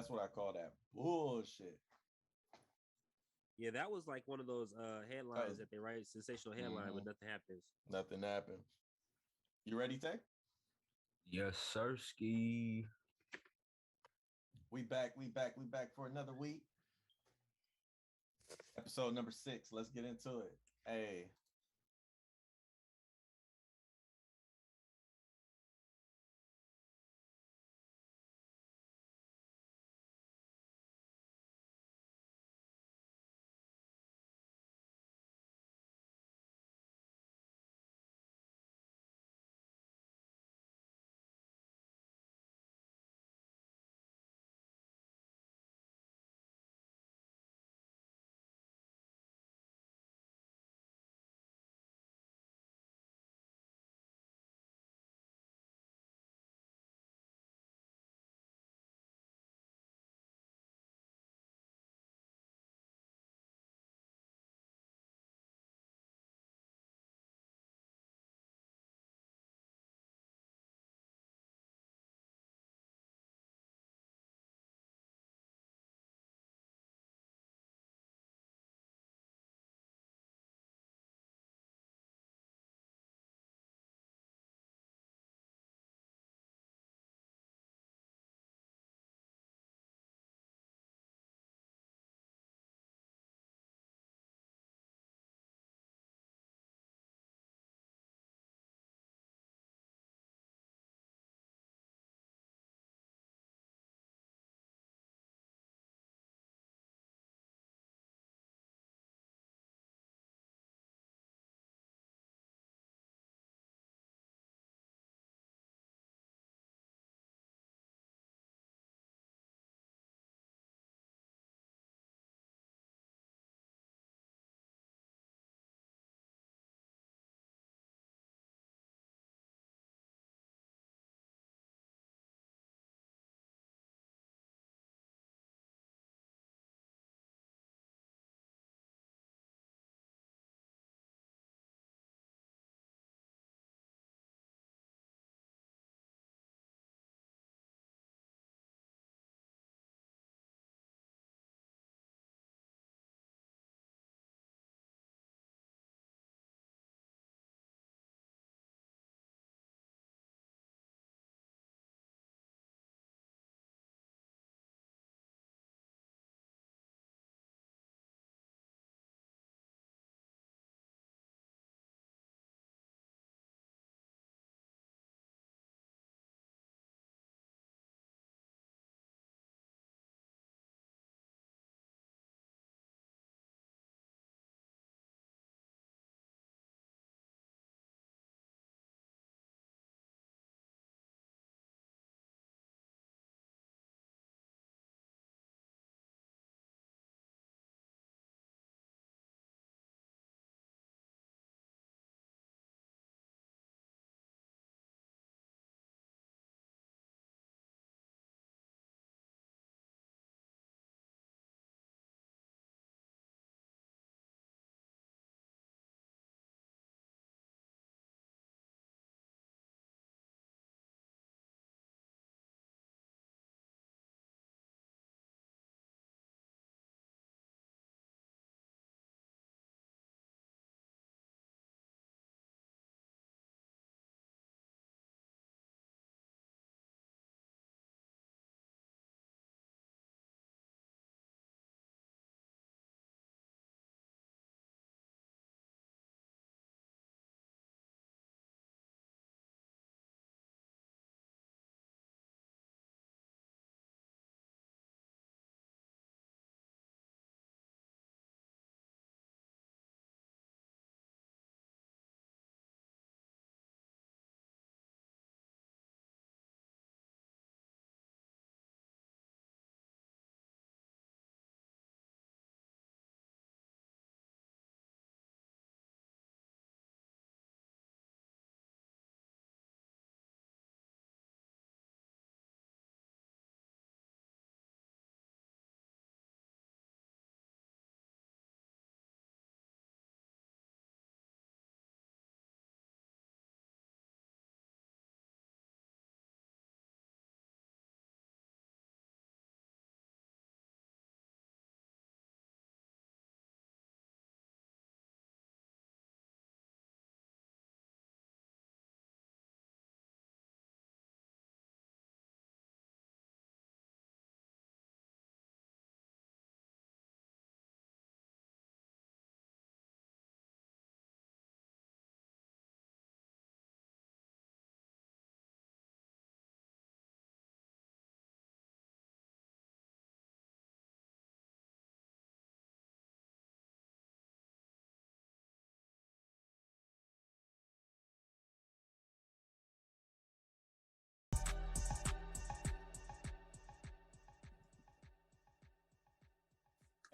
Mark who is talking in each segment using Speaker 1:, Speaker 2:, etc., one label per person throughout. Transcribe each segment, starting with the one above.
Speaker 1: That's what I call that bullshit.
Speaker 2: Yeah, that was like one of those headlines
Speaker 1: Oh.
Speaker 2: that they write, sensational headline, but nothing happens.
Speaker 1: Nothing happened. You ready, Tay?
Speaker 3: Yes, sir, ski.
Speaker 1: We back for another week. Episode number 6. Let's get into it. Hey,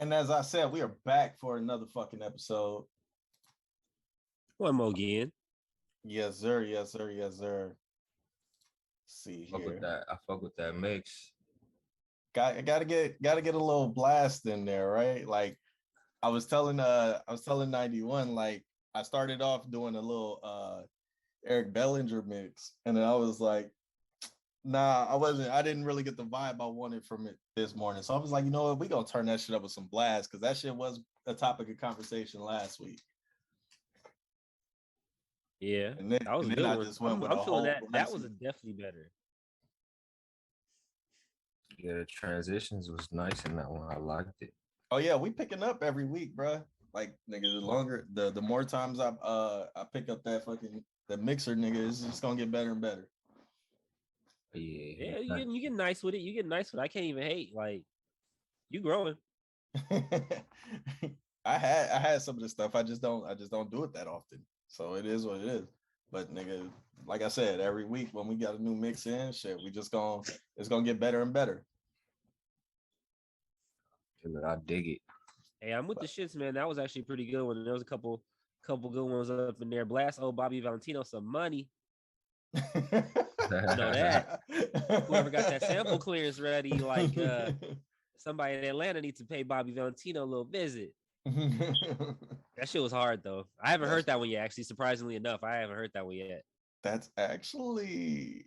Speaker 1: And as I said, we are back for another fucking episode.
Speaker 2: One more again.
Speaker 1: Yes, sir. Yes, sir. Yes, sir. See
Speaker 3: Fuck with
Speaker 1: here.
Speaker 3: that. I fuck with that mix.
Speaker 1: Gotta get a little blast in there, right? Like I was telling 91, like I started off doing a little Eric Bellinger mix, and then I was like, nah, I didn't really get the vibe I wanted from it this morning. So I was like, you know what, we gonna turn that shit up with some blast, because that shit was a topic of conversation last week.
Speaker 2: Yeah,
Speaker 1: And then,
Speaker 2: that was a
Speaker 1: and then
Speaker 2: good
Speaker 1: I
Speaker 2: one.
Speaker 1: just went with
Speaker 2: I'm
Speaker 1: a
Speaker 2: feeling
Speaker 1: whole
Speaker 2: that. That was
Speaker 1: blasty.
Speaker 2: definitely better.
Speaker 3: Yeah, the transitions was nice in that one. I liked it.
Speaker 1: Oh yeah, we picking up every week, bro. Like nigga, the more times I pick up that mixer, nigga, it's just gonna get better and better.
Speaker 2: Yeah, you get nice with it. You get nice with it. I can't even hate. Like, you growing.
Speaker 1: I had some of this stuff. I just don't do it that often. So it is what it is. But nigga, like I said, every week when we got a new mix in, shit, it's gonna get better and better.
Speaker 3: I dig it.
Speaker 2: Hey, I'm with the shits, man. That was actually a pretty good one. There was a couple good ones up in there. Blast old Bobby Valentino some money. Know that. Whoever got that sample clearance ready, like somebody in Atlanta needs to pay Bobby Valentino a little visit. That shit was hard though. I haven't heard that one yet. Actually, surprisingly enough, I haven't heard that one yet.
Speaker 1: That's actually,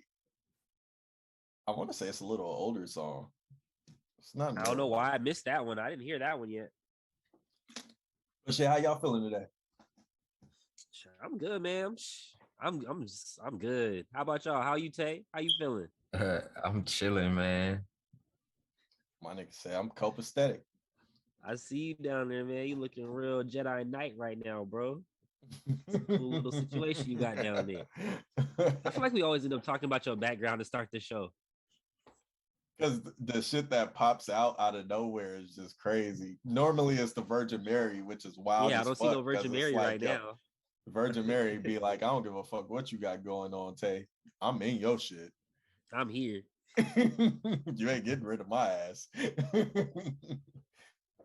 Speaker 1: I want to say it's a little older song. It's not.
Speaker 2: I don't know why I missed that one. I didn't hear that one yet.
Speaker 1: But shit, how y'all feeling today?
Speaker 2: I'm good, man. I'm good. How about y'all? How you, Tay? How you feeling?
Speaker 3: I'm chilling, man.
Speaker 1: My nigga say I'm copacetic.
Speaker 2: I see you down there, man. You looking real Jedi Knight right now, bro. It's a cool little situation you got down there. I feel like we always end up talking about your background to start the show.
Speaker 1: Because the shit that pops out of nowhere is just crazy. Normally it's the Virgin Mary, which is wild.
Speaker 2: Yeah, I don't see no Virgin Mary right now.
Speaker 1: Virgin Mary be like, I don't give a fuck what you got going on, Tay. I'm in your shit.
Speaker 2: I'm here.
Speaker 1: You ain't getting rid of my ass.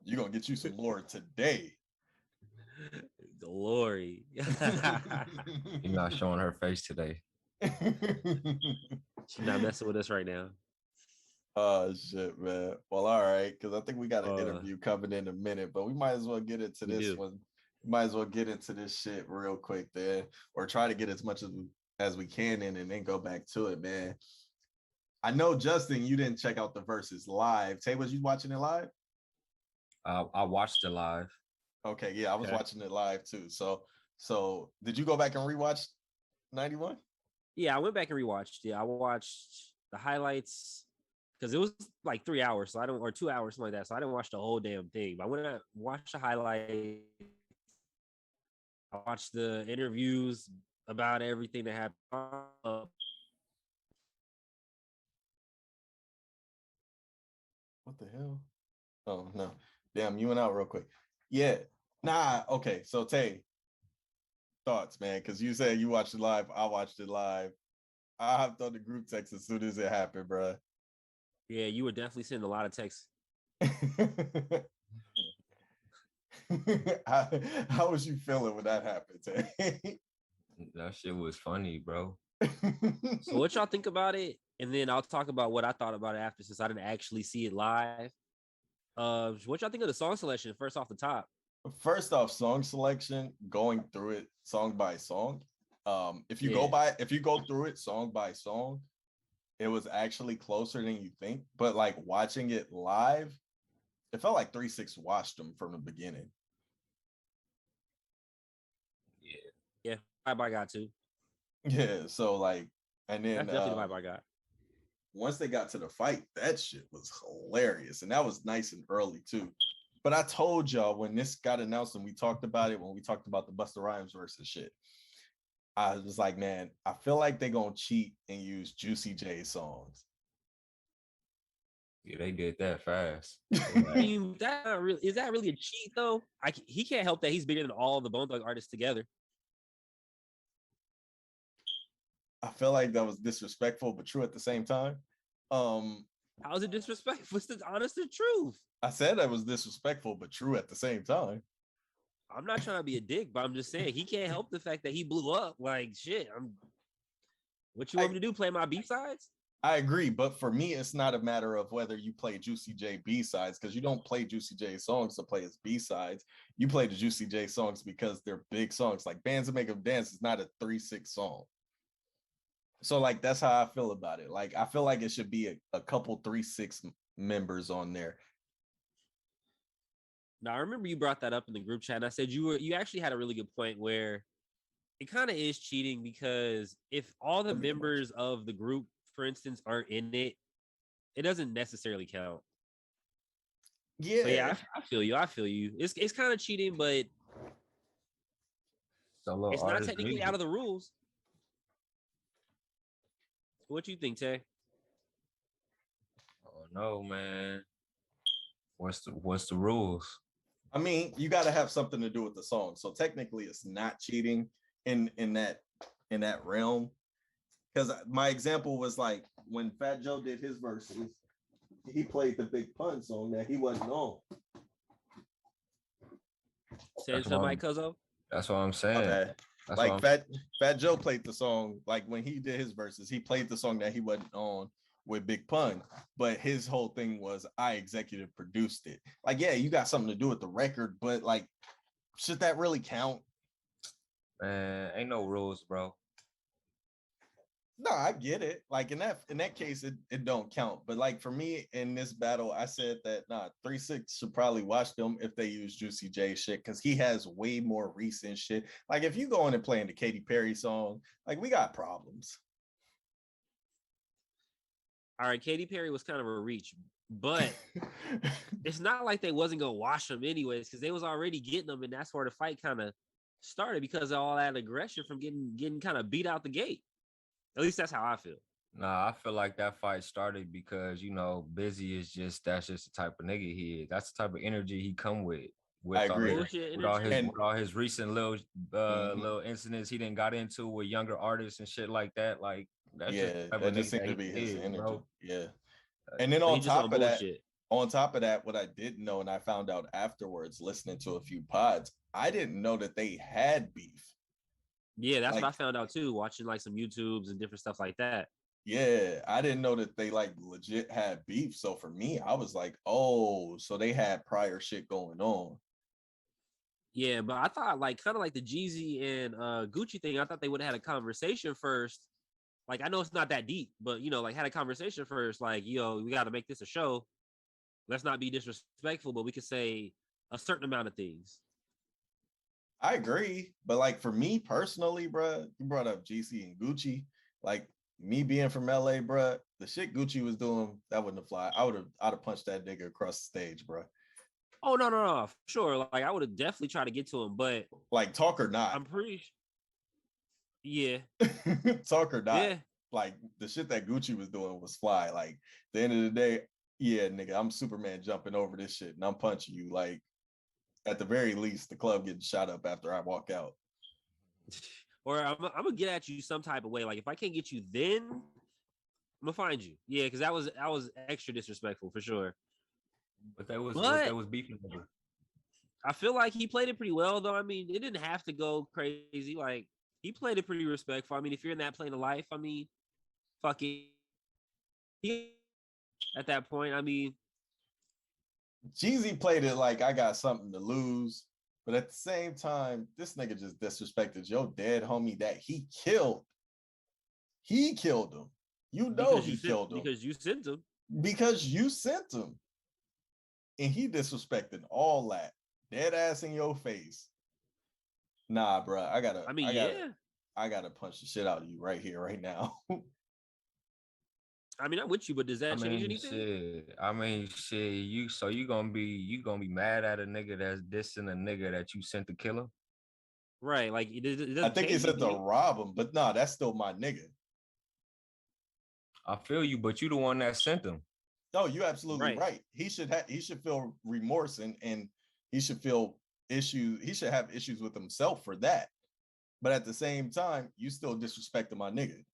Speaker 1: You're gonna get you some lore today.
Speaker 2: Glory.
Speaker 3: You're not showing her face today.
Speaker 2: She's not messing with us right now.
Speaker 1: Oh shit, man. Well, all right, because I think we got an interview coming in a minute, but we might as well get into this one. We might as well get into this shit real quick then, or try to get as much as we can in, and then go back to it, man. I know, Justin, you didn't check out the Verzuz live. Tay, was you watching it live?
Speaker 3: I watched it live.
Speaker 1: Okay, yeah, I was watching it live too. So did you go back and rewatch 91?
Speaker 2: Yeah, I went back and rewatched. Yeah, I watched the highlights because it was like 3 hours, or 2 hours, something like that. So I didn't watch the whole damn thing. But I went and watched the highlights. I watched the interviews about everything that happened.
Speaker 1: What the hell? Oh no. Damn, you went out real quick. Yeah. Nah, okay. So Tay, thoughts, man, because you said you watched it live. I watched it live. I hopped on the group text as soon as it happened, bro.
Speaker 2: Yeah, you were definitely sending a lot of texts.
Speaker 1: How was you feeling when that happened, Tay?
Speaker 3: That shit was funny, bro.
Speaker 2: So what y'all think about it? And then I'll talk about what I thought about it after, since I didn't actually see it live. What y'all think of the song selection first off the top?
Speaker 1: First off, song selection, going through it song by song. If you go through it song by song, it was actually closer than you think. But like watching it live, it felt like 3 6 watched them from the beginning.
Speaker 2: Yeah, vibe I got to.
Speaker 1: Yeah, so like, and then
Speaker 2: that's definitely the vibe I got.
Speaker 1: Once they got to the fight, that shit was hilarious, and that was nice and early too. But I told y'all when this got announced and we talked about it, when we talked about the Busta Rhymes versus shit, I was like, man, I feel like they're gonna cheat and use Juicy J songs.
Speaker 3: Yeah, they did that fast.
Speaker 2: I mean, is that really a cheat though? He can't help that he's bigger than all the Bone Thug artists together.
Speaker 1: I feel like that was disrespectful, but true at the same time.
Speaker 2: How is it disrespectful? It's the honest and truth.
Speaker 1: I said that was disrespectful, but true at the same time.
Speaker 2: I'm not trying to be a dick, but I'm just saying he can't help the fact that he blew up. Like shit. What you want me to do? Play my B sides?
Speaker 1: I agree, but for me, it's not a matter of whether you play Juicy J B-sides, because you don't play Juicy J songs to play as B-sides. You play the Juicy J songs because they're big songs. Like Bands That Make Them Dance is not a 3-6 song. So like that's how I feel about it. Like I feel like it should be a couple 3-6 members on there.
Speaker 2: Now I remember you brought that up in the group chat, and I said you actually had a really good point where it kind of is cheating, because if all the members of the group, for instance, aren't in it, it doesn't necessarily count.
Speaker 1: Yeah,
Speaker 2: so yeah, I feel you. I feel you. It's kind of cheating, but it's not technically out of the rules. What you think, Tay?
Speaker 3: Oh no, man. What's the rules?
Speaker 1: I mean, you got to have something to do with the song. So technically, it's not cheating in that realm. Because my example was like when Fat Joe did his verses, he played the Big Pun song that he wasn't on.
Speaker 2: Say to Mike Cuzzo.
Speaker 3: That's what I'm saying.
Speaker 1: Okay. Like Fat Joe played the song, like when he did his verses, he played the song that he wasn't on with Big Pun, but his whole thing was I executive produced it. Like, yeah, you got something to do with the record, but like, should that really count?
Speaker 3: Man, ain't no rules, bro.
Speaker 1: No, I get it. Like in that case, it don't count. But like for me in this battle, I said that 3-6 should probably watch them if they use Juicy J shit, because he has way more recent shit. Like if you go in and playing the Katy Perry song, like we got problems.
Speaker 2: All right, Katy Perry was kind of a reach, but it's not like they wasn't gonna wash them anyways, because they was already getting them, and that's where the fight kind of started, because of all that aggression from getting kind of beat out the gate. At least that's how I feel.
Speaker 3: Nah, I feel like that fight started because Busy is that's just the type of nigga he is. That's the type of energy he come with.
Speaker 1: I agree.
Speaker 3: With all his recent little incidents he didn't got into with younger artists and shit like that. Like that's
Speaker 1: that just seemed to be his energy. Bro. Yeah. And then
Speaker 2: so
Speaker 1: on top of that, what I didn't know and I found out afterwards, listening to a few pods, I didn't know that they had beef.
Speaker 2: Yeah, that's what I found out too, watching like some YouTubes and different stuff like that.
Speaker 1: Yeah, I didn't know that they like legit had beef. So for me, I was like, oh, so they had prior shit going on.
Speaker 2: Yeah, but I thought like kind of like the Jeezy and Gucci thing, I thought they would have had a conversation first. Like I know it's not that deep, but like had a conversation first. Like, we got to make this a show. Let's not be disrespectful, but we could say a certain amount of things.
Speaker 1: I agree, but like for me personally, bro, you brought up GC and Gucci. Like me being from LA, bro, the shit Gucci was doing, that wouldn't have fly. I'd have punched that nigga across the stage, bro.
Speaker 2: Oh no, sure. Like I would have definitely tried to get to him, but
Speaker 1: like talk or not,
Speaker 2: I'm pretty. Yeah,
Speaker 1: talk or not.
Speaker 2: Yeah,
Speaker 1: like the shit that Gucci was doing was fly. Like at the end of the day, yeah, nigga, I'm Superman jumping over this shit and I'm punching you. Like at the very least, the club getting shot up after I walk out.
Speaker 2: Or I'm gonna get at you some type of way. Like if I can't get you, then I'm gonna find you. Yeah, because that was extra disrespectful for sure.
Speaker 3: But that was beefing over.
Speaker 2: I feel like he played it pretty well, though. I mean, it didn't have to go crazy. Like he played it pretty respectful. I mean, if you're in that plane of life, I mean, fuck it. At that point, I mean,
Speaker 1: Jeezy played it like I got something to lose, but at the same time, this nigga just disrespected your dead homie that he killed. He killed him. He killed him
Speaker 2: because you sent him.
Speaker 1: Because you sent him, and he disrespected all that, dead ass in your face. Nah, bro, I gotta punch the shit out of you right here, right now.
Speaker 2: I mean, I'm with you, but does that change anything?
Speaker 3: You gonna be mad at a nigga that's dissing a nigga that you sent to kill him?
Speaker 2: Right. Like
Speaker 1: I think he said to rob him, but nah, that's still my nigga.
Speaker 3: I feel you, but you the one that sent him.
Speaker 1: No, you absolutely right. He should feel remorse and he should feel issues. He should have issues with himself for that. But at the same time, you still disrespecting my nigga.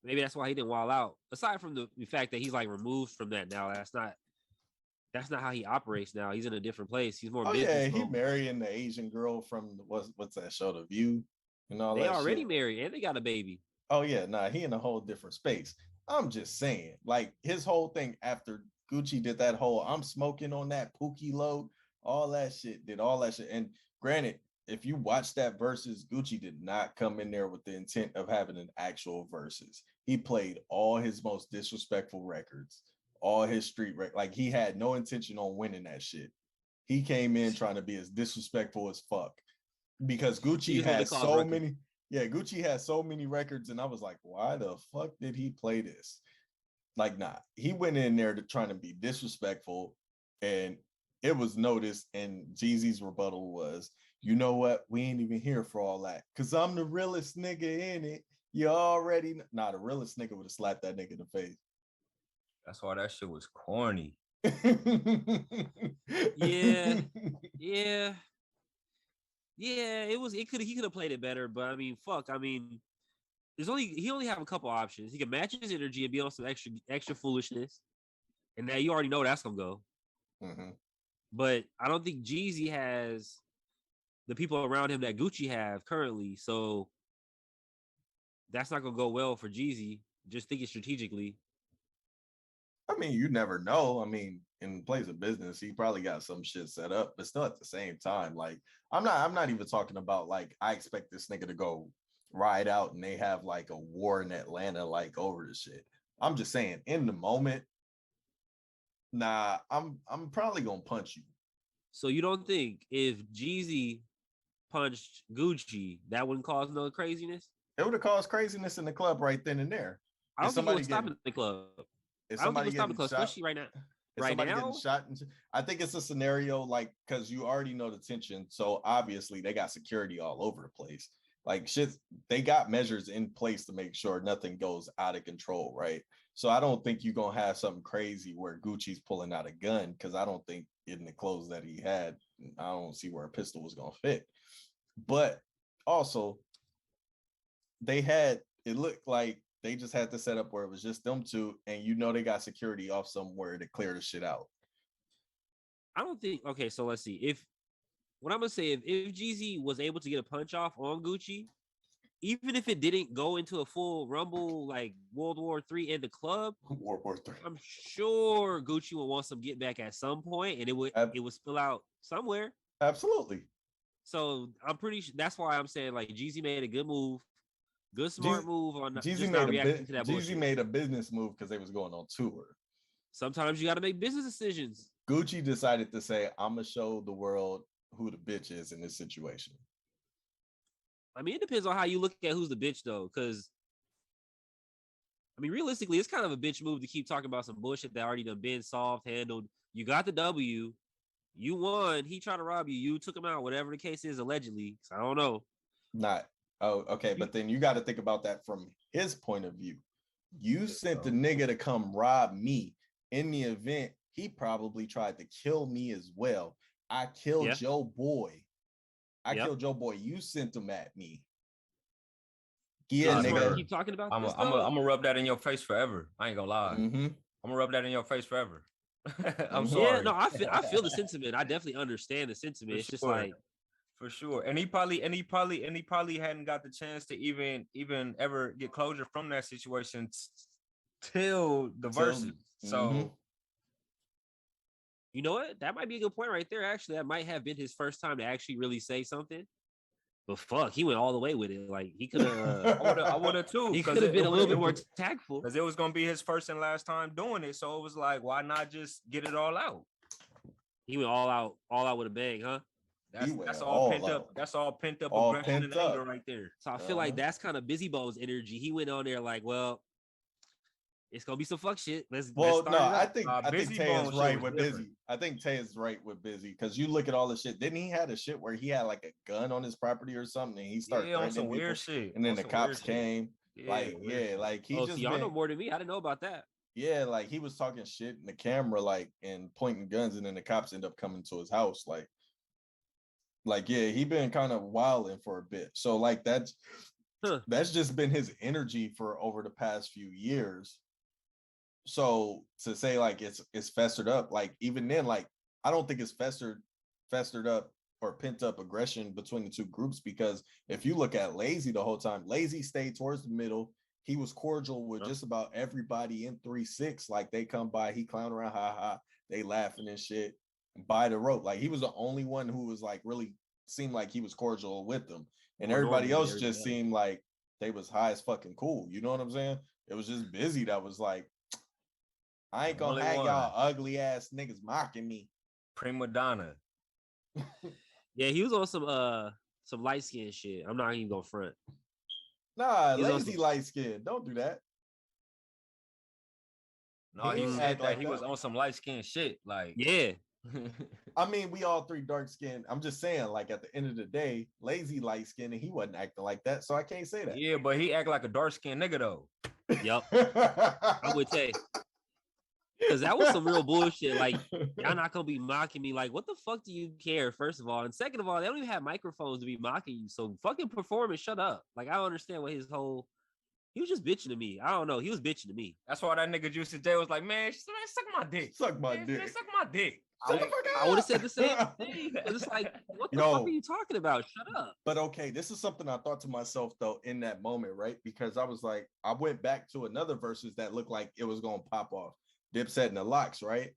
Speaker 2: Maybe that's why he didn't wild out. Aside from the fact that he's like removed from that now, that's not how he operates now. He's in a different place. He's more
Speaker 1: Oh
Speaker 2: business
Speaker 1: yeah, he
Speaker 2: mode.
Speaker 1: marrying the Asian girl from what's that show, The View, and all
Speaker 2: They
Speaker 1: that
Speaker 2: already
Speaker 1: shit.
Speaker 2: married and they got a baby.
Speaker 1: Oh yeah, nah, he in a whole different space. I'm just saying, like his whole thing after Gucci did that whole "I'm smoking on that Pookie load," all that shit, did all that shit. And granted, if you watch that versus, Gucci did not come in there with the intent of having an actual versus. He played all his most disrespectful records, all his street like he had no intention on winning that shit. He came in trying to be as disrespectful as fuck because
Speaker 2: He
Speaker 1: Gucci
Speaker 2: just wanted to
Speaker 1: has
Speaker 2: cause
Speaker 1: so
Speaker 2: ruckus.
Speaker 1: many. Yeah, Gucci has so many records, and I was like, why the fuck did he play this? Like, nah, he went in there to trying to be disrespectful, and it was noticed. And Jeezy's rebuttal was, you know what? We ain't even here for all that, cause I'm the realest nigga in it. You already nah, the realest nigga would have slapped that nigga in the face.
Speaker 3: That's why that shit was corny.
Speaker 2: Yeah, yeah, yeah. He could have played it better, but I mean, fuck. I mean, he only have a couple options. He can match his energy and be on some extra foolishness, and now you already know that's gonna go.
Speaker 1: Mm-hmm.
Speaker 2: But I don't think Jeezy has the people around him that Gucci have currently, so that's not gonna go well for Jeezy. Just thinking strategically.
Speaker 1: I mean, you never know. I mean, in place of business, he probably got some shit set up, but still at the same time, like I'm not even talking about like I expect this nigga to go ride out and they have like a war in Atlanta like over the shit. I'm just saying in the moment, nah, I'm probably gonna punch you.
Speaker 2: So you don't think if Jeezy punched Gucci, that wouldn't cause no craziness?
Speaker 1: It would have caused craziness in the club right then and there.
Speaker 2: I
Speaker 1: If
Speaker 2: don't think it
Speaker 1: somebody
Speaker 2: would stop
Speaker 1: getting
Speaker 2: in the club.
Speaker 1: if
Speaker 2: I don't think it
Speaker 1: somebody
Speaker 2: would stop in the
Speaker 1: getting
Speaker 2: club,
Speaker 1: shot,
Speaker 2: especially right now.
Speaker 1: if
Speaker 2: Right
Speaker 1: somebody getting
Speaker 2: now,
Speaker 1: shot, I think it's a scenario like because you already know the tension. So obviously they got security all over the place. Like shit, they got measures in place to make sure nothing goes out of control, right? So I don't think you're gonna have something crazy where Gucci's pulling out a gun because I don't think in the clothes that he had, I don't see where a pistol was gonna fit. But also, they had it looked like they just had to set up where it was just them two, and you know they got security off somewhere to clear the shit out.
Speaker 2: I don't think. Okay, so let's see. If what I'm gonna say, if Jeezy was able to get a punch off on Gucci, even if it didn't go into a full rumble like World War III in the club,
Speaker 1: World War Three.
Speaker 2: I'm sure Gucci would want some get back at some point, and it would spill out somewhere.
Speaker 1: Absolutely.
Speaker 2: So I'm pretty sure that's why I'm saying like Jeezy made a good move, good smart
Speaker 1: Jeezy,
Speaker 2: move on
Speaker 1: Jeezy
Speaker 2: just
Speaker 1: made
Speaker 2: not
Speaker 1: a
Speaker 2: reacting
Speaker 1: bit.
Speaker 2: to that
Speaker 1: Jeezy
Speaker 2: bullshit.
Speaker 1: made a business move because they was going on tour.
Speaker 2: Sometimes you got to make business decisions.
Speaker 1: Gucci decided to say, "I'm gonna show the world who the bitch is in this situation."
Speaker 2: I mean, it depends on how you look at who's the bitch though, because I mean, realistically, it's kind of a bitch move to keep talking about some bullshit that already done been solved, handled. You got the W, you won. He tried to rob you, you took him out. Whatever the case is, allegedly. I don't know.
Speaker 1: Not okay,
Speaker 2: You,
Speaker 1: but then you got to think about that from his point of view. You
Speaker 3: Yeah,
Speaker 1: sent the
Speaker 3: bro.
Speaker 1: nigga to come rob me. In the event, he probably tried to kill me as well. I killed
Speaker 2: yeah,
Speaker 1: your boy. I
Speaker 2: yep.
Speaker 1: killed your boy. You sent him at me. Yeah,
Speaker 2: Is it
Speaker 3: Nah,
Speaker 2: smart to
Speaker 1: nigga.
Speaker 3: bro.
Speaker 2: keep talking about
Speaker 3: I'm
Speaker 2: this
Speaker 3: a, I'm a,
Speaker 2: though?
Speaker 3: I'm gonna rub that in your face forever. I ain't gonna lie.
Speaker 1: Mm-hmm.
Speaker 3: I'm gonna rub that in your face forever. I'm
Speaker 1: Mm-hmm.
Speaker 2: Yeah,
Speaker 3: sorry.
Speaker 2: no, I feel the sentiment. I definitely understand the sentiment.
Speaker 3: For
Speaker 2: It's just
Speaker 3: sure.
Speaker 2: like
Speaker 3: For sure. And he probably hadn't got the chance to even ever get closure from that situation till the
Speaker 1: Till
Speaker 3: verses.
Speaker 1: mm-hmm.
Speaker 3: So
Speaker 2: you know what? That might be a good point right there. Actually, that might have been his first time to actually really say something. But fuck, he went all the way with it. Like he could have,
Speaker 3: I would have too,
Speaker 2: he
Speaker 3: because
Speaker 2: could have
Speaker 3: it,
Speaker 2: been
Speaker 3: it
Speaker 2: a
Speaker 3: would
Speaker 2: little bit
Speaker 3: it
Speaker 2: more
Speaker 3: was
Speaker 2: tactful.
Speaker 3: because it was gonna be his first and last time doing it. So it was like, why not just get it all out?
Speaker 2: He went all out with a bang, huh?
Speaker 1: He
Speaker 3: That's
Speaker 1: went
Speaker 3: that's all
Speaker 1: all
Speaker 3: pent up.
Speaker 1: out.
Speaker 3: That's all pent up
Speaker 1: All
Speaker 3: aggression and
Speaker 1: pent
Speaker 3: anger
Speaker 1: up.
Speaker 3: right there.
Speaker 2: So I feel
Speaker 1: Uh-huh.
Speaker 2: like that's kind of Busy Bones energy. He went on there like, well, it's gonna be some fuck shit. Let's
Speaker 1: Well, no,
Speaker 2: start it up.
Speaker 1: I think
Speaker 3: Busy
Speaker 1: Tay is
Speaker 3: Bone shit
Speaker 1: right
Speaker 3: was
Speaker 1: with
Speaker 3: different.
Speaker 1: Busy. I think Tay is right with Busy because you look at all the shit. Didn't he had a shit where he had like a gun on his property or something and he started
Speaker 3: Yeah, on
Speaker 1: threatening
Speaker 3: some
Speaker 1: people
Speaker 3: weird shit.
Speaker 1: and then
Speaker 3: On
Speaker 1: the
Speaker 3: some weird
Speaker 1: cops
Speaker 3: shit.
Speaker 1: came.
Speaker 3: Yeah,
Speaker 1: Like,
Speaker 3: weird
Speaker 1: yeah,
Speaker 3: shit.
Speaker 1: like he
Speaker 2: Oh, so
Speaker 1: just
Speaker 2: y'all know
Speaker 1: been
Speaker 2: more than me. I didn't know about that.
Speaker 1: yeah, like he was talking shit in the camera, like and pointing guns, and then the cops end up coming to his house. Like yeah, he been kind of wilding for a bit. So like That's just been his energy for over the past few years. So to say like it's festered up, like even then, like I don't think it's festered up or pent up aggression between the two groups, because if you look at Lazy the whole time, Lazy stayed towards the middle. He was cordial with just about everybody in 3-6. Like they come by, he clown around, ha ha, they laughing and shit by the rope. Like he was the only one who was like really seemed like he was cordial with them, and everybody else just seemed like they was high as fucking cool. You know what I'm saying? It was just Busy that was like, I ain't gonna have y'all ugly ass niggas mocking me.
Speaker 3: Prima donna.
Speaker 2: Yeah, he was on some light skin shit. I'm not even gonna front.
Speaker 1: Nah, Lazy light skin. Don't do that.
Speaker 3: No, he said that he was on some light skin shit. Like,
Speaker 2: yeah.
Speaker 1: I mean, we all three dark skinned. I'm just saying, like at the end of the day, Lazy light skin and he wasn't acting like that, so I can't say that.
Speaker 3: Yeah, but he act like a dark skinned nigga though.
Speaker 2: Yep. I would say. Because that was some real bullshit. Like, y'all not gonna be mocking me. Like, what the fuck do you care? First of all, and second of all, they don't even have microphones to be mocking you. So fucking perform and shut up. Like, I don't understand what his whole. He was just bitching to me. I don't know. He was bitching to me.
Speaker 3: That's why that nigga Juicy J was like, man, suck my dick.
Speaker 1: Suck my dick.
Speaker 3: Man, suck my dick.
Speaker 2: I would have said the same thing. It's like, what the fuck are you talking about? Shut up.
Speaker 1: But okay, this is something I thought to myself though in that moment, right? Because I was like, I went back to another verses that looked like it was gonna pop off. Dipset and the Locks, right?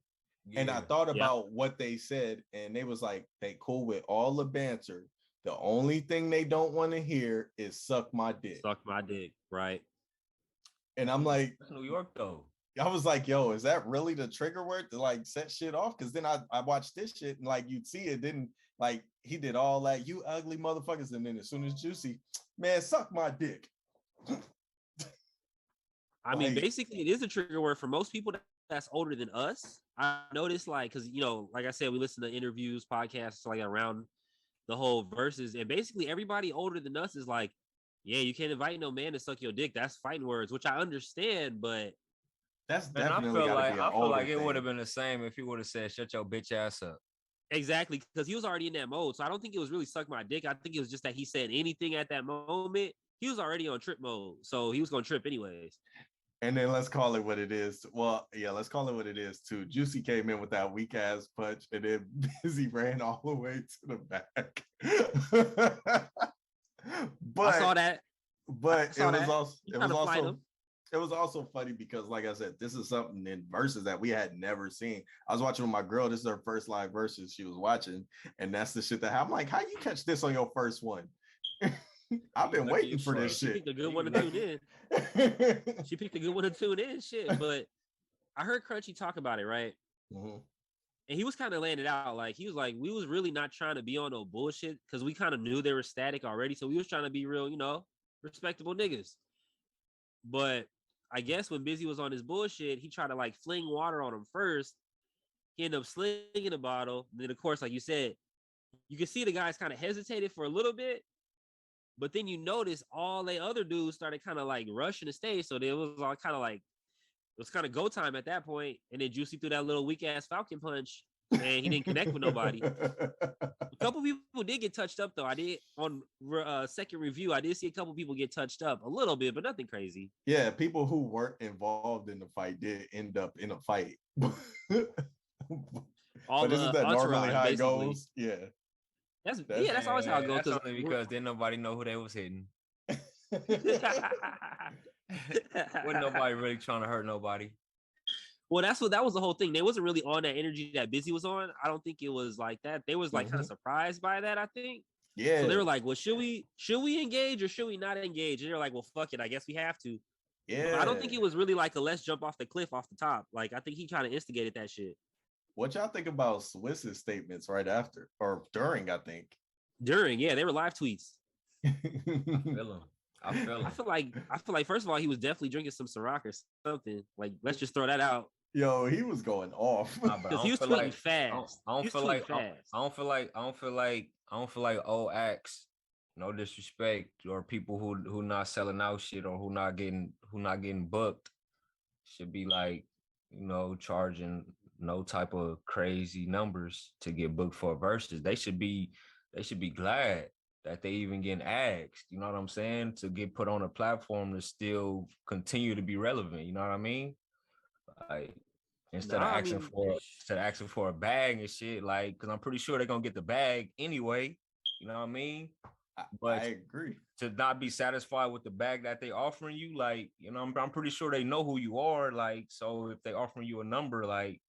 Speaker 1: Yeah. And I thought about what they said, and they was like, they cool with all the banter. The only thing they don't want to hear is suck my dick.
Speaker 2: Suck my dick, right?
Speaker 1: And I'm like,
Speaker 3: that's New York though.
Speaker 1: I was like, yo, is that really the trigger word to like set shit off? Because then I watched this shit and like you'd see it didn't like he did all that, you ugly motherfuckers, and then as soon as Juicy, man, suck my dick.
Speaker 2: I mean, basically, it is a trigger word for most people that's older than us. I noticed, like, because you know, like I said, we listen to interviews, podcasts, like around the whole verses, and basically everybody older than us is like, yeah, you can't invite no man to suck your dick. That's fighting words, which I understand, but
Speaker 1: that's
Speaker 3: definitely I feel like it would have been the same if he would have said, "Shut your bitch ass up."
Speaker 2: Exactly, because he was already in that mode. So I don't think it was really suck my dick. I think it was just that he said anything at that moment. He was already on trip mode, so he was gonna trip anyways.
Speaker 1: And then let's call it what it is. Well, yeah, let's call it what it is too. Juicy came in with that weak ass punch, and then Busy ran all the way to the back. But
Speaker 2: I saw that.
Speaker 1: But it was also funny because, like I said, this is something in verses that we had never seen. I was watching with my girl. This is her first live verses she was watching, and that's the shit that I'm like, how you catch this on your first one? I've been waiting for this shit.
Speaker 2: She picked a good one to tune in. She picked a good one to tune in. Shit, but I heard Crunchy talk about it, right?
Speaker 1: Mm-hmm.
Speaker 2: And he was kind of laying it out. Like, he was like, we was really not trying to be on no bullshit because we kind of knew they were static already. So we was trying to be real, you know, respectable niggas. But I guess when Busy was on his bullshit, he tried to like fling water on him first. He ended up slinging a bottle. And then, of course, like you said, you can see the guys kind of hesitated for a little bit. But then you notice all the other dudes started kind of like rushing the stage. So it was all kind of like, it was kind of go time at that point. And then Juicy threw that little weak ass Falcon punch and he didn't connect with nobody. A couple people did get touched up though. I did on second review. I did see a couple people get touched up a little bit, but nothing crazy.
Speaker 1: Yeah, people who weren't involved in the fight did end up in a fight.
Speaker 2: But
Speaker 1: isn't that normally how it goes? Yeah.
Speaker 2: That's always how it goes.
Speaker 3: That's only because then nobody know who they was hitting. Wasn't nobody really trying to hurt nobody.
Speaker 2: Well, that was the whole thing. They wasn't really on that energy that Busy was on. I don't think it was like that. They was like kind of surprised by that, I think.
Speaker 1: Yeah.
Speaker 2: So they were like, well, should we engage or should we not engage? And they're like, well, fuck it. I guess we have to.
Speaker 1: Yeah.
Speaker 2: But I don't think it was really like a let's jump off the cliff off the top. Like, I think he kind of instigated that shit.
Speaker 1: What y'all think about Swiss's statements right after or during, I think?
Speaker 2: During, yeah, they were live tweets.
Speaker 3: I feel him. I feel like first of all, he was definitely drinking some Ciroc or something. Like, let's just throw that out.
Speaker 1: Yo, he was going off.
Speaker 2: Because he was tweeting fast.
Speaker 3: I don't feel like old acts, no disrespect, or people who not selling out shit or who not getting booked should be like, you know, charging no type of crazy numbers to get booked for verses. They should be glad that they even getting asked. You know what I'm saying? To get put on a platform to still continue to be relevant. You know what I mean? Like
Speaker 2: Nah, I mean,
Speaker 3: instead of asking for a bag and shit, like, because I'm pretty sure they're gonna get the bag anyway. You know what I mean?
Speaker 1: I
Speaker 3: But
Speaker 1: agree.
Speaker 3: to not be satisfied with the bag that they offering you, like, you know, I'm pretty sure they know who you are. Like, so if they offering you a number, like,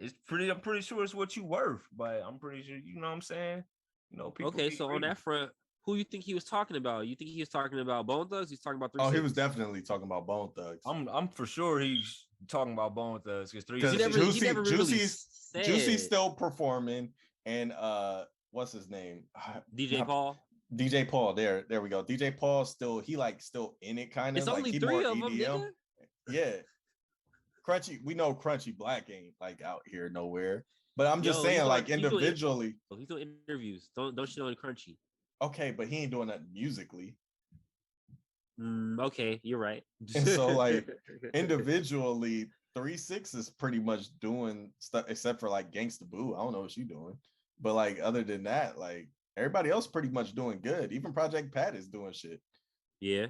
Speaker 3: I'm pretty sure it's what you worth. But I'm pretty sure, you know what I'm saying? You know, people
Speaker 2: okay.
Speaker 3: be
Speaker 2: So on
Speaker 3: greedy.
Speaker 2: that front, who you think he was talking about? You think he was talking about Bone Thugs? He's talking about Three
Speaker 1: Oh, he was
Speaker 2: Six.
Speaker 1: definitely talking about Bone Thugs.
Speaker 3: I'm for sure he's talking about Bone Thugs because three
Speaker 2: He
Speaker 1: Because
Speaker 3: six.
Speaker 2: never he never really
Speaker 1: Juicy's
Speaker 2: said
Speaker 1: still performing, and what's his name?
Speaker 2: DJ
Speaker 1: Not
Speaker 2: Paul.
Speaker 1: DJ Paul. There we go. DJ Paul still still in it, kind
Speaker 2: It's
Speaker 1: of like
Speaker 2: only
Speaker 1: he
Speaker 2: three
Speaker 1: more
Speaker 2: of them,
Speaker 1: EDM.
Speaker 2: nigga.
Speaker 1: Yeah, Crunchy. We know Crunchy Black ain't like out here nowhere. But I'm just
Speaker 2: Yo, he's
Speaker 1: saying,
Speaker 2: doing
Speaker 1: like individually.
Speaker 2: he's doing interviews. Don't shit on Crunchy.
Speaker 1: Okay, but he ain't doing that musically.
Speaker 2: Okay, you're right.
Speaker 1: And so like individually, 3 6 is pretty much doing stuff except for like Gangsta Boo. I don't know what she doing. But like other than that, like everybody else pretty much doing good. Even Project Pat is doing shit.
Speaker 2: Yeah.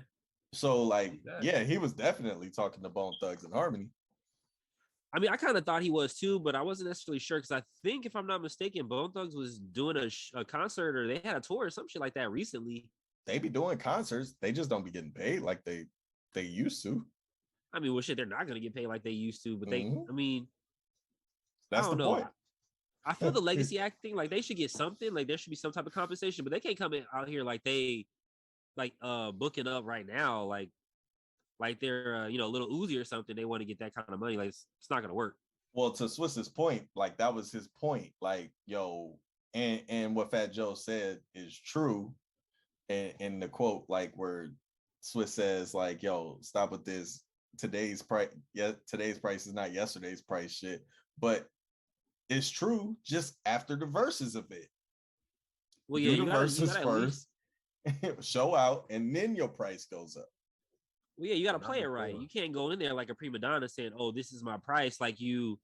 Speaker 1: So like, yeah, he was definitely talking to Bone Thugs and Harmony.
Speaker 2: I mean, I kind of thought he was too, but I wasn't necessarily sure because I think, if I'm not mistaken, Bone Thugs was doing a concert or they had a tour or some shit like that recently.
Speaker 1: They be doing concerts. They just don't be getting paid like they used to.
Speaker 2: I mean, well, shit, they're not gonna get paid like they used to, but
Speaker 1: Mhm.
Speaker 2: I mean,
Speaker 1: That's
Speaker 2: I
Speaker 1: the
Speaker 2: don't know.
Speaker 1: point.
Speaker 2: I feel the legacy acting like they should get something. Like there should be some type of compensation, but they can't come in out here like they booking up right now, like they're little Uzi or something. They want to get that kind of money. Like it's not gonna work.
Speaker 1: Well, to Swiss's point, like that was his point. Like, yo, and what Fat Joe said is true. And in the quote, like where Swiss says, like, yo, stop with this today's price. Yeah, today's price is not yesterday's price shit. But it's true just after the verses of it.
Speaker 2: Well, yeah,
Speaker 1: Do the
Speaker 2: you gotta
Speaker 1: verses
Speaker 2: at least.
Speaker 1: first, show out, and then your price goes up.
Speaker 2: Well, yeah, you got to play it right. You can't go in there like a prima donna saying, "Oh, this is my price." Like you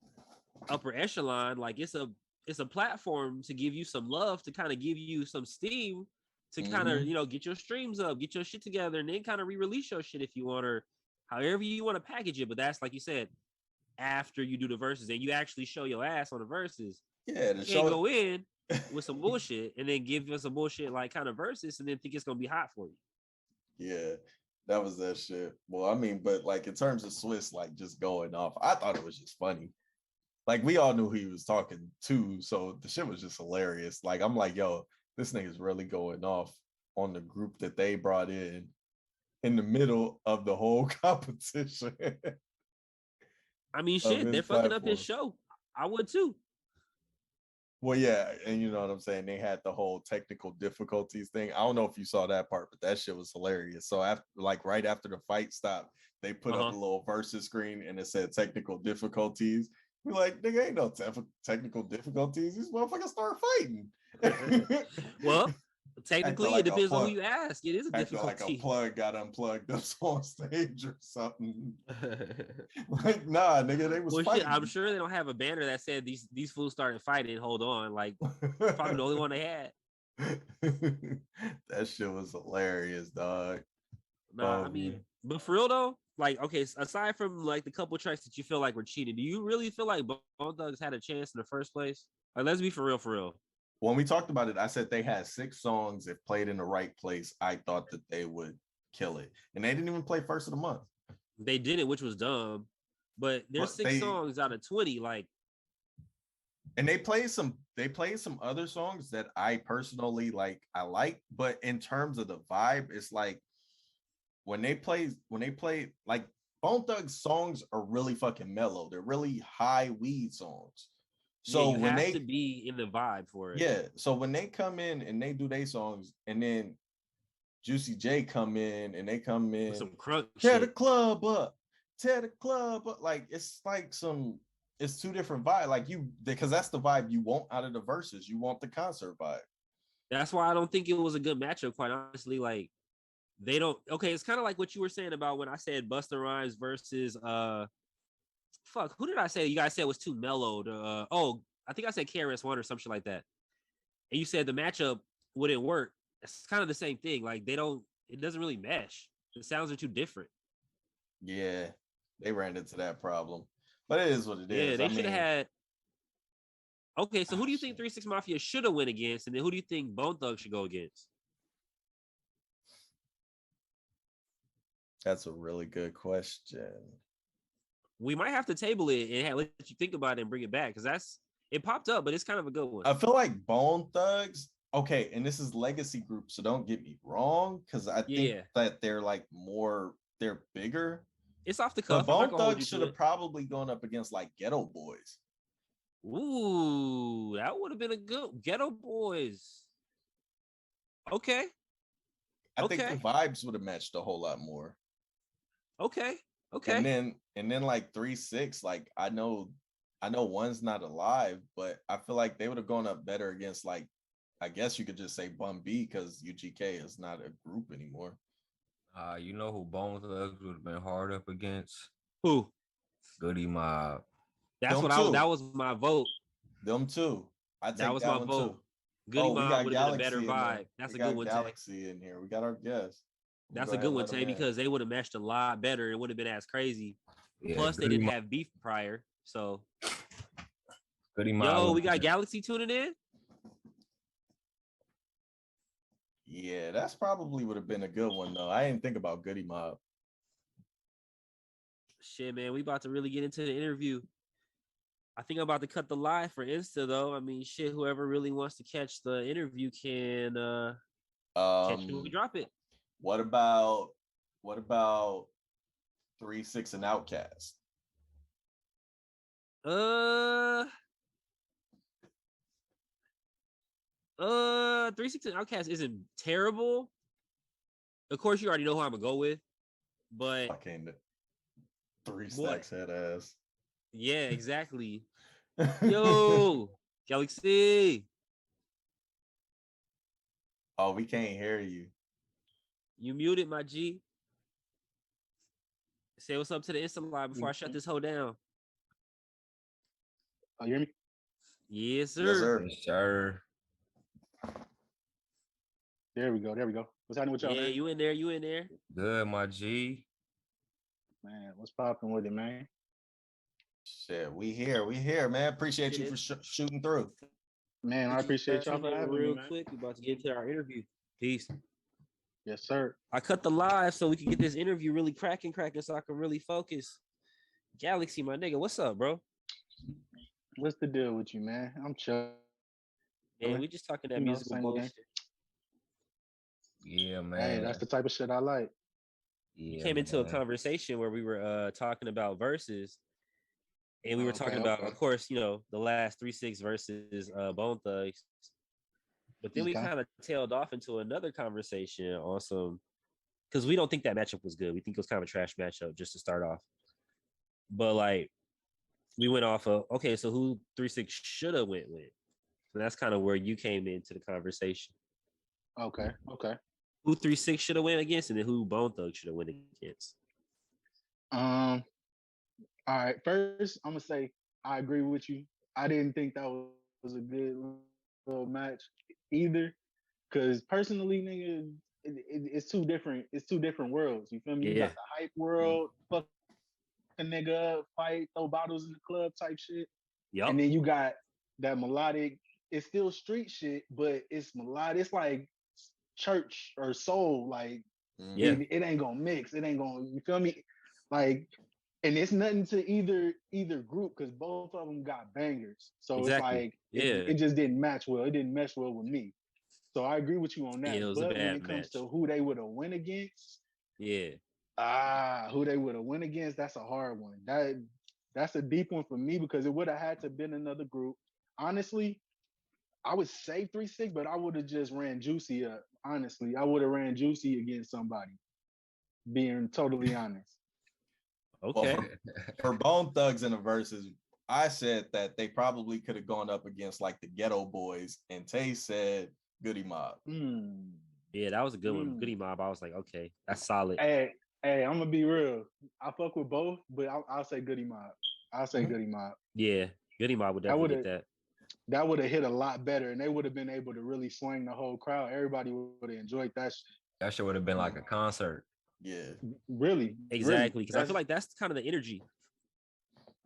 Speaker 2: upper echelon, like it's a platform to give you some love, to kind of give you some steam, to kind of get your streams up, get your shit together, and then kind of re-release your shit if you want, or however you want to package it. But that's like you said, after you do the verses and you actually show your ass on the verses.
Speaker 1: Yeah,
Speaker 2: you can't go in with some bullshit and then give us a bullshit like kind of verses and then think it's gonna be hot for you.
Speaker 1: Yeah, that was that shit. Well, I mean, but like in terms of Swiss, like just going off, I thought it was just funny. Like we all knew who he was talking to, so the shit was just hilarious. Like I'm like, yo, this nigga's really going off on the group that they brought in the middle of the whole competition.
Speaker 2: I mean, shit, they're fucking up his show. I would too.
Speaker 1: Well, yeah, and you know what I'm saying? They had the whole technical difficulties thing. I don't know if you saw that part, but that shit was hilarious. So after, like, right after the fight stopped, they put up a little versus screen and it said technical difficulties. We're like, nigga, ain't no technical difficulties. These motherfuckers start fighting.
Speaker 2: Well, technically,
Speaker 1: like
Speaker 2: it depends on who you ask. It is a difficulty.
Speaker 1: Like a plug got unplugged up on stage or something. Like, nah, nigga, they was fighting.
Speaker 2: Shit, I'm sure they don't have a banner that said these fools started fighting. Hold on, like probably the only one they had.
Speaker 1: That shit was hilarious, dog.
Speaker 2: Nah, I mean, but for real though, like, okay, aside from like the couple tracks that you feel like were cheated, do you really feel like Bone Thugs had a chance in the first place? Like, let's be for real, for real.
Speaker 1: When we talked about it, I said they had 6 songs. If played in the right place, I thought that they would kill it. And they didn't even play first of the month.
Speaker 2: They did it, which was dumb. But there's 6 songs out of 20, like.
Speaker 1: And they played some other songs that I personally I like, but in terms of the vibe, it's like when they play like Bone Thug's songs are really fucking mellow. They're really high weed songs. So
Speaker 2: when they have to be in the vibe for it.
Speaker 1: Yeah. So when they come in and they do their songs, and then Juicy J come in and they come in
Speaker 2: with some crunk
Speaker 1: tear
Speaker 2: shit.
Speaker 1: the club up, like it's like it's 2 different vibes. Like because that's the vibe you want out of the verses. You want the concert vibe.
Speaker 2: That's why I don't think it was a good matchup, quite honestly. Like they don't. Okay, it's kind of like what you were saying about when I said Busta Rhymes versus who did I say? You guys said it was too mellowed. I think I said KRS-One or some shit like that. And you said the matchup wouldn't work. it's kind of the same thing. Like it doesn't really mesh. The sounds are too different.
Speaker 1: Yeah, they ran into that problem, but it is what it
Speaker 2: Yeah,
Speaker 1: is.
Speaker 2: they should have had. Okay, so who do you think 3 6 Mafia should have went against, and then who do you think Bone Thug should go against?
Speaker 1: That's a really good question.
Speaker 2: We might have to table it and let you think about it and bring it back because it popped up, but it's kind of a good one.
Speaker 1: I feel like Bone Thugs. Okay, and this is legacy group, so don't get me wrong, because I think that they're like they're bigger.
Speaker 2: It's off the cuff.
Speaker 1: But Bone Thugs should have probably gone up against like Ghetto Boys.
Speaker 2: Ooh, that would have been a good Ghetto Boys. Okay.
Speaker 1: I think the vibes would have matched a whole lot more.
Speaker 2: Okay.
Speaker 1: And then like 3 6, like I know one's not alive, but I feel like they would have gone up better against, like, I guess you could just say Bun B, because UGK is not a group anymore.
Speaker 3: You know who Bone Thugs would have been hard up against?
Speaker 2: Who?
Speaker 3: Goody Mob.
Speaker 2: That was my vote.
Speaker 1: Them too.
Speaker 2: That was my vote.
Speaker 1: Too.
Speaker 2: Goody Mob would have been a better vibe. That's a good one,
Speaker 1: Galaxy in here. We got our guests.
Speaker 2: That's a good one, Tay, because they would have meshed a lot better. It would have been as crazy. Yeah, plus, they didn't have beef prior. So, Goody Mob. Yo, we got Galaxy tuning in.
Speaker 1: Yeah, that's probably would have been a good one, though. I didn't think about Goody Mob.
Speaker 2: Shit, man, we about to really get into the interview. I think I'm about to cut the live for Insta, though. I mean, shit, whoever really wants to catch the interview can catch it when we drop it.
Speaker 1: What about 3 6 and Outkast?
Speaker 2: 3 6 and Outkast isn't terrible. Of course, you already know who I'm gonna go with, but
Speaker 1: fucking 3 Stacks head ass.
Speaker 2: Yeah, exactly. Yo, Galaxy.
Speaker 1: Oh, we can't hear you.
Speaker 2: You muted, my G. Say what's up to the Insta live before I shut this hoe down.
Speaker 4: Oh, you hear me?
Speaker 2: Yes, sir.
Speaker 1: Yes, sir.
Speaker 3: Yes, sir.
Speaker 4: There we go. What's happening with y'all, man?
Speaker 2: You in there.
Speaker 3: Good, my G.
Speaker 4: Man, what's popping with it, man?
Speaker 1: Shit, we here, man. Appreciate you for shooting through.
Speaker 4: Man, I appreciate y'all for having me,
Speaker 2: real quick. We're about to get into our interview. Peace.
Speaker 4: Yes, sir.
Speaker 2: I cut the live so we can get this interview really cracking so I can really focus. Galaxy, my nigga, what's up, bro?
Speaker 4: What's the deal with you, man? I'm chill.
Speaker 2: Man, we just talking that musical bullshit.
Speaker 3: Yeah, man.
Speaker 4: Hey, that's the type of shit I like.
Speaker 2: Yeah, we came into a conversation where we were talking about Verzuz, and we were talking about, of course, you know, the last 3 6 versus Bone Thugz. But then we kind of tailed off into another conversation on some, because we don't think that matchup was good. We think it was kind of a trash matchup just to start off. But like, we went off of, okay, so who 3 6 should have went with? So that's kind of where you came into the conversation.
Speaker 4: Okay.
Speaker 2: Who 3 6 should have went against, and then who Bone Thug should have went against?
Speaker 4: All right. First, I'm gonna say I agree with you. I didn't think that was a good little match either, because personally, nigga, it's two different. It's two different worlds. You feel me?
Speaker 2: Yeah.
Speaker 4: You got the hype world, fuck a nigga up, fight, throw bottles in the club type shit.
Speaker 2: Yep.
Speaker 4: And then you got that melodic. It's still street shit, but it's melodic. It's like church or soul. Like, it ain't gonna mix. It ain't gonna. You feel me? Like, and it's nothing to either group, because both of them got bangers. So it's like it just didn't match well. It didn't mesh well with me. So I agree with you on that.
Speaker 2: Yeah, it was
Speaker 4: but
Speaker 2: a bad
Speaker 4: when it comes to who they would have went against, who they would have went against, that's a hard one. That's a deep one for me, because it would have had to been another group. Honestly, I would say 3 6, but I would have just ran Juicy up. Honestly, I would have ran Juicy against somebody. Being totally honest.
Speaker 2: Okay.
Speaker 1: Well, for Bone Thugs in the Verzuz, I said that they probably could have gone up against like the Ghetto Boys, and Tay said Goody Mob.
Speaker 2: Yeah, that was a good one. Goody Mob. I was like, okay, that's solid.
Speaker 4: Hey, I'm gonna be real. I fuck with both, but I'll say Goody Mob. I'll say Goody Mob.
Speaker 2: Yeah, Goody Mob would definitely get that.
Speaker 4: that would have hit a lot better, and they would have been able to really swing the whole crowd. Everybody would have enjoyed that shit.
Speaker 3: That shit would have been like a concert.
Speaker 1: Yeah.
Speaker 4: Really.
Speaker 2: Exactly. Because I feel like that's kind of the energy.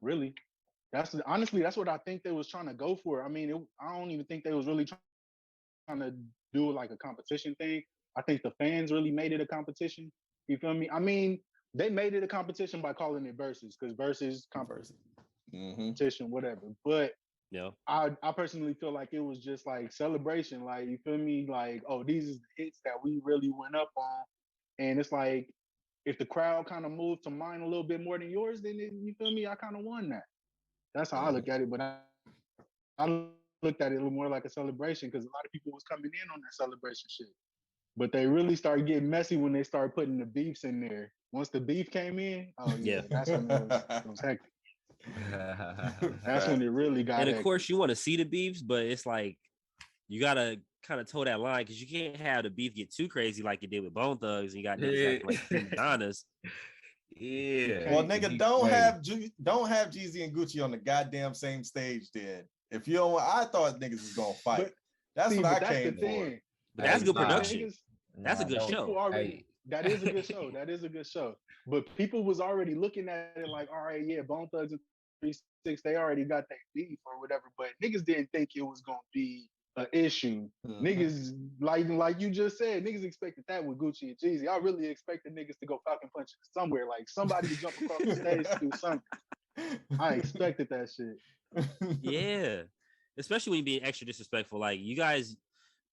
Speaker 4: Really. Honestly, that's what I think they was trying to go for. I mean, I don't even think they was really trying to do like a competition thing. I think the fans really made it a competition. You feel me? I mean, they made it a competition by calling it Verzuz, because Verzuz competition, whatever. But
Speaker 2: yeah,
Speaker 4: I personally feel like it was just like celebration. Like, you feel me? Like, oh, these is the hits that we really went up on. And it's like, if the crowd kind of moved to mine a little bit more than yours, then you feel me? I kind of won that. That's how I look at it. But I looked at it a little more like a celebration, because a lot of people was coming in on that celebration shit. But they really started getting messy when they started putting the beefs in there. Once the beef came in, oh yeah, that's when it was hectic. That's when it really got.
Speaker 2: And of course, you want to see the beefs, but it's like you gotta kind of toe that line, because you can't have the beef get too crazy like it did with Bone Thugz. And you got niggas acting like Madonnas.
Speaker 3: Yeah.
Speaker 1: Well, nigga, don't have Jeezy and Gucci on the goddamn same stage. Then, if you don't, I thought niggas was gonna fight. That's what I came for.
Speaker 2: But that's good production. That's a good show.
Speaker 4: That is a good show. That is a good show. But people was already looking at it like, all right, yeah, Bone Thugz and 3 6, they already got that beef or whatever. But niggas didn't think it was gonna be an issue. Niggas, like you just said, niggas expected that with Gucci and Jeezy. I really expected niggas to go falcon punch somewhere, like somebody to jump across the stage to do something. I expected that shit.
Speaker 2: Yeah, especially when you being extra disrespectful. Like, you guys,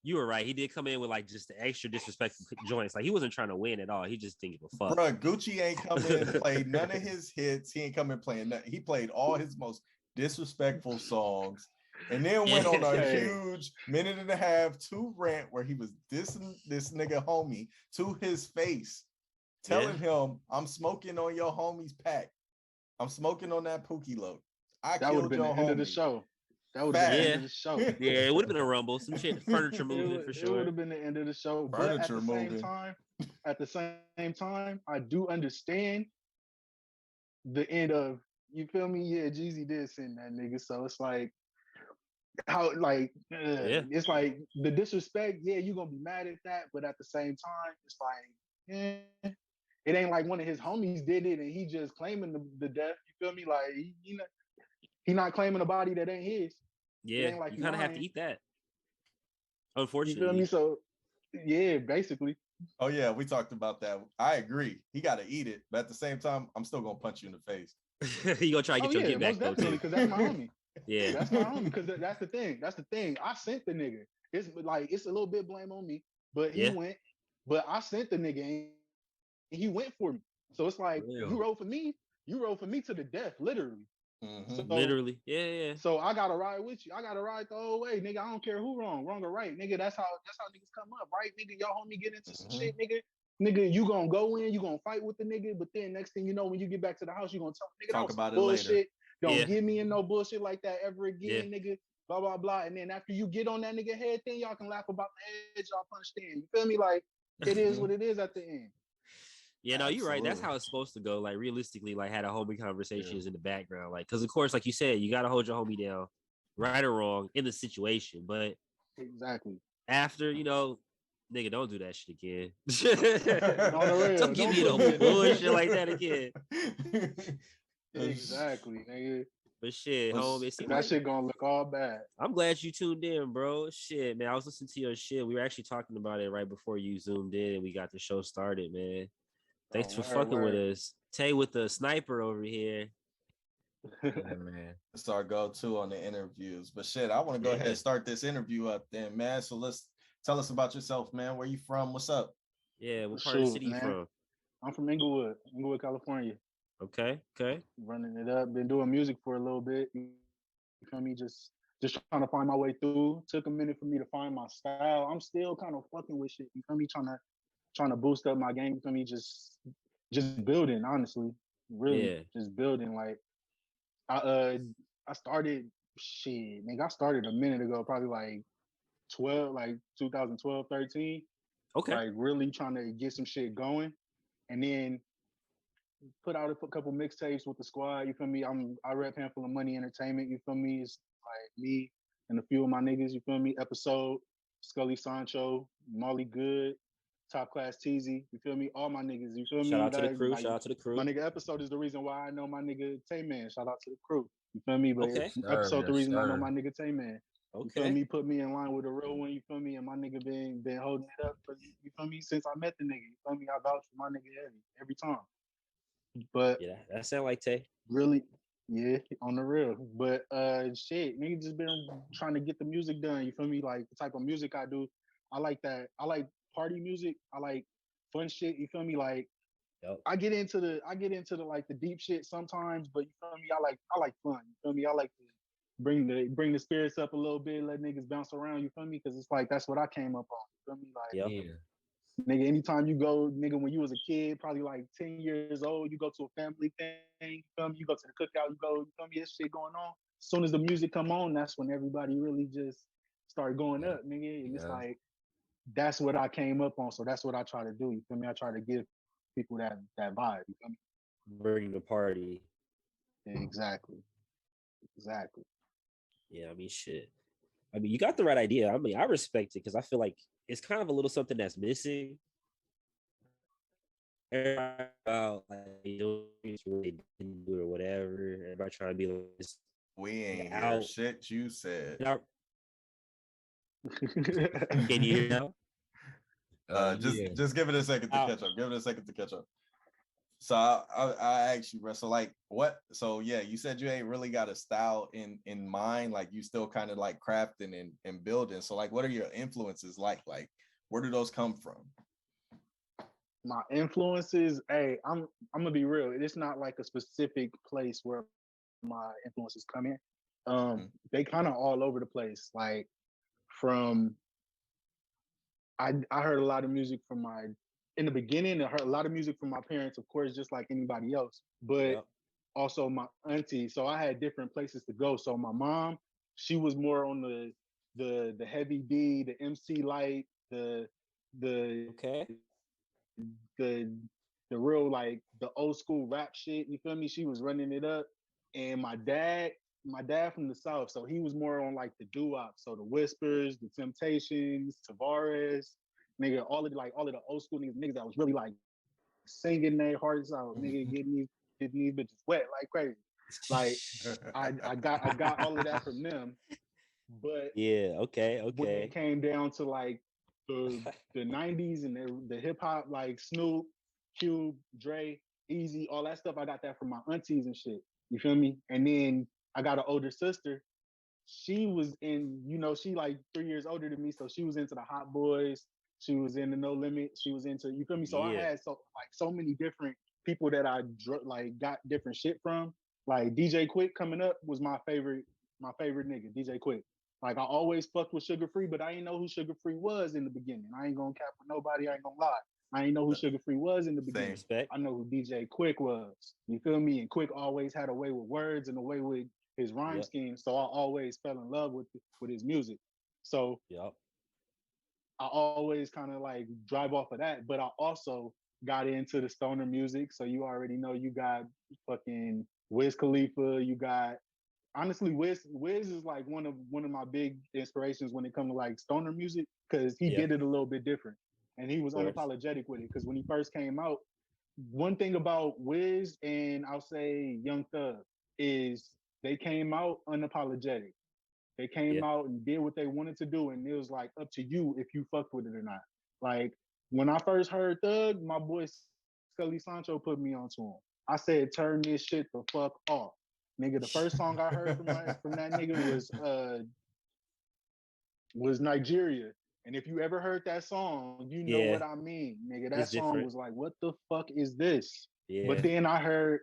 Speaker 2: you were right. He did come in with like just the extra disrespectful joints. Like, he wasn't trying to win at all. He just didn't give a fuck.
Speaker 1: Bruh, Gucci ain't come in and played none of his hits. He ain't come in playing nothing. He played all his most disrespectful songs, and then went on a huge 1.5-minute 2 rant where he was dissing this nigga homie to his face, telling him, "I'm smoking on your homie's pack. I'm smoking on that Pookie load.
Speaker 4: That would have been the end of the show. That would have been the end of the show.
Speaker 2: Yeah, it would have been a rumble, some shit, furniture moving for sure.
Speaker 4: It would have been the end of the show.
Speaker 1: Furniture
Speaker 4: but at the same time, I do understand the end of, you feel me? Yeah, Jeezy did send that nigga. So it's like, how, like, it's like the disrespect. Yeah, you're gonna be mad at that, but at the same time, it's like, it ain't like one of his homies did it and he just claiming the death. You feel me? Like, he not claiming a body that ain't his.
Speaker 2: Yeah, like you kind of have to eat that. Unfortunately.
Speaker 4: You feel me? So, yeah, basically.
Speaker 1: Oh yeah, we talked about that. I agree. He got to eat it, but at the same time, I'm still gonna punch you in the face.
Speaker 2: You gonna try to get your get back though, too.
Speaker 4: Because that's my homie.
Speaker 2: Yeah,
Speaker 4: that's my homie. Because that's the thing. That's the thing. I sent the nigga. It's like, it's a little bit blame on me, but he went. But I sent the nigga and he went for me. So it's like, you rode for me. You rode for me to the death, literally.
Speaker 2: So, literally, yeah.
Speaker 4: So I gotta ride with you. I gotta ride the whole way, nigga. I don't care who wrong or right, nigga. That's how niggas come up, right, nigga? Y'all homie get into some shit, nigga. You gonna go in, you gonna fight with the nigga, but then next thing you know, when you get back to the house, you gonna talk about bullshit. Later. Don't get me in no bullshit like that ever again, nigga. Blah blah blah. And then after you get on that nigga head, then y'all can laugh about the head y'all punched in. You feel me? Like, it is what it is at the end.
Speaker 2: Yeah, no, you're right. That's how it's supposed to go. Like, realistically, like, had a homie conversations in the background. Like, because of course, like you said, you gotta hold your homie down, right or wrong, in the situation. But
Speaker 4: exactly
Speaker 2: after, nigga, don't do that shit again.
Speaker 4: Don't
Speaker 2: give me no bullshit like that again.
Speaker 4: Exactly, nigga.
Speaker 2: But shit, homie,
Speaker 4: that shit gonna look all bad.
Speaker 2: I'm glad you tuned in, bro. Shit, man, I was listening to your shit. We were actually talking about it right before you zoomed in and we got the show started, man. Thanks for fucking with us. Tay with the sniper over here.
Speaker 3: Yeah, man.
Speaker 1: It's our go-to on the interviews. But shit, I want to go ahead and start this interview up then, man. So let's tell us about yourself, man. Where you from? What's up?
Speaker 2: Yeah, what part of the city you from?
Speaker 4: I'm from Inglewood, California.
Speaker 2: Okay.
Speaker 4: Running it up. Been doing music for a little bit. You feel me? Just trying to find my way through. Took a minute for me to find my style. I'm still kind of fucking with shit. You feel me? Trying to boost up my game. You feel me? Just building, honestly. Really, just building. Like, I started shit, nigga. I started a minute ago, probably like 2012, 13.
Speaker 2: Okay.
Speaker 4: Like, really trying to get some shit going. And then put out a couple mixtapes with the squad. You feel me? I rep Handful of Money Entertainment. You feel me? It's like me, and a few of my niggas, you feel me? Episode, Scully Sancho, Molly Good, Top Class Teasy, you feel me? All my niggas, you feel me?
Speaker 2: Shout out to the crew. Shout out to the crew.
Speaker 4: My nigga Episode is the reason why I know my nigga Tay Man. Shout out to the crew. You feel me? But
Speaker 2: Okay.
Speaker 4: Episode the reason I know my nigga Tay Man.
Speaker 2: Okay.
Speaker 4: You feel me? Put me in line with a real one, you feel me? And my nigga been holding it up for, you feel me, since I met the nigga. You feel me? I vouch for my nigga every time. But
Speaker 2: yeah, that sound like Tay.
Speaker 4: Really, yeah, on the real. But shit, nigga just been trying to get the music done. You feel me? Like the type of music I do, I like that. I like party music. I like fun shit. You feel me? Like I get into the like the deep shit sometimes, but you feel me? I like fun. You feel me? I like to bring the spirits up a little bit, let niggas bounce around. You feel me? Because it's like that's what I came up on. You feel me? Like
Speaker 3: Yeah.
Speaker 4: Nigga, anytime you go, nigga, when you was a kid, probably like 10 years old, you go to a family thing, you feel me? You go to the cookout, you feel me? This shit going on. As soon as the music come on, that's when everybody really just start going up, nigga. And it's like, that's what I came up on. So that's what I try to do. You feel me? I try to give people that vibe. You feel me?
Speaker 2: Bring the party.
Speaker 4: Exactly.
Speaker 2: Yeah, I mean, shit. I mean, you got the right idea. I mean, I respect it because I feel like it's kind of a little something that's missing. Everybody about like really didn't do it or whatever. Everybody trying to be like this.
Speaker 1: We ain't hear shit you said.
Speaker 2: Can you hear now?
Speaker 1: Just give it a second to catch up. Give it a second to catch up. So I asked you, bro. So like what? So yeah, you said you ain't really got a style in mind. Like you still kind of like crafting and building. So like, what are your influences like? Like, where do those come from?
Speaker 4: My influences, hey, I'm gonna be real. It's not like a specific place where my influences come in. They kind of all over the place. Like from I heard a lot of music from in the beginning, I heard a lot of music from my parents, of course, just like anybody else, but also my auntie. So I had different places to go. So my mom, she was more on the heavy D, the MC Light, the real like the old school rap shit. You feel me? She was running it up. And my dad from the South, so he was more on like the doo-wop. So the Whispers, the Temptations, Tavares, nigga, all of the old school niggas that was really like singing their hearts out, nigga, getting these bitches wet like crazy. Like I got all of that from them. But when it came down to like the 90s and the hip hop, like Snoop, Cube, Dre, Easy, all that stuff, I got that from my aunties and shit. You feel me? And then I got an older sister. She was in, she like 3 years older than me, so she was into the Hot Boys. She was into No Limit. She was into, you feel me? So I had so many different people that I got different shit from. Like DJ Quick coming up was my favorite nigga, DJ Quick. Like I always fucked with Sugar Free, but I didn't know who Sugar Free was in the beginning. I ain't gonna cap with nobody. I ain't gonna lie. I ain't know who Sugar Free was in the beginning. I know who DJ Quick was. You feel me? And Quick always had a way with words and a way with his rhyme scheme. So I always fell in love with his music. So I always kind of like drive off of that. But I also got into the stoner music. So you already know you got fucking Wiz Khalifa. You got honestly Wiz is like one of my big inspirations when it comes to like stoner music because he did it a little bit different. And he was unapologetic with it because when he first came out, one thing about Wiz and I'll say Young Thug is they came out unapologetic. They came out and did what they wanted to do, and it was like up to you if you fucked with it or not. Like when I first heard Thug, my boy Scully Sancho put me onto him. I said, "Turn this shit the fuck off, nigga." The first song I heard from that nigga was Nigeria. And if you ever heard that song, you know what I mean, nigga. That song was like, what the fuck is this? Yeah. But then I heard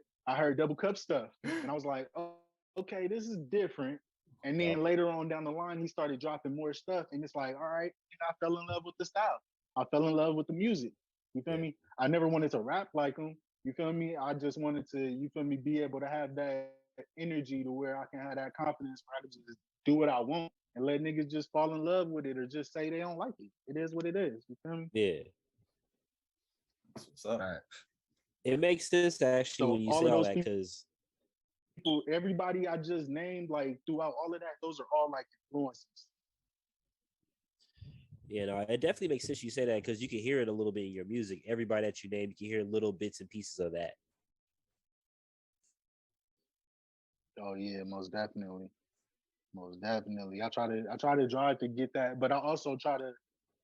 Speaker 4: Double Cup stuff, and I was like, oh, okay, this is different. And then later on down the line, he started dropping more stuff, and it's like, all right, I fell in love with the style. I fell in love with the music. You feel me? I never wanted to rap like him. You feel me? I just wanted to, you feel me, be able to have that energy to where I can have that confidence where I can just do what I want and let niggas just fall in love with it or just say they don't like it. It is what it is. You feel me?
Speaker 2: Yeah.
Speaker 1: That's what's up.
Speaker 2: It makes sense actually when you say all that because
Speaker 4: everybody I just named, like throughout all of that, those are all like influences.
Speaker 2: You know, it definitely makes sense you say that because you can hear it a little bit in your music. Everybody that you name, you can hear little bits and pieces of that.
Speaker 4: Oh yeah, most definitely. Most definitely. I try to drive to get that, but I also try to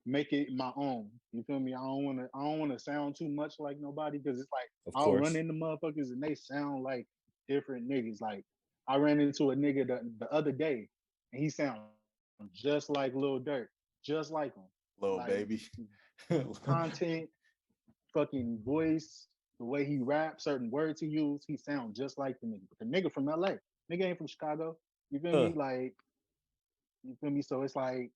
Speaker 4: make it my own. You feel me? I don't wanna sound too much like nobody because it's like
Speaker 2: Of
Speaker 4: I'll run
Speaker 2: course.
Speaker 4: into motherfuckers and they sound like different niggas. Like I ran into a nigga the other day and he sound just like Lil Durk, just like him.
Speaker 1: Little
Speaker 4: Like
Speaker 1: baby.
Speaker 4: content, fucking voice, the way he raps, certain words he use, he sound just like the nigga. But the nigga from LA. Nigga ain't from Chicago. You feel
Speaker 2: Huh.
Speaker 4: me? Like, you feel me? So it's like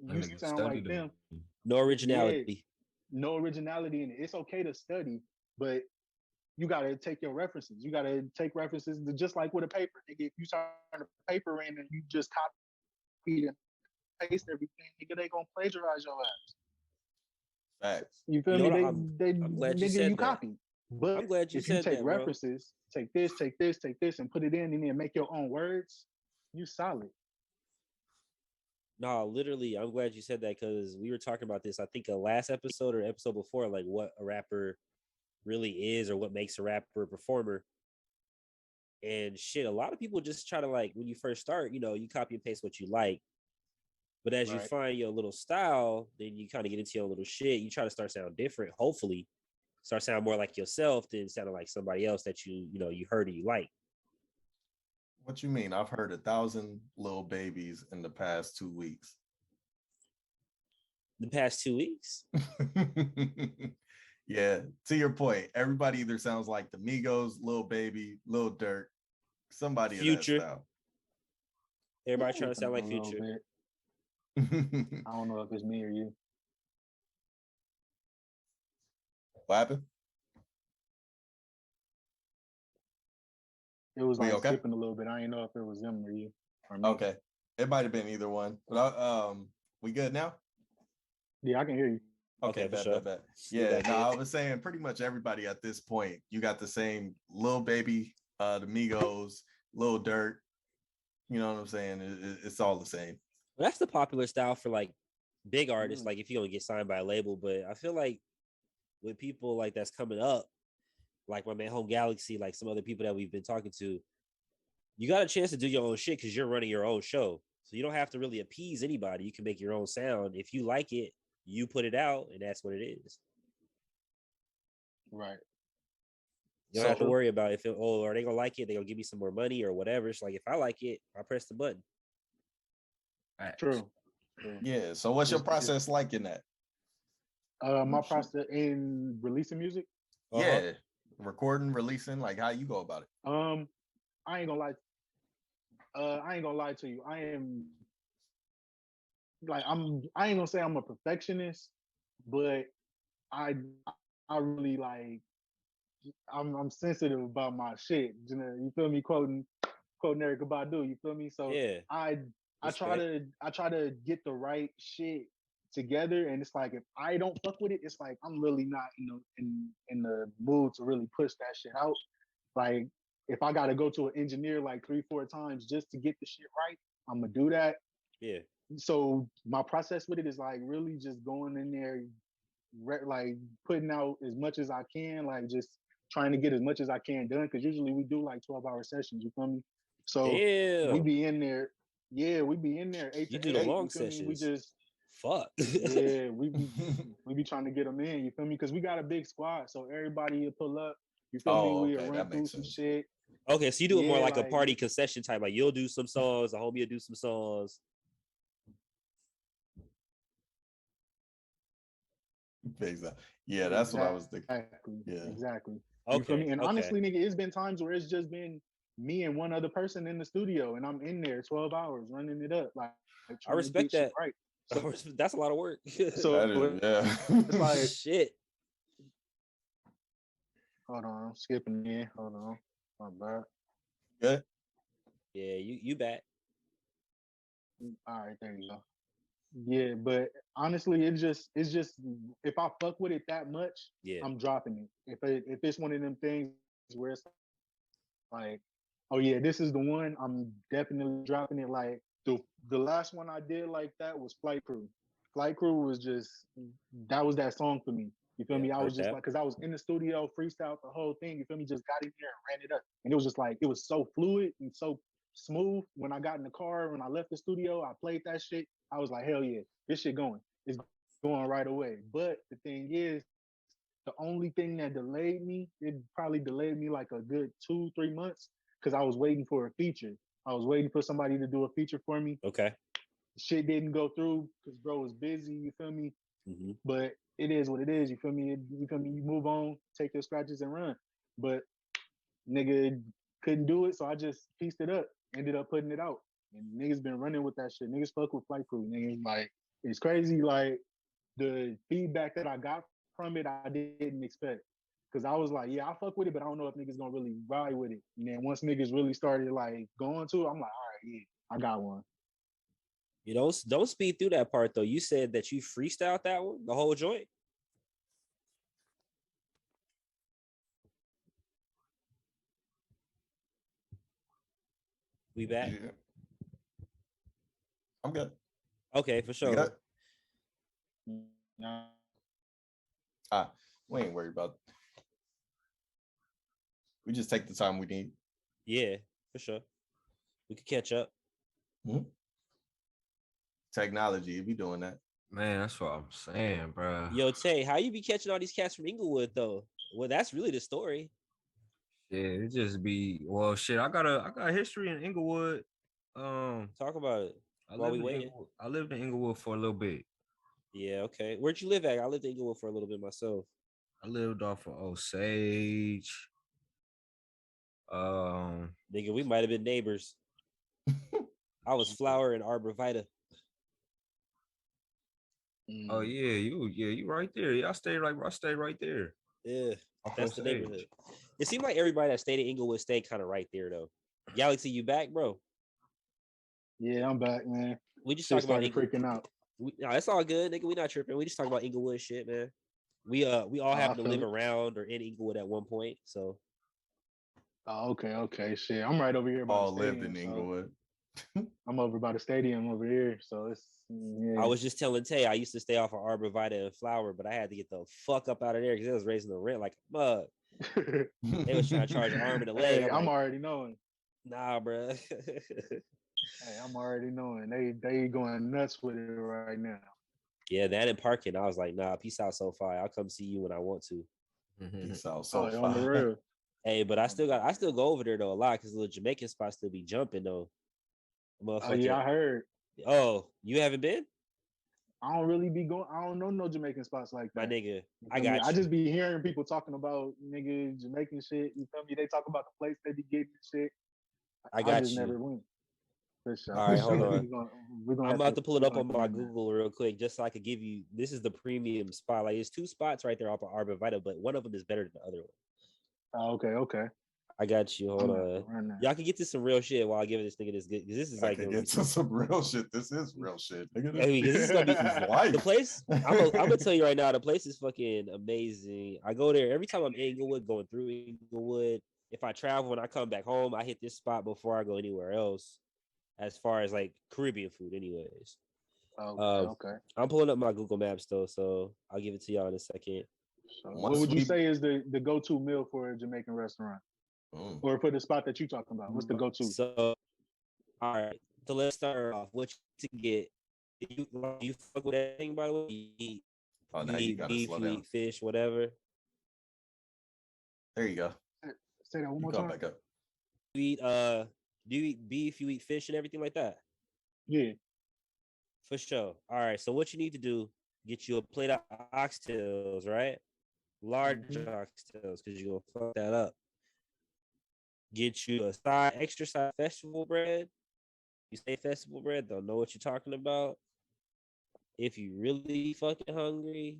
Speaker 3: That
Speaker 4: you
Speaker 3: nigga
Speaker 4: sound like
Speaker 3: studied
Speaker 4: them.
Speaker 3: him.
Speaker 2: No
Speaker 4: Yeah,
Speaker 2: originality.
Speaker 4: no originality in it. It's okay to study, but you gotta take your references. You gotta take references just like with a paper. Nigga, if you turn a paper in and you just copy and paste everything, nigga, they gonna plagiarize your ass.
Speaker 1: Facts.
Speaker 4: You feel
Speaker 2: You know
Speaker 4: me?
Speaker 2: what?
Speaker 4: They
Speaker 2: I'm glad you
Speaker 4: nigga, you
Speaker 2: said that.
Speaker 4: copy. But
Speaker 2: I'm glad you
Speaker 4: if you
Speaker 2: said
Speaker 4: take
Speaker 2: that, bro.
Speaker 4: references, take this, take this, take this, and put it in and then make your own words, you solid.
Speaker 2: No, literally, I'm glad you said that because we were talking about this. I think a last episode or episode before, like what a rapper really is or what makes a rapper a performer. And shit, a lot of people just try to like when you first start, you know, you copy and paste what you like. But as you
Speaker 4: Right.
Speaker 2: find your little style, then you kind of get into your little shit. You try to start sound different. Hopefully, start sound more like yourself than sounding like somebody else that you know you heard and you like.
Speaker 1: What you mean? I've heard 1,000 little babies in the past 2 weeks.
Speaker 2: The past 2 weeks,
Speaker 1: Yeah, to your point, everybody either sounds like the Migos, Lil Baby, Lil Durk, somebody of that
Speaker 2: Future,
Speaker 1: style.
Speaker 2: everybody trying to sound
Speaker 4: A
Speaker 2: like
Speaker 4: little
Speaker 2: Future.
Speaker 4: bit. I don't know if it's me or you.
Speaker 1: What happened?
Speaker 4: It was
Speaker 1: We
Speaker 4: like
Speaker 1: okay?
Speaker 4: skipping a little bit. I didn't know if it was them or you or me.
Speaker 1: Okay, it might have been either one. But we good now?
Speaker 4: Yeah, I can hear you.
Speaker 2: Okay, for
Speaker 1: bet,
Speaker 2: sure.
Speaker 1: bet, bet.
Speaker 2: We
Speaker 1: Yeah,
Speaker 2: back
Speaker 1: no,
Speaker 2: in.
Speaker 1: I was saying pretty much everybody at this point. You got the same Lil Baby, the Migos, Lil Durk. You know what I'm saying? It's all the same.
Speaker 2: Well, that's the popular style for like big artists. Like if you don't get signed by a label, but I feel like with people like that's coming up, like my man Home Galaxy, like some other people that we've been talking to, you got a chance to do your own shit because you're running your own show. So you don't have to really appease anybody. You can make your own sound. If you like it, you put it out, and that's what it is.
Speaker 4: Right.
Speaker 2: You don't have to worry about if are they gonna like it? They gonna give me some more money or whatever. It's like if I like it, I press the button.
Speaker 4: True.
Speaker 1: Yeah. So what's your process like in that?
Speaker 4: My process in releasing music.
Speaker 1: Yeah, recording, releasing, like how you go about it.
Speaker 4: I ain't gonna lie. I ain't gonna lie to you. I am like I ain't gonna say I'm a perfectionist, but I I really like I'm sensitive about my shit. You feel me? Quoting Erica Badu. You feel me? So
Speaker 2: Yeah.
Speaker 4: I try to get the right shit together, and it's like if I don't fuck with it, it's like I'm really not in the mood to really push that shit out. Like if I gotta go to an engineer like 3-4 times just to get the shit right, I'm gonna do that.
Speaker 2: Yeah.
Speaker 4: So my process with it is like really just going in there, like putting out as much as I can, like just trying to get as much as I can done. Because usually we do like 12-hour sessions. You feel me? So we be in there. Yeah, we be in there 8
Speaker 2: You
Speaker 4: to
Speaker 2: do
Speaker 4: 8.
Speaker 2: the long
Speaker 4: You feel me? We
Speaker 2: sessions.
Speaker 4: just
Speaker 2: Fuck.
Speaker 4: yeah, we be trying to get them in. You feel me? Because we got a big squad, so everybody will pull up. You feel me? We'll
Speaker 1: Okay,
Speaker 4: run
Speaker 1: that
Speaker 4: through
Speaker 1: makes
Speaker 4: some
Speaker 1: sense.
Speaker 4: shit.
Speaker 2: Okay, so you do it more
Speaker 4: Yeah,
Speaker 2: like a
Speaker 4: like-
Speaker 2: party concession type. Like you'll do some songs, the homie will do some songs.
Speaker 1: Exactly. Yeah, that's what I was thinking.
Speaker 4: Exactly.
Speaker 1: Yeah.
Speaker 4: Exactly.
Speaker 2: Okay.
Speaker 4: You feel me? And
Speaker 2: okay.
Speaker 4: honestly, nigga, it's been times where it's just been me and one other person in the studio, and I'm in there 12 hours running it up. Like
Speaker 2: I
Speaker 4: trying to
Speaker 2: respect
Speaker 4: get shit
Speaker 2: that.
Speaker 4: right. So,
Speaker 2: That's a lot of work.
Speaker 4: so
Speaker 1: That is, yeah.
Speaker 4: it's like,
Speaker 2: Shit.
Speaker 4: hold on, I'm skipping in. Hold on. My bad.
Speaker 1: Good.
Speaker 2: Yeah, you back.
Speaker 4: All right, there you go. Yeah, but honestly, it's just if I fuck with it that much,
Speaker 2: Yeah.
Speaker 4: I'm dropping it. If it's one of them things where it's like oh yeah, this is the one. I'm definitely dropping it. Like the last one I did like that was Flight Crew. Flight Crew was just that was that song for me. You feel
Speaker 2: Yeah,
Speaker 4: me? I
Speaker 2: heard
Speaker 4: was just
Speaker 2: that.
Speaker 4: like, cause I was in the studio, freestyle the whole thing. You feel me? Just got in there and ran it up, and it was just like it was so fluid and so smooth. When I got in the car, when I left the studio, I played that shit. I was like, hell yeah, this shit going. It's going right away. But the thing is, the only thing that delayed me, it probably delayed me like a good 2-3 months because I was waiting for a feature. I was waiting for somebody to do a feature for me.
Speaker 2: Okay.
Speaker 4: Shit didn't go through because bro was busy. You feel me?
Speaker 2: Mm-hmm.
Speaker 4: But it is what it is. You feel me? You feel me? You move on, take your scratches and run. But nigga couldn't do it, so I just pieced it up. Ended up putting it out, and niggas been running with that shit. Niggas fuck with Flight Crew. Niggas like it's crazy. Like the feedback that I got from it, I didn't expect. Cause I was like, yeah, I fuck with it, but I don't know if niggas gonna really ride with it. And then once niggas really started like going to it, I'm like, all right, yeah, I got one.
Speaker 2: You don't speed through that part though. You said that you freestyled that one, the whole joint. We back?
Speaker 1: Yeah, I'm good.
Speaker 2: Okay, for
Speaker 1: You
Speaker 2: sure.
Speaker 1: good?
Speaker 4: Nah.
Speaker 1: We ain't worried about. We just take the time we need.
Speaker 2: Yeah, for sure. We could catch up.
Speaker 1: Mm-hmm. Technology, be doing that.
Speaker 3: Man, that's what I'm saying, bro.
Speaker 2: Yo, Tay, how you be catching all these cats from Inglewood though? Well, that's really the story.
Speaker 3: Yeah, it just be well, shit. I got a history in Inglewood.
Speaker 2: Talk about it while we waiting.
Speaker 3: I lived in Inglewood for a little bit.
Speaker 2: Yeah, okay. Where'd you live at? I lived in Inglewood for a little bit myself.
Speaker 3: I lived off of Osage.
Speaker 2: Nigga, we might have been neighbors. I was Flower and Arborvita.
Speaker 3: Oh yeah, you right there. Yeah, I stayed right there.
Speaker 2: Yeah,
Speaker 3: Off
Speaker 2: that's the
Speaker 3: Osage.
Speaker 2: neighborhood. It seemed like everybody that stayed in Inglewood stayed kind of right there though. Galaxy, you back, bro?
Speaker 4: Yeah, I'm back, man.
Speaker 2: We just
Speaker 4: Shit
Speaker 2: talking about
Speaker 4: started freaking out.
Speaker 2: No, it's all good, nigga. We not tripping. We just talking about Inglewood shit, man. We all
Speaker 4: I
Speaker 2: happen to
Speaker 4: feel
Speaker 2: live
Speaker 4: it.
Speaker 2: around or in Inglewood at one point, so
Speaker 4: Oh, okay. Shit, I'm right over here by the
Speaker 1: All lived
Speaker 4: stadium.
Speaker 1: in
Speaker 4: So
Speaker 1: Inglewood.
Speaker 4: I'm over by the stadium over here. So it's yeah.
Speaker 2: I was just telling Tay I used to stay off of Arborvita and Flower, but I had to get the fuck up out of there because it was raising the rent like a bug. They was trying to charge an arm and a leg.
Speaker 4: Hey,
Speaker 2: I'm like,
Speaker 4: already knowing.
Speaker 2: nah, bro.
Speaker 4: Hey, I'm already knowing. They going nuts with it right now.
Speaker 2: Yeah, that and parking. I was like, nah, peace out, so far. I'll come see you when I want to.
Speaker 1: Peace out,
Speaker 4: Oh,
Speaker 1: so
Speaker 4: on the
Speaker 1: far.
Speaker 4: real.
Speaker 2: Hey, but I still go over there though a lot because the little Jamaican spots still be jumping though.
Speaker 4: Oh yeah, I heard.
Speaker 2: Oh, you haven't been?
Speaker 4: I don't really be going. I don't know no Jamaican spots like
Speaker 2: My
Speaker 4: that.
Speaker 2: nigga,
Speaker 4: You
Speaker 2: I
Speaker 4: feel me?
Speaker 2: got
Speaker 4: I
Speaker 2: you.
Speaker 4: just be hearing people talking about nigga Jamaican shit. You feel me? They talk about the place they be getting shit.
Speaker 2: I
Speaker 4: I
Speaker 2: got
Speaker 4: just
Speaker 2: you.
Speaker 4: never went. For sure.
Speaker 2: All right, hold on.
Speaker 4: We're gonna
Speaker 2: I'm
Speaker 4: have
Speaker 2: about to pull it
Speaker 4: we're
Speaker 2: up
Speaker 4: gonna
Speaker 2: on
Speaker 4: have to
Speaker 2: my
Speaker 4: run that.
Speaker 2: Google real quick just so I could give you. This is the premium spot. Like, it's two spots right there off of Arborvita, but one of them is better than the other one.
Speaker 4: Oh, okay.
Speaker 2: I got you. Hold
Speaker 4: I'm gonna have
Speaker 2: on.
Speaker 4: to run that.
Speaker 2: Y'all can get to some real shit while I give this nigga this good because this is
Speaker 1: I
Speaker 2: like
Speaker 1: can get to some real shit. This is real shit.
Speaker 2: I mean, because this is gonna be
Speaker 1: Life.
Speaker 2: the place. I'm gonna tell you right now, the place is fucking amazing. I go there every time I'm in Inglewood, going through Inglewood. If I travel and I come back home, I hit this spot before I go anywhere else. As far as like Caribbean food, anyways.
Speaker 4: Okay.
Speaker 2: I'm pulling up my Google Maps though, so I'll give it to y'all in a second.
Speaker 4: So what would you say is the go-to meal for a Jamaican restaurant? Or for the spot that you're talking about? What's the go-to?
Speaker 2: So, all right. So let's start off. What you to get? You fuck with that thing, by the way? You eat, you eat beef, you eat fish, whatever.
Speaker 1: There you go.
Speaker 4: Say that one more time.
Speaker 1: Back up.
Speaker 2: You eat do you eat beef, you eat fish and everything like that?
Speaker 4: Yeah.
Speaker 2: For sure. All right. So what you need to do, get you a plate of oxtails, right? Large oxtails, because you're gonna fuck that up. Get you a extra side festival bread. You say festival bread, they'll know what you're talking about. If you really fucking hungry,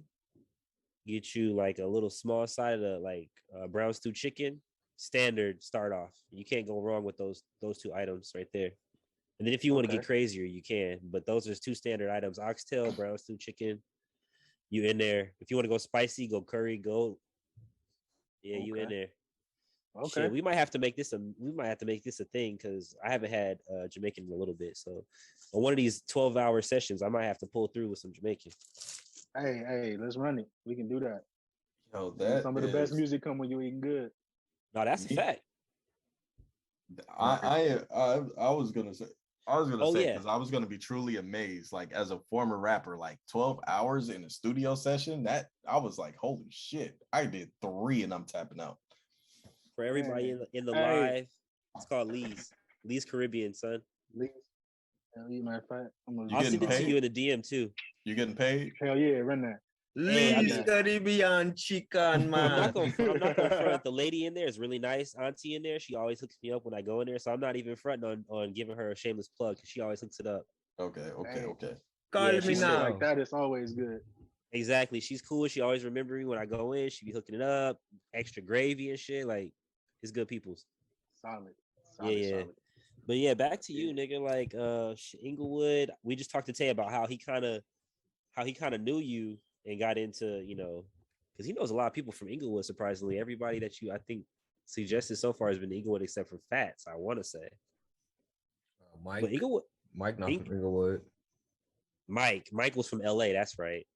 Speaker 2: get you like a little small side of like brown stew chicken. Standard start off. You can't go wrong with those two items right there. And then if you want to get crazier, you can. But those are two standard items: oxtail, brown stew chicken. You in there. If you want to go spicy, go curry, go. Yeah, you in there.
Speaker 4: Okay.
Speaker 2: Shit, we might have to make this a thing because I haven't had Jamaican in a little bit. So on one of these 12-hour sessions, I might have to pull through with some Jamaican.
Speaker 4: Hey, let's run it. We can do that.
Speaker 1: Yo,
Speaker 4: Some of the best music come when you eating good.
Speaker 2: No, that's a fact.
Speaker 1: I was gonna say
Speaker 2: Yeah.
Speaker 1: because I was gonna be truly amazed, like as a former rapper, like 12 hours in a studio session. That I was like, holy shit! I did 3 and I'm tapping out.
Speaker 2: For everybody in the live, it's called Lee's Caribbean, son.
Speaker 4: Lee's. Matter of fact,
Speaker 2: I'll send it to you in the DM too.
Speaker 1: You getting paid?
Speaker 4: Hell yeah, run that.
Speaker 3: Lee's Caribbean chicken, man.
Speaker 2: I'm not gonna front. The lady in there is really nice. Auntie in there, she always hooks me up when I go in there. So I'm not even fronting on giving her a shameless plug because she always hooks it up.
Speaker 1: Okay.
Speaker 3: Call me
Speaker 4: Shit
Speaker 3: now.
Speaker 4: like that is always good.
Speaker 2: Exactly. She's cool. She always remember me when I go in. She be hooking it up, extra gravy and shit. Like, it's good people's.
Speaker 4: Solid.
Speaker 2: Yeah. But yeah, back to you, nigga. Like, Inglewood. We just talked to Tay about how he kind of knew you and got into, because he knows a lot of people from Inglewood. Surprisingly, everybody that I think suggested so far has been Inglewood except for Fats. I want to say
Speaker 3: Mike.
Speaker 2: But Inglewood.
Speaker 3: Mike not from Inglewood.
Speaker 2: Mike was from LA. That's right.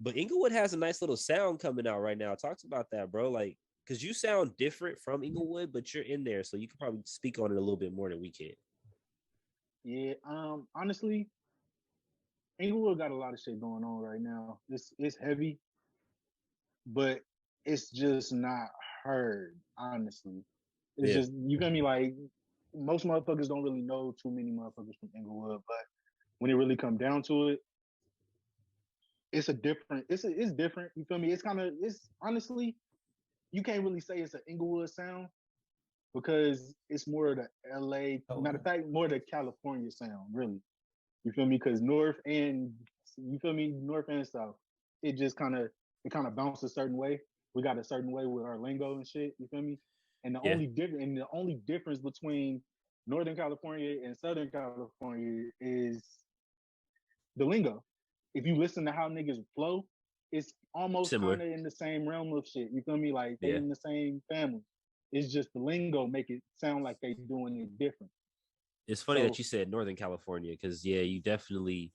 Speaker 2: But Inglewood has a nice little sound coming out right now. Talk about that, bro. Like, because you sound different from Inglewood, but you're in there, so you can probably speak on it a little bit more than we can.
Speaker 4: Yeah, honestly, Inglewood got a lot of shit going on right now. It's heavy, but it's just not heard, honestly. It's just, you feel me? Like, most motherfuckers don't really know too many motherfuckers from Inglewood, but when it really come down to it, it's different, you feel me? It's honestly, you can't really say it's an Inglewood sound because it's more of the LA, matter of fact, more the California sound, really. You feel me? Because North and South, it just kind of bounced a certain way. We got a certain way with our lingo and shit. You feel me? And the only difference between Northern California and Southern California is the lingo. If you listen to how niggas flow, it's almost kind of in the same realm of shit. You feel me? Like they in the same family. It's just the lingo make it sound like they doing it different.
Speaker 2: It's funny that you said Northern California because you definitely.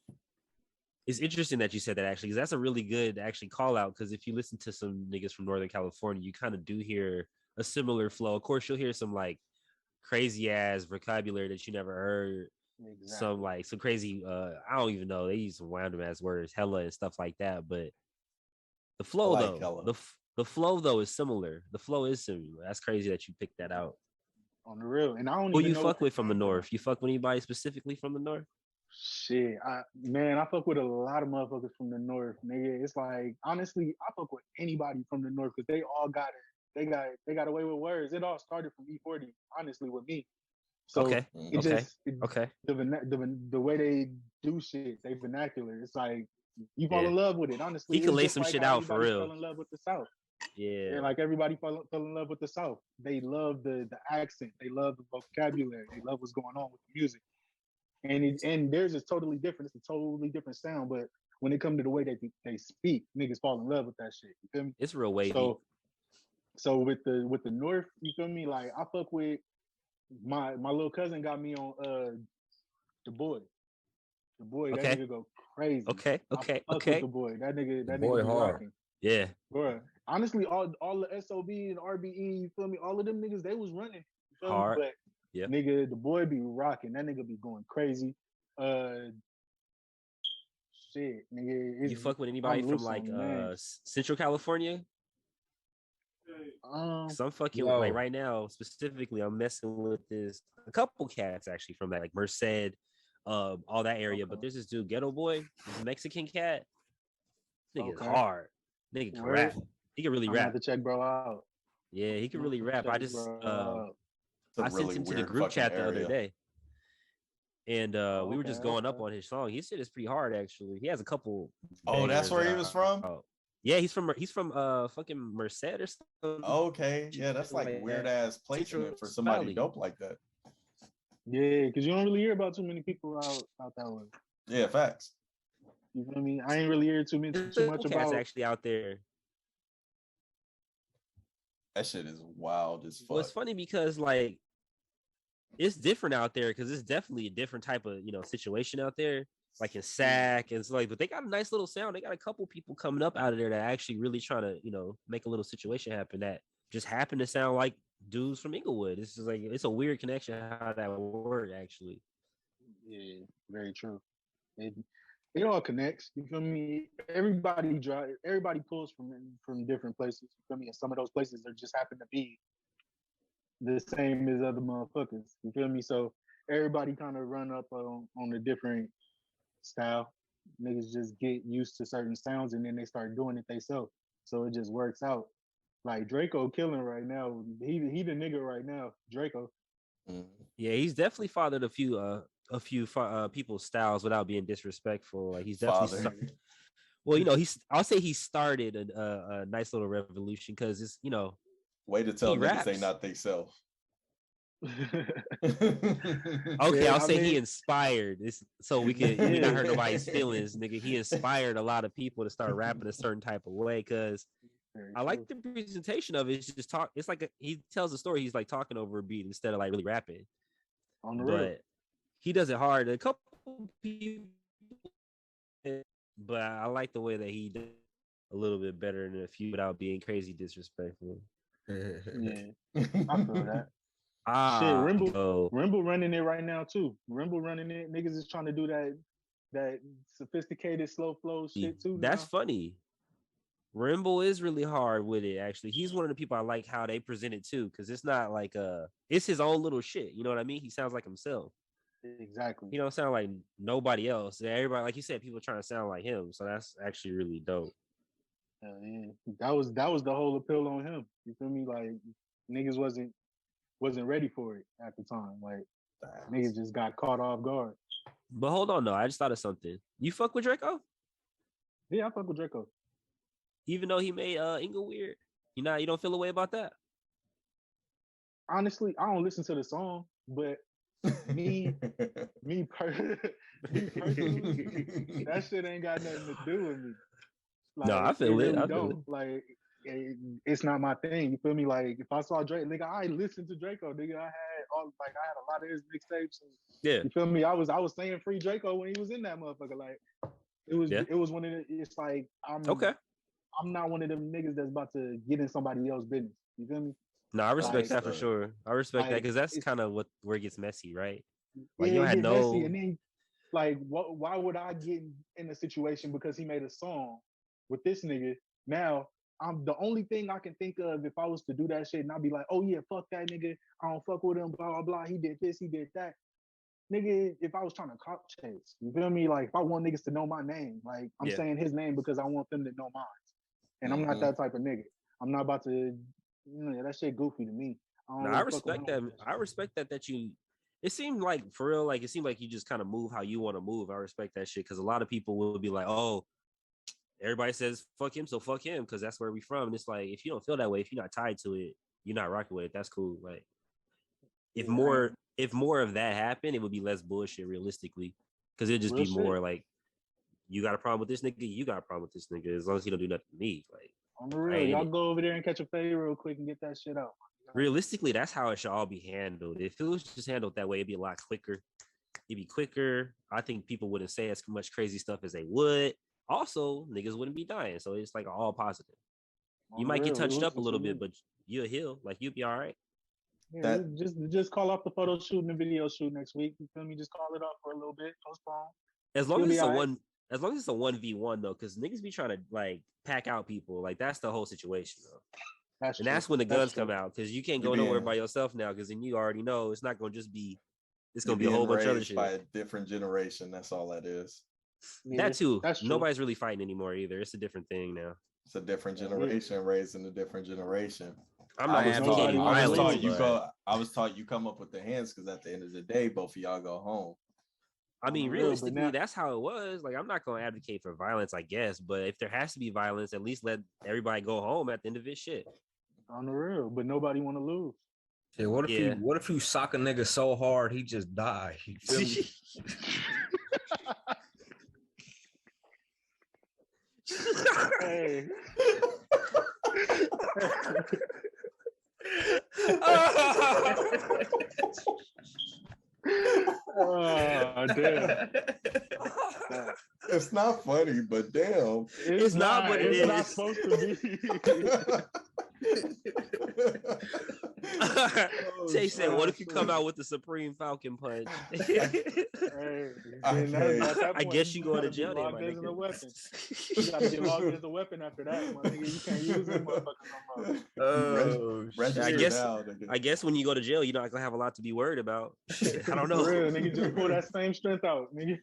Speaker 2: It's interesting that you said that actually because that's a really good actually call out because if you listen to some niggas from Northern California, you kind of do hear a similar flow. Of course, you'll hear some like crazy ass vocabulary that you never heard. Exactly. Some crazy I don't even know, they use some random ass words, hella and stuff like that, but the flow the flow though is similar. The flow is similar. That's crazy that you picked that out.
Speaker 4: On the real. And I don't
Speaker 2: Who
Speaker 4: even
Speaker 2: you
Speaker 4: know
Speaker 2: fuck with from the North? You fuck with anybody specifically from the North?
Speaker 4: Shit, I fuck with a lot of motherfuckers from the North, nigga. It's like, honestly, I fuck with anybody from the North because they all got it. They got away with words. It all started from E40, honestly, with me. So the way they do shit, they vernacular. It's like you fall in love with it. Honestly,
Speaker 2: he can lay some shit out for real.
Speaker 4: Fell in love with the South.
Speaker 2: Yeah,
Speaker 4: like everybody fell in love with the South. They love the accent. They love the vocabulary. They love what's going on with the music. And theirs is totally different. It's a totally different sound. But when it comes to the way they speak, niggas fall in love with that shit. You feel me?
Speaker 2: It's real wavy.
Speaker 4: So with the North, you feel me? Like I fuck with my little cousin got me on the boy. The boy, that nigga go crazy.
Speaker 2: Okay.
Speaker 4: The boy, that nigga
Speaker 3: boy hard.
Speaker 4: Rocking.
Speaker 2: Yeah,
Speaker 4: bro. Honestly, all the SOB and RBE, you feel me? All of them niggas, they was running. You feel
Speaker 2: hard.
Speaker 4: Me? But nigga, the boy be rocking. That nigga be going crazy. Shit, nigga.
Speaker 2: You fuck with anybody from like Central California? So I'm fucking with, like right now specifically. I'm messing with a couple cats actually from that like Merced, all that area. Okay. But there's this dude Ghetto Boy, this Mexican cat. Nigga's hard. Nigga can rap. He can really rap.
Speaker 4: Have to check bro out.
Speaker 2: Yeah, he can really rap. I just I sent him to the group chat the other day. And we were just going up on his song. He said it's pretty hard actually. He has a couple.
Speaker 1: Oh, that's where he was from?
Speaker 2: Yeah, he's from fucking Merced or something.
Speaker 1: Okay, yeah, that's like weird ass placement for somebody dope like that.
Speaker 4: Yeah, because you don't really hear about too many people out that way.
Speaker 1: Yeah, facts.
Speaker 4: You feel me? I ain't really hear too much about
Speaker 2: actually out there.
Speaker 1: That shit is wild as fuck.
Speaker 2: Well, it's funny because like it's different out there because it's definitely a different type of situation out there, like in SAC and it's like, but they got a nice little sound. They got a couple people coming up out of there that actually really trying to make a little situation happen that just happen to sound like dudes from Inglewood. It's just like it's a weird connection how that work actually.
Speaker 4: Yeah, very true. It all connects. You feel me? Everybody pulls from different places. You feel me? And some of those places are just happen to be the same as other motherfuckers. You feel me? So everybody kind of run up on a different style. Niggas just get used to certain sounds and then they start doing it themselves. So it just works out. Like Draco killing right now. He the nigga right now. Draco.
Speaker 2: Yeah, he's definitely fathered a few people's styles without being disrespectful. Like he's definitely I'll say he started a nice little revolution because it's
Speaker 1: way to tell niggas
Speaker 2: raps.
Speaker 1: they not they self.
Speaker 2: Okay, I'll say he inspired this, so we not hurt nobody's feelings, nigga. He inspired a lot of people to start rapping a certain type of way because I like the presentation of it. It's just talk. It's like he tells a story. He's like talking over a beat instead of like really rapping.
Speaker 4: On the road.
Speaker 2: He does it hard. A couple people, but I like the way that he did a little bit better than a few without being crazy disrespectful.
Speaker 4: Yeah, I feel that. Shit, Rimble running it right now too. Rimble running it. Niggas is trying to do that sophisticated slow flow shit too.
Speaker 2: That's funny. Rimble is really hard with it. Actually, he's one of the people I like how they present it too, because it's not like it's his own little shit. You know what I mean? He sounds like himself.
Speaker 4: Exactly.
Speaker 2: He don't sound like nobody else. Everybody, like you said, people trying to sound like him. So that's actually really dope.
Speaker 4: Yeah, that was the whole appeal on him. You feel me? Like niggas wasn't ready for it at the time. Like niggas just got caught off guard.
Speaker 2: But hold on, though. I just thought of something. You fuck with Draco?
Speaker 4: Yeah, I fuck with Draco.
Speaker 2: Even though he made Ingle weird, you don't feel a way about that?
Speaker 4: Honestly, I don't listen to the song, but me personally, that shit ain't got nothing to do with me. Like,
Speaker 2: no, I feel it.
Speaker 4: Really
Speaker 2: I feel it.
Speaker 4: Like, it's not my thing. You feel me? Like, if I saw Drake, nigga, I listened to Draco. Nigga, I had a lot of his mixtapes.
Speaker 2: Yeah.
Speaker 4: You feel me? I was saying free Draco when he was in that motherfucker. Like, it was one of the. It's like I'm not one of them niggas that's about to get in somebody else's business. You feel me?
Speaker 2: No, I respect that for sure. I respect that because that's kind of where it gets messy, right? Like
Speaker 4: you had messy, and then like, why would I get in a situation because he made a song with this nigga? Now I'm the only thing I can think of if I was to do that shit, and I'd be like, oh yeah, fuck that nigga. I don't fuck with him. Blah blah blah. He did this. He did that. Nigga, if I was trying to cop chase, you feel me? Like if I want niggas to know my name, like I'm saying his name because I want them to know mine. And I'm not that type of nigga. I'm not about to, that shit goofy to me.
Speaker 2: I respect that. I respect that you. It seemed like for real, like it seemed like you just kind of move how you want to move. I respect that shit because a lot of people will be like, "Oh, everybody says fuck him, so fuck him," because that's where we from. And it's like if you don't feel that way, if you're not tied to it, you're not rocking with it. That's cool. Like if more of that happened, it would be less bullshit realistically, because it'd just be more like you got a problem with this nigga, you got a problem with this nigga. As long as he don't do nothing to me, like
Speaker 4: on the real, y'all go over there and catch a fade real quick and get that shit out.
Speaker 2: Realistically, that's how it should all be handled. If it was just handled that way, it'd be a lot quicker. It'd be quicker. I think people wouldn't say as much crazy stuff as they would. Also, niggas wouldn't be dying. So it's like all positive. You might get touched up a little bit, but you'll heal. Like you'll be all right.
Speaker 4: Yeah, just call off the photo shoot and the video shoot next week. You feel me? Just call it off for a little bit. Postpone.
Speaker 2: As long as it's as long as it's a 1v1 though, because niggas be trying to like pack out people. Like that's the whole situation though. That's when the guns come out, because you can't go nowhere by yourself now, because then you already know it's not going to just be, it's going to be a whole bunch of other shit.
Speaker 1: By a different generation, that's all that is.
Speaker 2: Yeah, that too. Nobody's really fighting anymore either. It's a different thing now.
Speaker 1: It's a different generation raised in a different generation.
Speaker 2: I'm not advocating violence.
Speaker 1: I was taught you come up with the hands, because at the end of the day, both of y'all go home.
Speaker 2: I mean, realistically, that's how it was. Like, I'm not going to advocate for violence, I guess, but if there has to be violence, at least let everybody go home at the end of it. Shit.
Speaker 4: On the real, but nobody want to lose.
Speaker 3: Yeah, what if you sock a nigga so hard he just die? You feel me?
Speaker 4: Hey. Oh damn.
Speaker 1: It's not funny, but damn.
Speaker 2: It's not, but it
Speaker 4: it's
Speaker 2: is.
Speaker 4: not supposed to be.
Speaker 2: Tay said, "What if you come out with the Supreme Falcon punch?"
Speaker 4: Hey,
Speaker 2: I guess you going to jail then, my
Speaker 4: as a
Speaker 2: nigga.
Speaker 4: weapon. You gotta get logged as a weapon after that, my nigga. You can't use them motherfuckers no more.
Speaker 2: I guess when you go to jail, you're not gonna have a lot to be worried about. Shit, I don't know.
Speaker 4: For real, nigga, just pull that same strength out, nigga.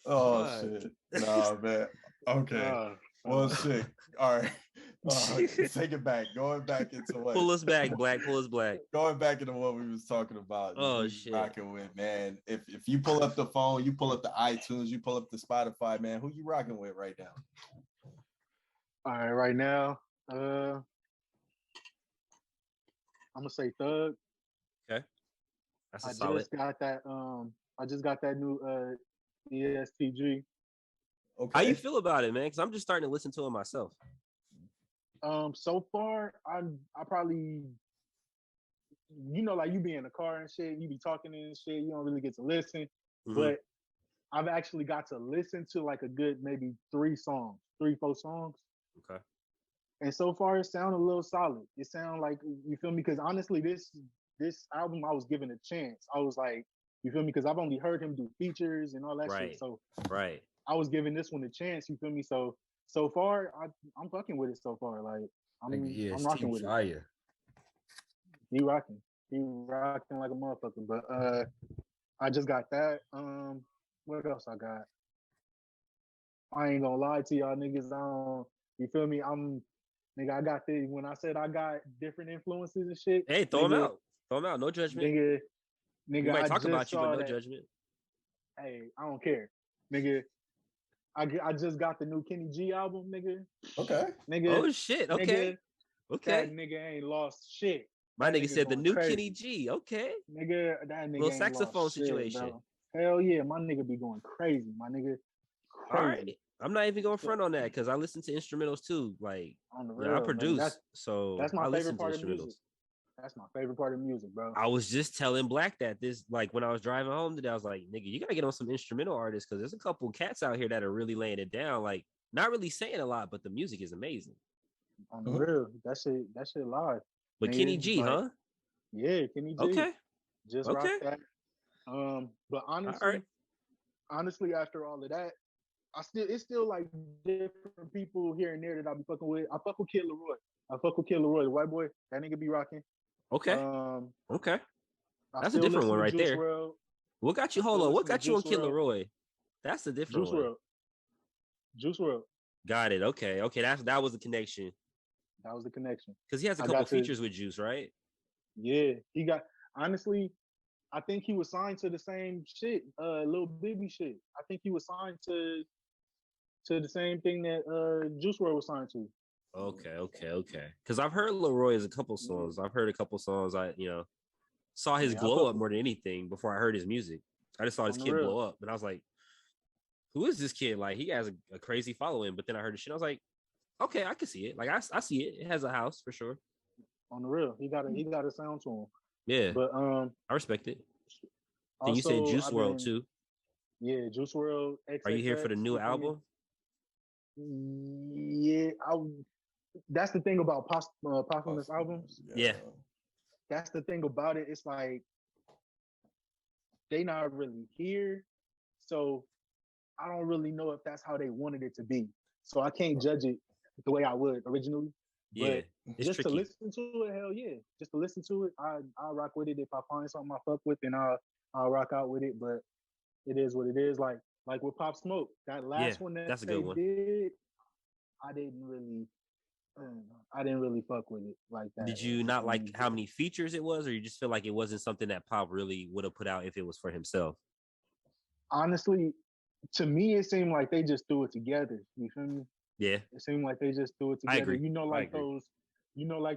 Speaker 1: Oh shit. Nah, man. Okay. Well, shit. All right. Take it back. Going back into what?
Speaker 2: Pull us back, Black. Pull us back.
Speaker 1: Going back into what we was talking about.
Speaker 2: Oh shit.
Speaker 1: Rocking with, man. If you pull up the phone, you pull up the iTunes, you pull up the Spotify, man. Who you rocking with right now?
Speaker 4: All right, right now, I'm gonna say Thug.
Speaker 2: Okay. That's a solid.
Speaker 4: I just got that new ESTG.
Speaker 2: Okay. How you feel about it, man? Because I'm just starting to listen to it myself.
Speaker 4: So far, I probably, like you be in the car and shit, you be talking and shit, you don't really get to listen. Mm-hmm. But I've actually got to listen to like a good maybe 3, 4 songs.
Speaker 2: Okay.
Speaker 4: And so far, it sounded a little solid. It sounded like, you feel me? Because honestly, this album, I was given a chance. I was like, you feel me? Because I've only heard him do features and all that shit. So I was giving this one a chance. You feel me? So far, I'm fucking with it so far. Like I'm rocking with it. He rocking like a motherfucker. But I just got that. What else I got? I ain't gonna lie to y'all niggas. You feel me? Nigga, I got this. When I said I got different influences and shit.
Speaker 2: Hey, throw them out. Throw them out. No judgment.
Speaker 4: Nigga,
Speaker 2: we might talk about you, but no judgment.
Speaker 4: Hey, I don't care. Nigga, I just got the new Kenny G album, nigga.
Speaker 1: Okay.
Speaker 4: Nigga.
Speaker 2: Oh shit. Okay.
Speaker 4: Nigga,
Speaker 2: okay.
Speaker 4: That nigga ain't lost shit.
Speaker 2: My nigga said the new crazy. Kenny G. Okay.
Speaker 4: Nigga, that nigga
Speaker 2: little saxophone situation.
Speaker 4: Shit, hell yeah, my nigga be going crazy. My nigga. Crazy.
Speaker 2: All right. I'm not even going front on that because I listen to instrumentals too. Like,
Speaker 4: on the real,
Speaker 2: I produce,
Speaker 4: that's my favorite part of music. That's my favorite part of music, bro.
Speaker 2: I was just telling Black that this, like, when I was driving home today, I was like, nigga, you gotta get on some instrumental artists because there's a couple cats out here that are really laying it down. Like, not really saying a lot, but the music is amazing.
Speaker 4: On the real, that shit live.
Speaker 2: But man, Kenny G, huh?
Speaker 4: Yeah, Kenny G.
Speaker 2: Okay.
Speaker 4: Just rock that. But honestly, after all of that, it's still like different people here and there that I be fucking with. I fuck with Kid Leroy. The white boy. That nigga be rocking.
Speaker 2: Okay. Okay. That's a different one right there.
Speaker 4: World.
Speaker 2: What got you? Hold on. What got you on Kid Leroy? That's a different one.
Speaker 4: Juice WRLD.
Speaker 2: Got it. Okay. That was the connection.
Speaker 4: That was the connection.
Speaker 2: Because he has a couple features with Juice, right?
Speaker 4: Yeah. He got, honestly, I think he was signed to the same shit, Lil Baby shit. I think he was signed to the same thing that Juice WRLD was signed to.
Speaker 2: Okay. Because I've heard Leroy's a couple songs. I've heard a couple songs. I saw his glow up more than anything before I heard his music. I just saw his kid blow up, and I was like, "Who is this kid? Like, he has a crazy following." But then I heard his shit. I was like, "Okay, I can see it. Like, I see it. It has a house for sure."
Speaker 4: On the real, he got a sound to him.
Speaker 2: Yeah, but I respect it. Then you said Juice WRLD too.
Speaker 4: Yeah, Juice WRLD.
Speaker 2: Are you here for the new album?
Speaker 4: Yeah, that's the thing about posthumous albums.
Speaker 2: Yeah.
Speaker 4: That's the thing about it. It's like they not really here. So I don't really know if that's how they wanted it to be. So I can't judge it the way I would originally.
Speaker 2: Yeah.
Speaker 4: But just tricky. To listen to it, hell yeah. Just to listen to it, I'll rock with it. If I find something I fuck with, then I'll rock out with it. But it is what it is. Like with Pop Smoke, that last one that's a good one. I didn't really fuck with it like that.
Speaker 2: Did you not like how many features it was, or you just feel like it wasn't something that Pop really would have put out if it was for himself?
Speaker 4: Honestly, to me, it seemed like they just threw it together. You feel me?
Speaker 2: Yeah.
Speaker 4: It seemed like they just threw it together.
Speaker 2: I agree.
Speaker 4: Like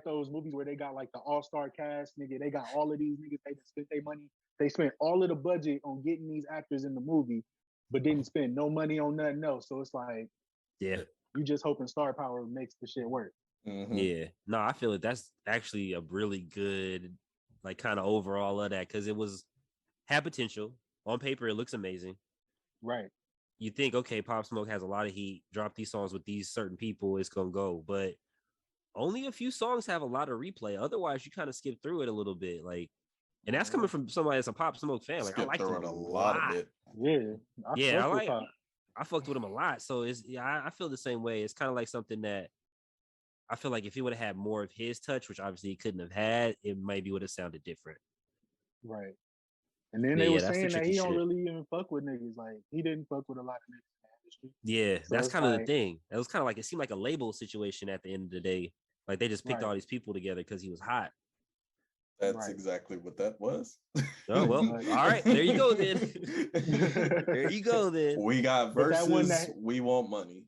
Speaker 4: those movies where they got like the all-star cast, nigga. They got all of these niggas. They spent their money. They spent all of the budget on getting these actors in the movie, but didn't spend no money on nothing else. So it's like,
Speaker 2: yeah.
Speaker 4: You just hoping star power makes the shit work.
Speaker 2: Yeah, no, I feel it. That's actually a really good, like, kind of overall of that because it had potential on paper. It looks amazing.
Speaker 4: Right.
Speaker 2: You think, okay, Pop Smoke has a lot of heat. Drop these songs with these certain people, it's gonna go. But only a few songs have a lot of replay. Otherwise, you kind of skip through it a little bit. Like, and that's coming from somebody that's a Pop Smoke fan. Like, I
Speaker 1: Skip
Speaker 2: liked
Speaker 1: through
Speaker 2: him
Speaker 1: it
Speaker 2: a
Speaker 1: a lot of
Speaker 2: lot.
Speaker 1: it.
Speaker 4: Yeah,
Speaker 2: Yeah,
Speaker 4: Pop.
Speaker 2: I fucked with him a lot. So I feel the same way. It's kind of like something that I feel like if he would have had more of his touch, which obviously he couldn't have had, it maybe would have sounded different.
Speaker 4: Right. And then
Speaker 2: But
Speaker 4: they
Speaker 2: yeah,
Speaker 4: were
Speaker 2: that's the
Speaker 4: saying that
Speaker 2: tricky
Speaker 4: he don't
Speaker 2: shit.
Speaker 4: really even fuck with niggas. Like he didn't fuck with a lot of niggas in the industry.
Speaker 2: Yeah,
Speaker 4: So
Speaker 2: that's
Speaker 4: it's
Speaker 2: kind of the
Speaker 4: like,
Speaker 2: thing. It was kind of like it seemed like a label situation at the end of the day. Like they just picked
Speaker 4: right,
Speaker 2: all these people together because he was hot.
Speaker 1: That's
Speaker 4: right.
Speaker 1: exactly what that was.
Speaker 2: Oh well,
Speaker 4: But-
Speaker 2: all right, there you go then. There you go then.
Speaker 1: We got
Speaker 4: But that one
Speaker 1: verses.
Speaker 4: that-
Speaker 1: We want money.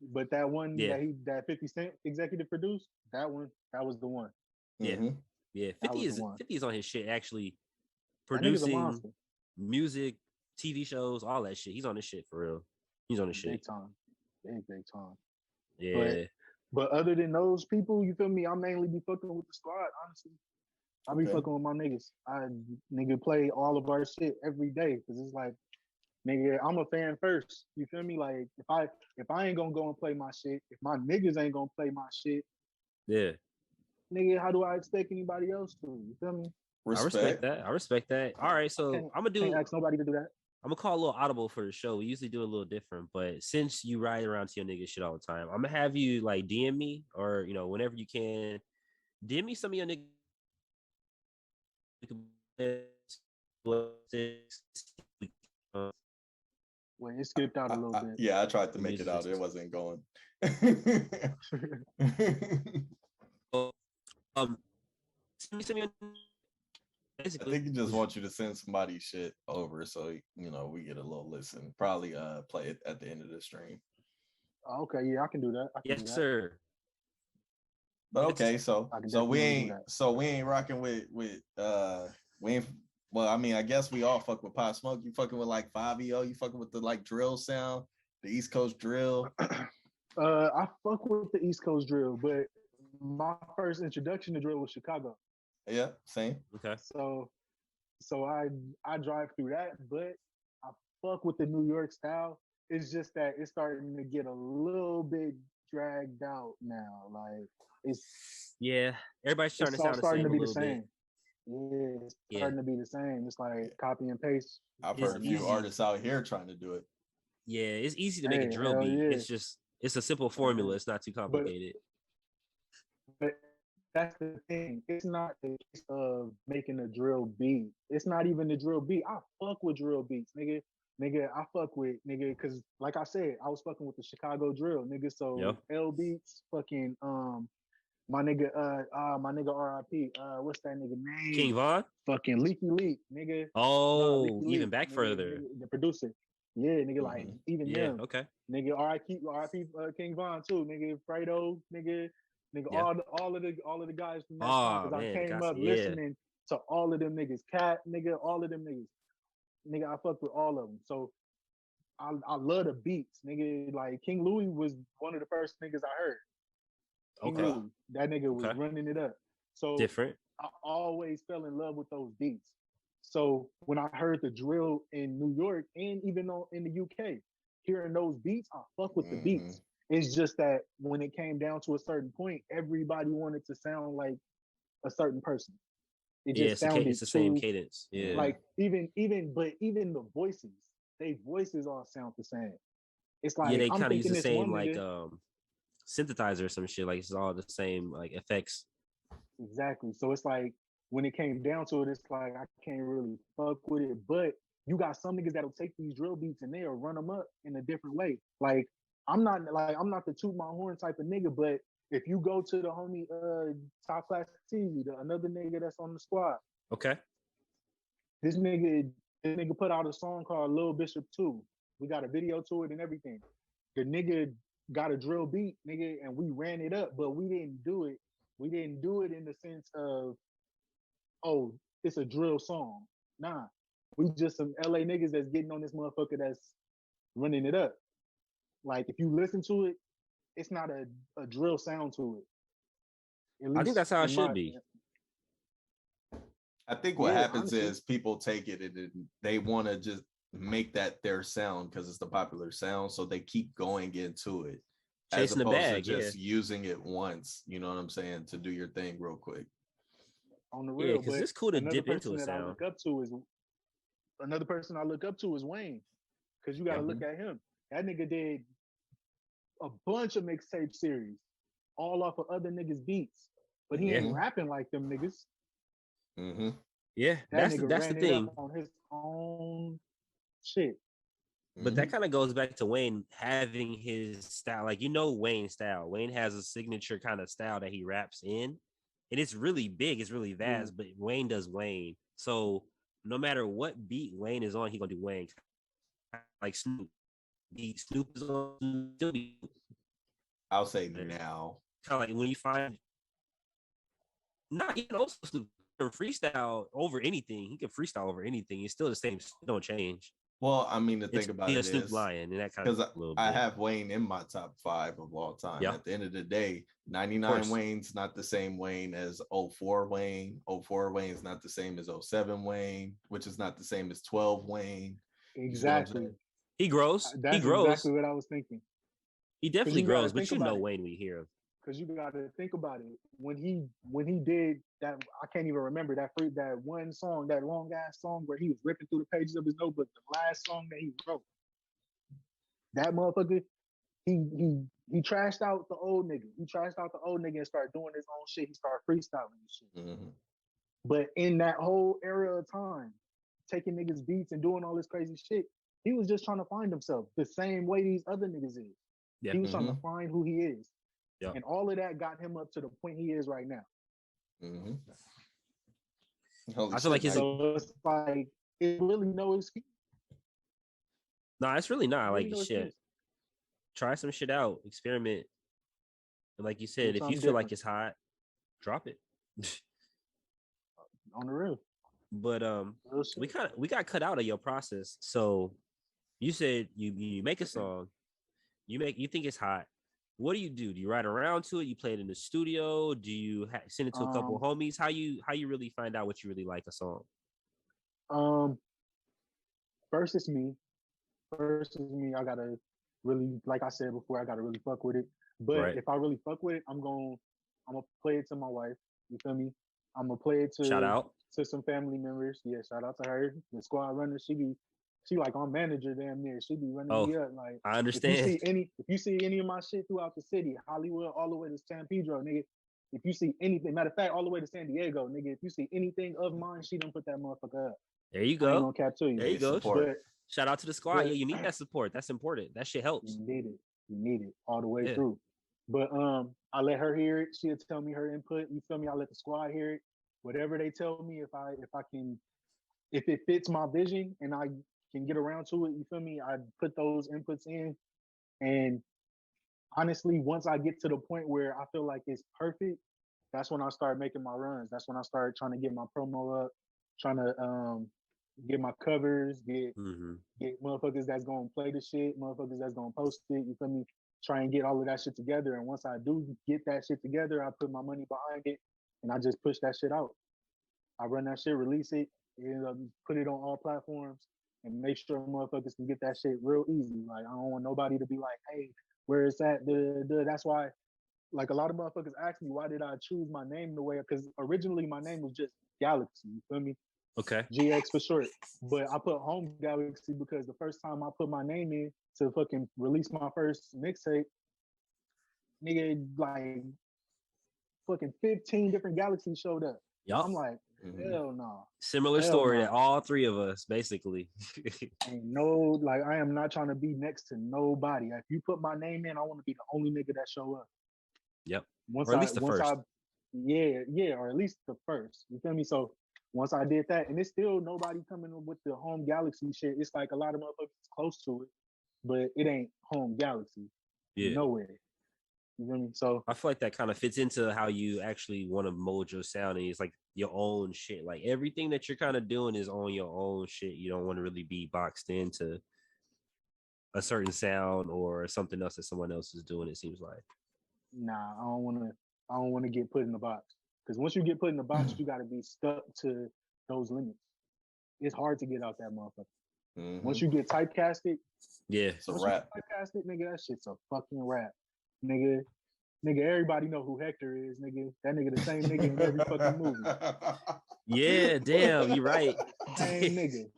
Speaker 4: But that one
Speaker 2: Yeah.
Speaker 4: that 50 Cent executive produced, that was the one.
Speaker 2: Yeah,
Speaker 1: Mhm.
Speaker 2: yeah.
Speaker 4: That
Speaker 2: 50
Speaker 4: was
Speaker 2: is
Speaker 4: the one.
Speaker 2: 50 is on his shit actually
Speaker 4: That nigga's a
Speaker 2: producing
Speaker 4: monster.
Speaker 2: music, TV shows, all that shit. He's on his shit for real. He's on his shit.
Speaker 4: Big time. Big time.
Speaker 2: Yeah.
Speaker 4: But other than those people, you feel me? I mainly be fucking with the squad, honestly. I be
Speaker 1: Okay.
Speaker 4: fucking with my niggas. I nigga play all of our shit every day because it's like, nigga, I'm a fan first. You feel me? Like if I ain't gonna go and play my shit, if my niggas ain't gonna play my shit,
Speaker 2: Yeah.
Speaker 4: nigga, how do I expect anybody else to? You feel me?
Speaker 2: I respect that. I respect that. All right, so
Speaker 4: Can't ask nobody to do that.
Speaker 2: I'm gonna call a little audible for the show. We usually do a little different, but since you ride around to your nigga shit all the time, I'm gonna have you like DM me or whenever you can, DM me some of your niggas.
Speaker 4: Well, it skipped out a little bit.
Speaker 1: Yeah, I tried to make it out. It wasn't going.
Speaker 2: Send me
Speaker 1: I think he just wants you to send somebody shit over, so we get a little listen. Probably play it at the end of the stream.
Speaker 4: Okay, yeah, I can do that.
Speaker 2: Yes, sir.
Speaker 1: But okay, so we ain't rocking with we ain't. Well, I mean, I guess we all fuck with Pop Smoke. You fucking with like 5EO. You fucking with the like drill sound, the East Coast drill.
Speaker 4: I fuck with the East Coast drill, but my first introduction to drill was Chicago.
Speaker 1: Yeah, same.
Speaker 2: Okay.
Speaker 4: So I drive through that, but I fuck with the New York style. It's just that it's starting to get a little bit dragged out now. Like
Speaker 2: everybody's starting to sound
Speaker 4: starting
Speaker 2: the
Speaker 4: to
Speaker 2: same
Speaker 4: be
Speaker 2: a
Speaker 4: the
Speaker 2: little
Speaker 4: same.
Speaker 2: bit.
Speaker 4: Yeah, it's starting to be the same. It's like copy and paste.
Speaker 1: I've heard a few artists out here trying to do it.
Speaker 2: Yeah, it's easy to make a drill beat.
Speaker 4: Yeah.
Speaker 2: It's a simple formula. It's not too complicated.
Speaker 4: But that's the thing. It's not the case of making a drill beat. It's not even the drill beat. I fuck with drill beats, nigga. I fuck with nigga because, like I said, I was fucking with the Chicago drill, nigga. So L Beats, fucking my nigga RIP. What's that nigga name?
Speaker 2: King Von?
Speaker 4: Fucking Leaky Leak, nigga.
Speaker 2: Oh,
Speaker 4: Leaky
Speaker 2: even
Speaker 4: Leak,
Speaker 2: back
Speaker 4: nigga,
Speaker 2: further.
Speaker 4: The producer. Yeah, nigga, like even them.
Speaker 2: Okay.
Speaker 4: Nigga, RIP King Von too, nigga. Fredo, nigga, all of the guys from that time, because I came up listening to all of them niggas. Cat, nigga, all of them niggas. Nigga, I fucked with all of them. So I love the beats, nigga. Like King Louis was one of the first niggas I heard. King Louis, that nigga was running it up. So
Speaker 2: different.
Speaker 4: I always fell in love with those beats. So when I heard the drill in New York and even in the UK, hearing those beats, I fuck with the beats. It's just that when it came down to a certain point, everybody wanted to sound like a certain person. It just sounded
Speaker 2: it's the same cadence. Yeah.
Speaker 4: Like even the voices, they voices all sound the same. It's like
Speaker 2: they
Speaker 4: kind of
Speaker 2: use the same like synthesizer or some shit. Like it's all the same like effects.
Speaker 4: Exactly. So it's like when it came down to it, it's like I can't really fuck with it. But you got some niggas that'll take these drill beats and they'll run them up in a different way. Like I'm not the toot my horn type of nigga, but if you go to the homie Top Class TV, another nigga that's on the squad.
Speaker 2: Okay.
Speaker 4: This nigga put out a song called Lil Bishop 2. We got a video to it and everything. The nigga got a drill beat, nigga, and we ran it up, but we didn't do it. We didn't do it in the sense of, oh, it's a drill song. Nah. We just some LA niggas that's getting on this motherfucker that's running it up. Like if you listen to it, it's not a drill sound to it. At
Speaker 2: I think
Speaker 4: least
Speaker 2: that's how it
Speaker 4: in
Speaker 2: should
Speaker 4: my
Speaker 2: be.
Speaker 1: I think what
Speaker 4: Yeah,
Speaker 1: happens
Speaker 4: honestly.
Speaker 1: is people take it and they want to just make that their sound because it's the popular sound, so they keep going into it as
Speaker 2: Chasing the
Speaker 1: opposed to
Speaker 2: bag, yeah.
Speaker 1: just using it once. You know what I'm saying? To do your thing real quick.
Speaker 4: On the
Speaker 2: Yeah,
Speaker 4: real,
Speaker 2: because
Speaker 4: but
Speaker 2: it's cool to
Speaker 4: another
Speaker 2: dip into
Speaker 4: person
Speaker 2: a
Speaker 4: that I
Speaker 2: sound.
Speaker 4: look up to is Wayne, because you got to
Speaker 2: Yep.
Speaker 4: look at him. That nigga did a bunch of mixtape series, all off of other niggas' beats, but he ain't
Speaker 1: Mhm.
Speaker 4: rapping like them niggas.
Speaker 1: Mm-hmm.
Speaker 2: Yeah,
Speaker 4: That
Speaker 2: that's
Speaker 4: nigga
Speaker 2: the
Speaker 4: ran it
Speaker 2: thing.
Speaker 4: up on his own shit.
Speaker 2: But that kind of goes back to Wayne having his style. Like, you know, Wayne's style. Wayne has a signature kind of style that he raps in. And it's really big, it's really vast, but Wayne does Wayne. So no matter what beat Wayne is on, he gonna do Wayne. Like Snoop. Snoop is on still be
Speaker 1: I'll say now.
Speaker 2: kind of like when you find not even also Snoop can freestyle over anything. He can freestyle over anything. It's still the same, don't change.
Speaker 1: Well, I mean, the
Speaker 2: It's
Speaker 1: thing about
Speaker 2: be a
Speaker 1: it
Speaker 2: Snoop
Speaker 1: is
Speaker 2: Lion and that kind of
Speaker 1: because
Speaker 2: a little
Speaker 1: I
Speaker 2: bit.
Speaker 1: have Wayne in my top 5 of all time.
Speaker 2: Yeah.
Speaker 1: At the end of the day, 99 Wayne's not the same Wayne as 04 Wayne. 04 Wayne's not the same as 07 Wayne, which is not the same as 12 Wayne.
Speaker 4: Exactly.
Speaker 2: He grows.
Speaker 4: That's
Speaker 2: He grows.
Speaker 4: exactly what I was thinking.
Speaker 2: He definitely grows, but you know
Speaker 4: it.
Speaker 2: Wayne when you hear him.
Speaker 4: Because you got to think about it. When he did that, I can't even remember that one song, that long ass song where he was ripping through the pages of his notebook. The last song that he wrote, that motherfucker, he trashed out the old nigga. He trashed out the old nigga and started doing his own shit. He started freestyling and shit.
Speaker 1: Mm-hmm.
Speaker 4: But in that whole era of time, taking niggas beats and doing all this crazy shit, he was just trying to find himself the same way these other niggas is. Yeah. He was trying to find who he is. Yeah. And all of that got him up to the point he is right now.
Speaker 1: Mm-hmm.
Speaker 2: I feel like
Speaker 4: it's like it's really no excuse.
Speaker 2: No, it's really not. Like shit. Try some shit out, experiment. And like you said, if you feel like it's hot, drop it.
Speaker 4: On the real.
Speaker 2: But we got cut out of your process. So you said you make a song, you think it's hot. What do? Do you write around to it? You play it in the studio? Do you send it to a couple of homies? How you really find out what you really like a song?
Speaker 4: First it's me. I gotta really, like I said before, I gotta really fuck with it. But if I really fuck with it, I'm gonna play it to my wife. You feel me? I'm gonna play it to
Speaker 2: shout out
Speaker 4: to some family members. Yeah, shout out to her. The squad runner. She like our manager damn near. She be running me up. Like
Speaker 2: I understand.
Speaker 4: If you see any of my shit throughout the city, Hollywood, all the way to San Pedro, nigga. If you see anything, matter of fact, all the way to San Diego, nigga. If you see anything of mine, she done put that motherfucker up.
Speaker 2: There you go.
Speaker 4: I ain't gonna cap to you.
Speaker 2: There you go.
Speaker 1: Support.
Speaker 2: Shout out to the squad. Yeah, you need that support. That's important. That shit helps.
Speaker 4: You need it all the way through. But I let her hear it. She'll tell me her input. You feel me? I let the squad hear it. Whatever they tell me, if it fits my vision and I can get around to it, you feel me? I put those inputs in. And honestly, once I get to the point where I feel like it's perfect, that's when I start making my runs. That's when I start trying to get my promo up, trying to get my covers, get motherfuckers that's gonna play the shit, motherfuckers that's gonna post it, you feel me? Try and get all of that shit together. And once I do get that shit together, I put my money behind it and I just push that shit out. I run that shit, release it, and put it on all platforms and make sure motherfuckers can get that shit real easy. Like, I don't want nobody to be like, hey, where is that? That's why, like, a lot of motherfuckers ask me, why did I choose my name the way? Because originally my name was just Galaxy, you feel me?
Speaker 2: Okay.
Speaker 4: GX for short. But I put Home Galaxy because the first time I put my name in to fucking release my first mixtape, nigga, like, fucking 15 different galaxies showed up.
Speaker 2: Yep.
Speaker 4: I'm like, hell no.
Speaker 2: Similar story to all three of us, basically.
Speaker 4: Ain't no, like, I am not trying to be next to nobody. If you put my name in, I want to be the only nigga that show up.
Speaker 2: Yep. Or at least the first.
Speaker 4: Yeah, or at least the first. You feel me? So once I did that, and it's still nobody coming with the Home Galaxy shit. It's like a lot of motherfuckers close to it, but it ain't Home Galaxy. Yeah. Nowhere. You know what I mean? So
Speaker 2: I feel like that kind of fits into how you actually want to mold your sound, and it's like your own shit. Like everything that you're kind of doing is on your own shit. You don't want to really be boxed into a certain sound or something else that someone else is doing. It seems like.
Speaker 4: Nah, I don't want I don't want to get put in the box. Because once you get put in the box, you got to be stuck to those limits. It's hard to get out that motherfucker. Once you get typecasted,
Speaker 1: it's a rap.
Speaker 4: Typecasted, nigga, that shit's a fucking rap, nigga. Nigga, everybody know who Hector is, nigga. That nigga the same nigga in every fucking movie.
Speaker 2: Yeah, damn, you're right.
Speaker 4: Same nigga.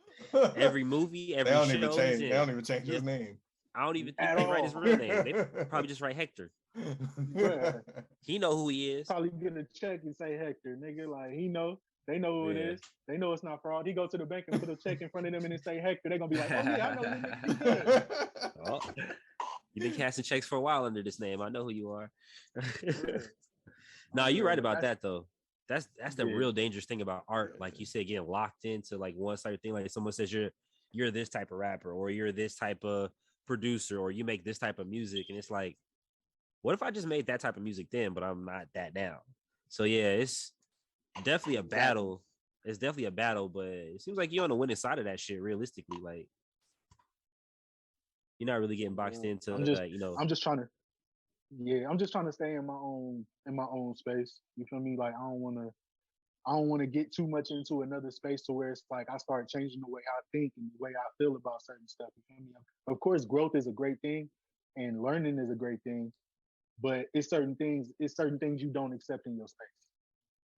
Speaker 2: Every movie, every
Speaker 1: they
Speaker 2: show.
Speaker 1: They don't even change his name.
Speaker 2: I don't even think they write his real name. They probably just write Hector.
Speaker 4: Bruh.
Speaker 2: He know who he is.
Speaker 4: Probably get a check and say Hector, nigga. Like he know. They know who it is. They know it's not fraud. He go to the bank and put a check in front of them and then say Hector. They're gonna be like, oh yeah, I know who nigga.
Speaker 2: Oh, you've been casting checks for a while under this name. I know who you are. No, you're right about that though. That's the real dangerous thing about art. Like you said, getting locked into like one certain thing. Like someone says you're this type of rapper, or you're this type of producer, or you make this type of music, and it's like, what if I just made that type of music then, but I'm not that now? So yeah, it's definitely a battle. It's definitely a battle, but it seems like you're on the winning side of that shit. Realistically, like you're not really getting boxed into that. You know,
Speaker 4: I'm just trying to stay in my own space. You feel me? Like I don't want to get too much into another space to where it's like I start changing the way I think and the way I feel about certain stuff. You feel me? Of course, growth is a great thing, and learning is a great thing, but it's certain things you don't accept in your space.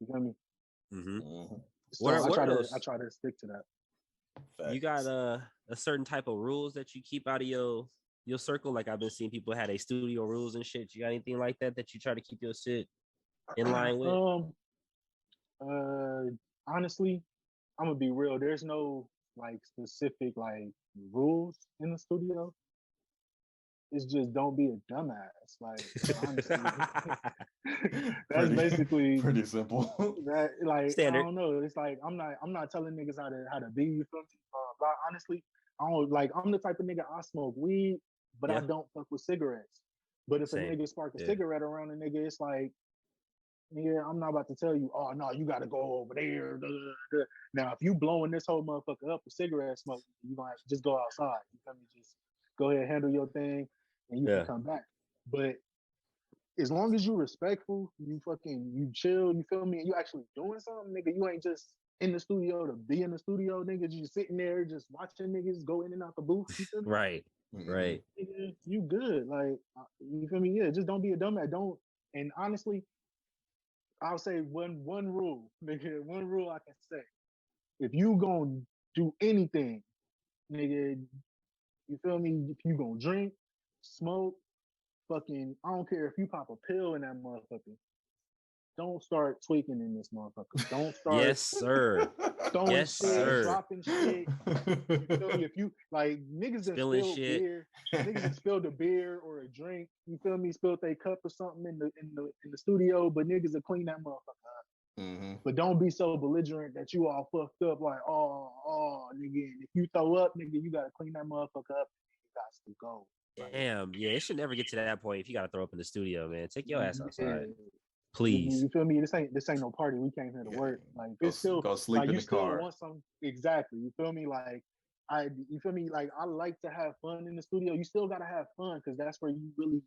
Speaker 4: You feel me? So I try to stick to that.
Speaker 1: Facts.
Speaker 2: You got a certain type of rules that you keep out of your circle. Like I've been seeing people had a studio rules and shit. You got anything like that you try to keep your shit in line with?
Speaker 4: Honestly, I'm gonna be real. There's no like specific like rules in the studio. It's just don't be a dumbass. Like honestly, that's basically
Speaker 1: pretty simple.
Speaker 4: That like
Speaker 2: Standard.
Speaker 4: I don't know. It's like I'm not telling niggas how to be. You feel me? But honestly, I don't like. I'm the type of nigga I smoke weed, but I don't fuck with cigarettes. But if a nigga spark a cigarette around a nigga, it's like, yeah, I'm not about to tell you. Oh no, you got to go over there. Now, if you blowing this whole motherfucker up with cigarette smoke, you gonna have to just go outside. You feel me? Just go ahead, handle your thing, and you can come back. But as long as you respectful, you chill, you feel me, and you actually doing something, nigga, you ain't just in the studio to be in the studio, nigga, you sitting there just watching niggas go in and out the booth, you feel me?
Speaker 2: Right.
Speaker 4: Nigga, you good, like, you feel me? Yeah, just don't be a dumbass, don't, and honestly, I'll say one rule, nigga, one rule I can say, if you gonna do anything, nigga, you feel me, if you gonna drink, smoke, fucking, I don't care if you pop a pill in that motherfucker. Don't start tweaking in this motherfucker. Don't start.
Speaker 2: Yes, sir.
Speaker 4: Throwing shit, dropping shit. You feel me? If you like niggas that spill beer, niggas that spilled a beer or a drink. You feel me? Spilled a cup or something in the studio, but niggas will clean that motherfucker up. But don't be so belligerent that you all fucked up. Like, oh, nigga. And if you throw up, nigga, you gotta clean that motherfucker up. You got to go.
Speaker 2: Damn, yeah, it should never get to that point. If you gotta throw up in the studio, man, take your ass outside, please.
Speaker 4: You feel me? This ain't no party. We came here to work. Like, it's still
Speaker 1: go sleep
Speaker 4: like,
Speaker 1: in
Speaker 4: you
Speaker 1: the
Speaker 4: still
Speaker 1: car.
Speaker 4: want some exactly. You feel me? Like, you feel me? Like, I like to have fun in the studio. You still gotta have fun because that's where you really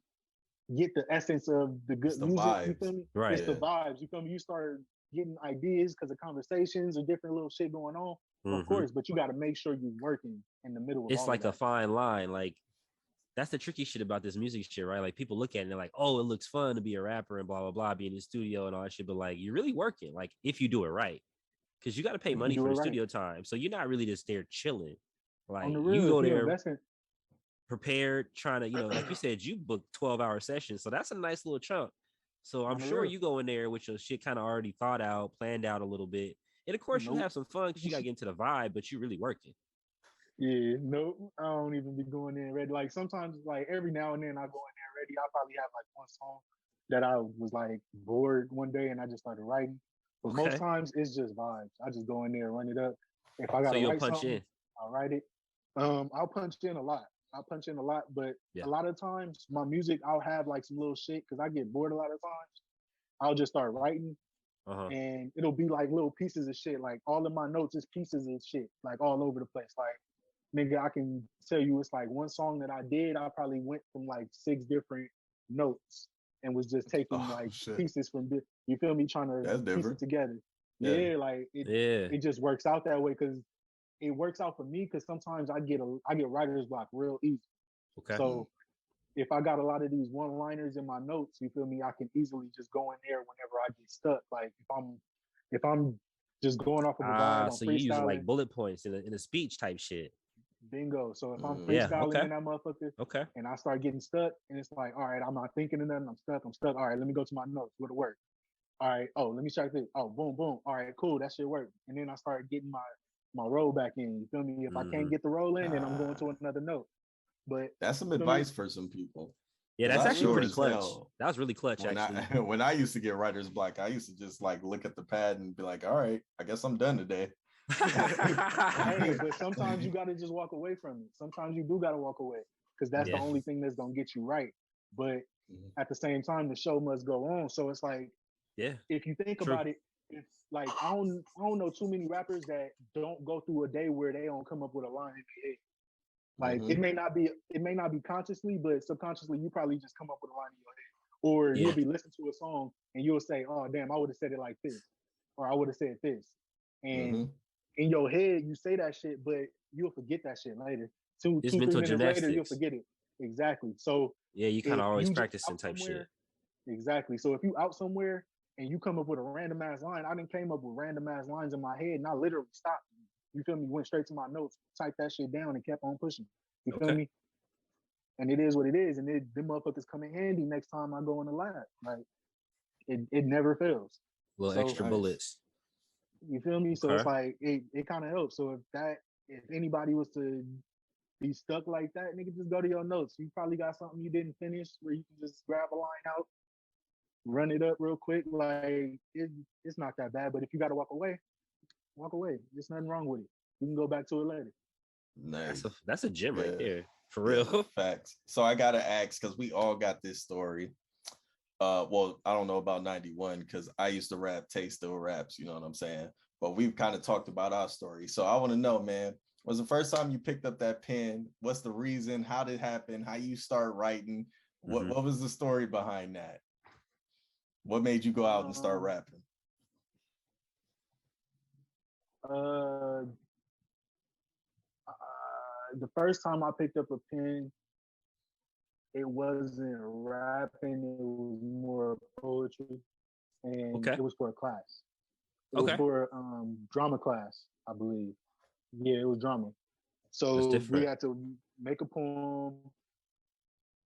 Speaker 4: get the essence of the good music.
Speaker 1: Vibes.
Speaker 4: You feel me?
Speaker 2: Right.
Speaker 4: It's the vibes. You feel me? You start getting ideas because of conversations or different little shit going on. Of course, but you got to make sure you're working in the middle of
Speaker 2: it's
Speaker 4: all
Speaker 2: like
Speaker 4: of that.
Speaker 2: a fine line. Like, that's the tricky shit about this music shit, right? Like, people look at it and they're like, oh, it looks fun to be a rapper and blah, blah, blah, be in the studio and all that shit. But like, you're really working, like, if you do it right. Because you got to pay money for the studio time. So you're not really just there chilling. Like, you go there prepared, trying to, like you said, you booked 12-hour sessions. So that's a nice little chunk. So I'm sure you go in there with your shit kind of already thought out, planned out a little bit. And of course, you have some fun because you got to get into the vibe, but you're really working.
Speaker 4: Yeah, no, I don't even be going in ready. Like, sometimes, like, every now and then I go in there ready. I probably have like one song that I was like bored one day and I just started writing. But most times it's just vibes. I just go in there, run it up. If I gotta write something, I'll write it. I'll punch in a lot. But a lot of times my music, I'll have like some little shit because I get bored a lot of times. I'll just start writing. And it'll be like little pieces of shit. Like, all of my notes is pieces of shit, like all over the place. Like, nigga, I can tell you it's like one song that I did, I probably went from like 6 different notes and was just taking like pieces from you feel me, trying to piece it together. Yeah, like it just works out that way because it works out for me because sometimes I get writer's block real easy.
Speaker 2: Okay.
Speaker 4: So if I got a lot of these one-liners in my notes, you feel me, I can easily just go in there whenever I get stuck. Like if I'm just going off of a vibe, I'm
Speaker 2: so
Speaker 4: freestyling.
Speaker 2: You use like bullet points in a speech type shit.
Speaker 4: Bingo. So if I'm freestyling in that motherfucker, and I start getting stuck, and it's like, all right, I'm not thinking of nothing. I'm stuck. All right, let me go to my notes. What'll work? All right. Oh, let me check this. Oh, boom, boom. All right, cool. That shit worked. And then I start getting my roll back in. You feel me? If I can't get the roll in, then I'm going to another note. But
Speaker 1: that's some advice for some people.
Speaker 2: Yeah, that's actually pretty clutch. That was really clutch, actually.
Speaker 1: When I used to get writer's block, I used to just like look at the pad and be like, all right, I guess I'm done today.
Speaker 4: Hey, but sometimes you got to just walk away from it. Sometimes you do got to walk away because that's the only thing that's going to get you right. But at the same time, the show must go on. So it's like, if you think about it, it's like I don't know too many rappers that don't go through a day where they don't come up with a line in their head. Like it may not be consciously, but subconsciously you probably just come up with a line in your head. Or you'll be listening to a song and you'll say, "Oh damn, I would have said it like this," or "I would have said this." And in your head, you say that shit, but you'll forget that shit later. Two, 3 minutes later, you'll forget it. Exactly. So
Speaker 2: you kind of always practicing type shit.
Speaker 4: Exactly. So if you out somewhere and you come up with a random ass line, I done came up with random ass lines in my head and I literally stopped. You feel me? Went straight to my notes, typed that shit down and kept on pushing. You feel me? And it is what it is. And them motherfuckers come in handy next time I go in the lab. Like it never fails.
Speaker 2: Little extra bullets.
Speaker 4: You feel me? So it's like it kind of helps. So if anybody was to be stuck like that, nigga, just go to your notes. You probably got something you didn't finish where you can just grab a line out, run it up real quick. Like it's not that bad. But if you got to walk away. There's nothing wrong with it. You can go back to it later.
Speaker 1: Nice.
Speaker 2: That's a gem right there. For real.
Speaker 1: Facts. So I gotta ask, because we all got this story. Well, I don't know about 91 because I used to rap, Tay still raps, you know what I'm saying? But we've kind of talked about our story. So I want to know, man, was the first time you picked up that pen? What's the reason? How did it happen? How you start writing? What was the story behind that? What made you go out and start rapping?
Speaker 4: The first time I picked up a pen, it wasn't rapping, it was more poetry. And it was for a class. It was for drama class, I believe. Yeah, it was drama. So we had to make a poem.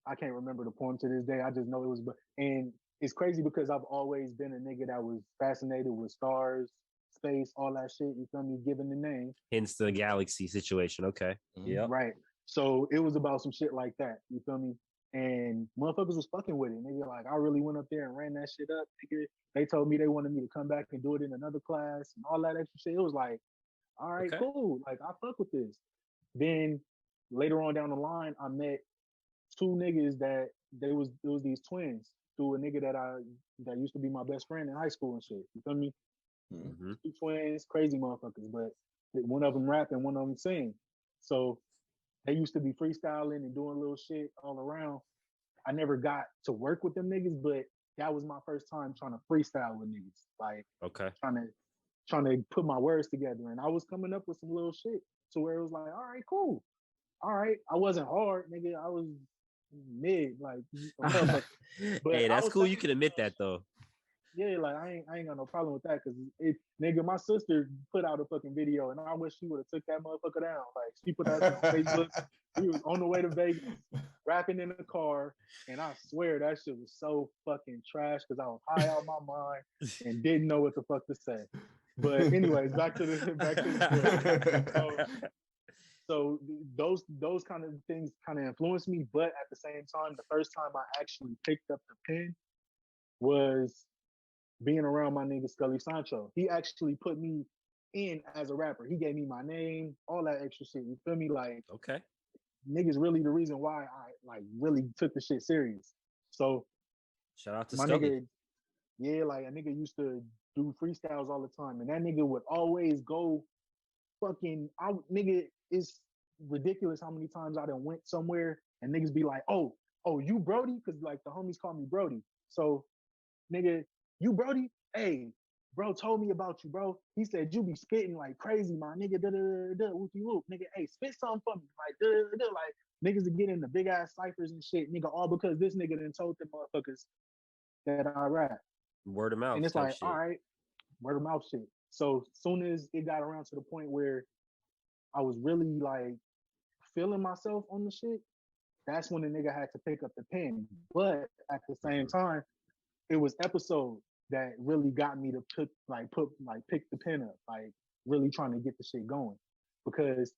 Speaker 4: I can't remember the poem to this day. I just know it was, and it's crazy because I've always been a nigga that was fascinated with stars, space, all that shit. You feel me? Giving the name.
Speaker 2: Hence the galaxy situation. Okay. Yeah.
Speaker 4: Right. So it was about some shit like that. You feel me? And motherfuckers was fucking with it. Nigga, like I really went up there and ran that shit up. Nigga, they told me they wanted me to come back and do it in another class and all that extra shit. It was like, all right, cool. Like I fuck with this. Then later on down the line, I met two niggas that it was these twins through a nigga that used to be my best friend in high school and shit. You feel me? Two twins, crazy motherfuckers, but one of them rap and one of them sing. So they used to be freestyling and doing little shit all around. I never got to work with them niggas, but that was my first time trying to freestyle with niggas. Like, trying to put my words together. And I was coming up with some little shit to where it was like, all right, cool. All right. I wasn't hard, nigga. I was mid, like. But
Speaker 2: hey, that's cool. You can admit that though.
Speaker 4: Yeah, like I ain't got no problem with that because nigga, my sister put out a fucking video and I wish she would have took that motherfucker down. Like she put that shit on Facebook. We was on the way to Vegas, rapping in the car, and I swear that shit was so fucking trash because I was high out my mind and didn't know what the fuck to say. But anyways, back to the story. So those kind of things kind of influenced me, but at the same time, the first time I actually picked up the pen was being around my nigga Scully Sancho. He actually put me in as a rapper. He gave me my name, all that extra shit. You feel me? Like, niggas really the reason why I like really took the shit serious. So
Speaker 2: shout out to
Speaker 4: my
Speaker 2: Scully.
Speaker 4: Nigga, yeah, like a nigga used to do freestyles all the time, and that nigga would always go fucking. Nigga, it's ridiculous how many times I done went somewhere and niggas be like, oh, you Brody? Because like the homies call me Brody. So, nigga, you Brody, hey, bro told me about you, bro. He said you be spitting like crazy, my nigga. Da da da da. Whoop you whoop, nigga. Hey, spit something for me, like da da da. Like niggas are getting the big ass ciphers and shit, nigga. All because this nigga done told them motherfuckers that I rap.
Speaker 2: Word of mouth.
Speaker 4: And it's like,
Speaker 2: shit.
Speaker 4: all right, word of mouth shit. So soon as it got around to the point where I was really like feeling myself on the shit, that's when the nigga had to pick up the pen. But at the same time, it was episode that really got me to pick the pen up, like really trying to get the shit going. Because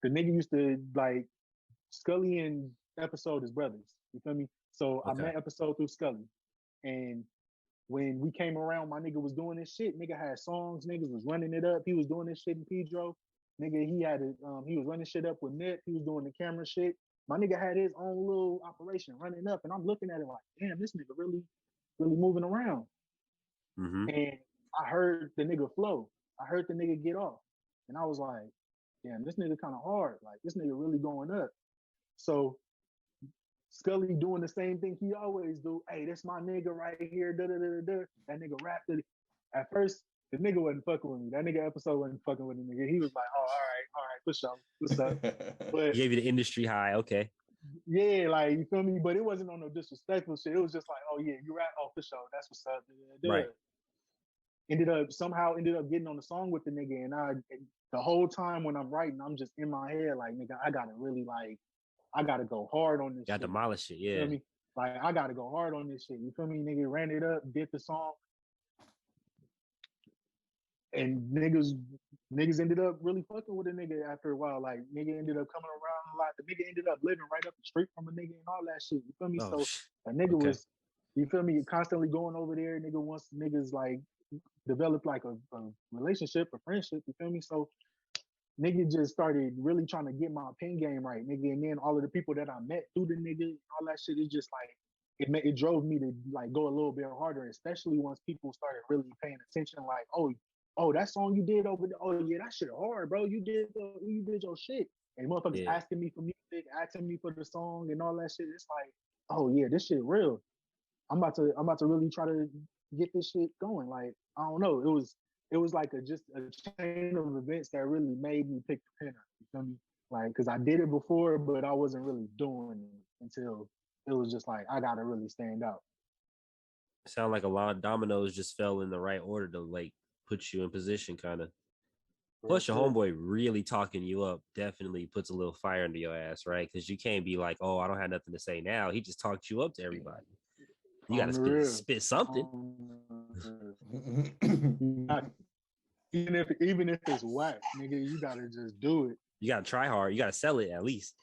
Speaker 4: the nigga used to like Scully and Episode is brothers. You feel me? So I met Episode through Scully. And when we came around, my nigga was doing this shit. Nigga had songs, niggas was running it up. He was doing this shit in Pedro. Nigga, he was running shit up with Nip. He was doing the camera shit. My nigga had his own little operation running up, and I'm looking at it like, damn, this nigga really moving around. And I heard the nigga flow. I heard the nigga get off. And I was like, damn, this nigga kind of hard. Like, this nigga really going up. So Scully doing the same thing he always do. Hey, this my nigga right here. Da, da, da, da. That nigga rapped it. At first, the nigga wasn't fucking with me. That nigga Episode wasn't fucking with the nigga. He was like, oh, all right, for sure. What's up? But
Speaker 2: he gave you the industry high. Okay.
Speaker 4: Yeah, like, you feel me? But it wasn't on no disrespectful shit. It was just like, oh yeah, you rap, oh for sure. That's what's up.
Speaker 2: Right.
Speaker 4: Ended up getting on the song with the nigga, and the whole time when I'm writing, I'm just in my head like, nigga, I gotta go hard on this.
Speaker 2: Got to demolish it, yeah.
Speaker 4: You feel me? Like, I gotta go hard on this shit. You feel me? Nigga ran it up, did the song, and niggas ended up really fucking with a nigga after a while. Like, nigga ended up coming around a lot. The nigga ended up living right up the street from a nigga and all that shit. You feel me? So a nigga was, you feel me, constantly going over there. Nigga wants niggas like develop like a relationship, a friendship. You feel me? So nigga just started really trying to get my pen game right, nigga. And then all of the people that I met through the nigga and all that shit, it just like, it drove me to like go a little bit harder, especially once people started really paying attention. Like, oh, that song you did over there, oh yeah, that shit hard, bro. You did your shit. And motherfuckers asking me for music, asking me for the song and all that shit. It's like, oh yeah, this shit real. I'm about to really try to get this shit going. Like, I don't know. It was like just a chain of events that really made me pick the pen up. You feel me? Like, cause I did it before, but I wasn't really doing it until it was just like, I gotta really stand out.
Speaker 2: Sound like a lot of dominoes just fell in the right order to like put you in position, kind of. Plus, your homeboy really talking you up definitely puts a little fire under your ass, right? Because you can't be like, oh, I don't have nothing to say now. He just talked you up to everybody. You gotta spit something.
Speaker 4: Even if it's whack, nigga, you gotta just do it.
Speaker 2: You gotta try hard. You gotta sell it at least.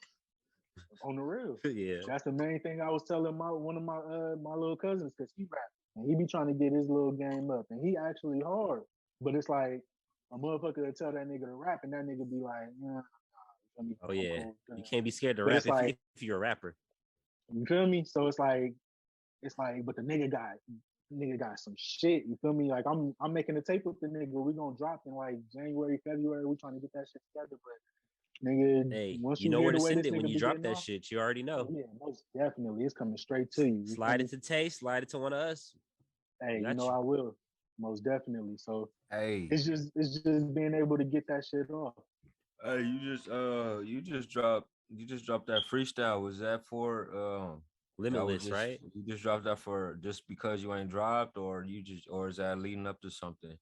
Speaker 4: On the real.
Speaker 2: Yeah.
Speaker 4: That's the main thing I was telling one of my little cousins, because he rap and he be trying to get his little game up, and he actually hard. But it's like a motherfucker to tell that nigga to rap, and that nigga be like,
Speaker 2: oh yeah, you can't be scared to rap if you're a rapper.
Speaker 4: You feel me? So it's like, but the nigga got some shit. You feel me? Like, I'm making a tape with the nigga. We gonna drop in like January, February. We trying to get that shit together, but nigga,
Speaker 2: hey, once you know where to send it when you drop that shit. You already know.
Speaker 4: Yeah, most definitely, it's coming straight to you.
Speaker 2: Slide it to Tay, slide it to one of us.
Speaker 4: Hey, you know I will, most definitely. So
Speaker 3: hey,
Speaker 4: it's just being able to get that shit off.
Speaker 3: Hey, you just dropped that freestyle. Was that for
Speaker 2: Limitless, right?
Speaker 3: You just dropped that for just because you ain't dropped, or is that leading up to something?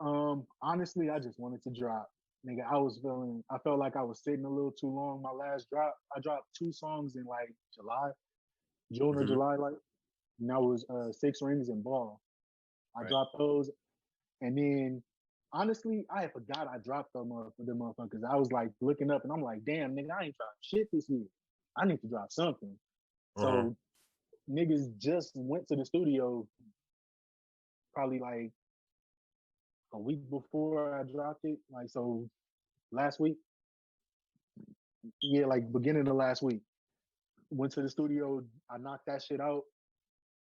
Speaker 4: Honestly, I just wanted to drop. Nigga, I felt like I was sitting a little too long. My last drop, I dropped 2 songs in like June or July, like, and that was 6 Rings and Ball. I dropped those, and then honestly, I had forgot I dropped the motherfuckers. I was like looking up, and I'm like, damn, nigga, I ain't dropped shit this year. I need to drop something. So niggas just went to the studio probably like a week before I dropped it. Like, so last week, yeah, like beginning of last week, went to the studio. I knocked that shit out.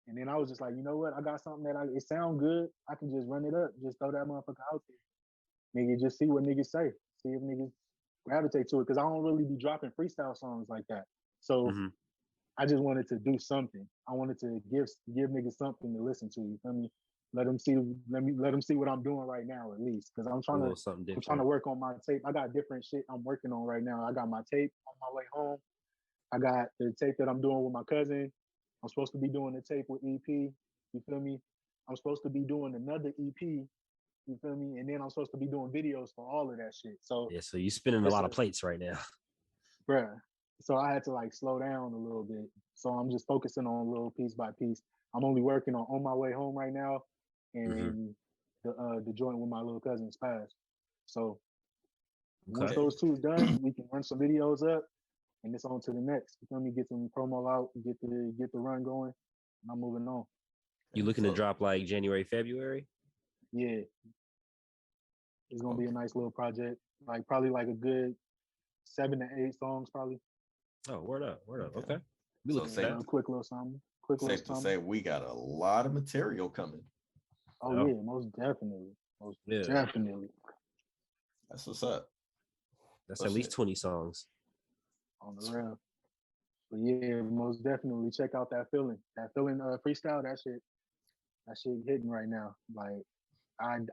Speaker 4: And then I was just like, you know what? I got something that it sound good. I can just run it up. Just throw that motherfucker out there. Nigga, just see what niggas say. See if niggas gravitate to it. Because I don't really be dropping freestyle songs like that. So I just wanted to do something. I wanted to give niggas something to listen to. You feel me? Let them see what I'm doing right now, at least, because I'm trying to work on my tape. I got different shit I'm working on right now. I got my tape on my way home. I got the tape that I'm doing with my cousin. I'm supposed to be doing the tape with EP. You feel me? I'm supposed to be doing another EP. You feel me? And then I'm supposed to be doing videos for all of that shit. So
Speaker 2: yeah, so you spinning a lot of plates right now,
Speaker 4: bruh. So I had to like slow down a little bit. So I'm just focusing on a little piece by piece. I'm only working on my way home right now, and the joint with my little cousin's past. So once those two's done, we can run some videos up, and it's on to the next. You feel me? Get some promo out, get the run going. And I'm moving on.
Speaker 2: You looking to drop like January, February?
Speaker 4: Yeah, it's gonna be a nice little project. Like probably like a good 7 to 8 songs, probably.
Speaker 2: Oh, word up. Okay.
Speaker 1: We looking
Speaker 4: for a quick little something.
Speaker 1: Safe to say, we got a lot of material coming.
Speaker 4: Oh yeah, most definitely. Definitely.
Speaker 1: That's what's up.
Speaker 2: That's at least 20 songs.
Speaker 4: On the real. But yeah, most definitely check out that feeling. That feeling freestyle, that shit hitting right now. Like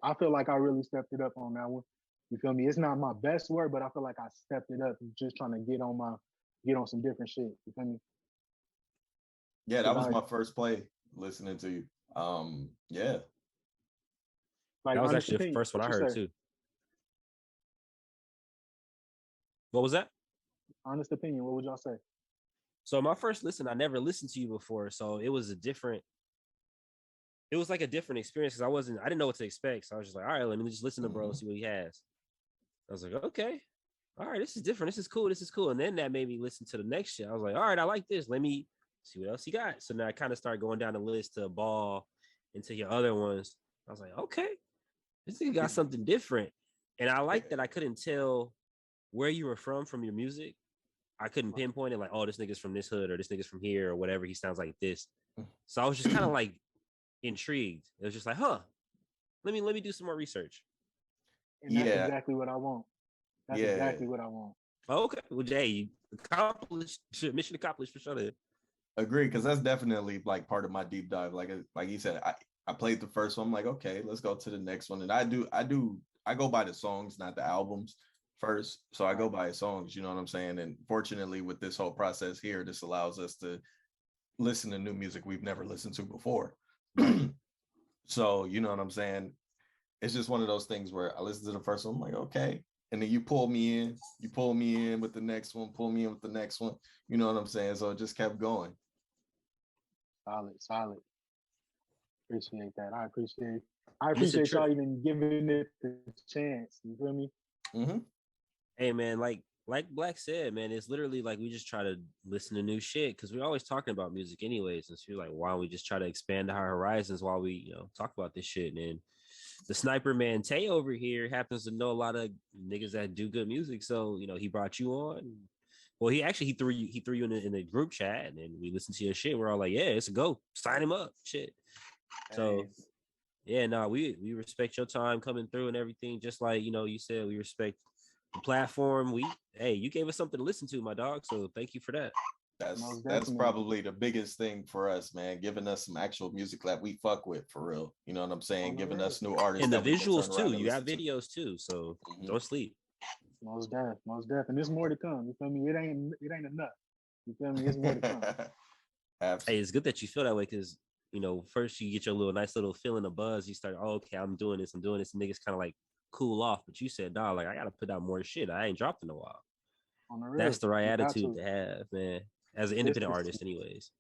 Speaker 4: I feel like I really stepped it up on that one. You feel me? It's not my best work, but I feel like I stepped it up just trying to get on some different shit. You feel me?
Speaker 1: Yeah, that was my first play listening to you. Yeah.
Speaker 2: Like, that was actually the first one I heard too. What was that?
Speaker 4: Honest opinion, what would y'all say?
Speaker 2: So my first listen, I never listened to you before, so it was like a different experience because I didn't know what to expect. So I was just like, all right, let me just listen to bro, see what he has. I was like, okay, all right, this is different. This is cool. And then that made me listen to the next shit. I was like, all right, I like this. Let me see what else he got. So now I kind of started going down the list to Ball into your other ones. I was like, okay, this nigga got something different. And I like that I couldn't tell where you were from your music. I couldn't pinpoint it like, oh, this nigga's from this hood or this nigga's from here or whatever. He sounds like this. So I was just kind of like intrigued. It was just like, huh, let me do some more research.
Speaker 4: And that's exactly what I want. That's exactly what I want.
Speaker 2: Okay. Well, Jay, mission accomplished for sure. Then.
Speaker 1: Agree, because that's definitely like part of my deep dive. Like you said, I played the first one. I'm like, okay, let's go to the next one. And I go by the songs, not the albums first. So I go by songs, you know what I'm saying? And fortunately with this whole process here, this allows us to listen to new music we've never listened to before. So, you know what I'm saying? It's just one of those things where I listen to the first one, I'm like, okay. And then you pull me in with the next one, pull me in with the next one. You know what I'm saying? So it just kept going.
Speaker 4: Solid. Appreciate that. I appreciate y'all even giving it the chance. You feel me?
Speaker 2: Mm-hmm. Hey man, like Black said, man, it's literally like we just try to listen to new shit because we're always talking about music anyways. And so you're like, why don't we just try to expand our horizons while we, talk about this shit? And the sniper man Tay over here happens to know a lot of niggas that do good music. So, he brought you on. Well, he threw you in the group chat and then we listened to your shit. We're all like, yeah, it's a go. Sign him up. Shit. So yeah, we respect your time coming through and everything. Just like, you said, we respect the platform. You gave us something to listen to, my dog. So thank you for that.
Speaker 1: That's probably the biggest thing for us, man. Giving us some actual music that we fuck with for real. You know what I'm saying? Giving us new artists.
Speaker 2: And the visuals too. You got videos too. So don't sleep.
Speaker 4: Most def. And there's more to come. You feel me? It ain't enough. You feel me? It's more to come.
Speaker 2: Absolutely. Hey, it's good that you feel that way because first you get your nice little feeling of buzz. You start, okay, I'm doing this. And niggas kind of like cool off. But you said, dog, like I gotta put out more shit. I ain't dropped in a while. That's the right attitude to have, man. As an independent artist, anyways.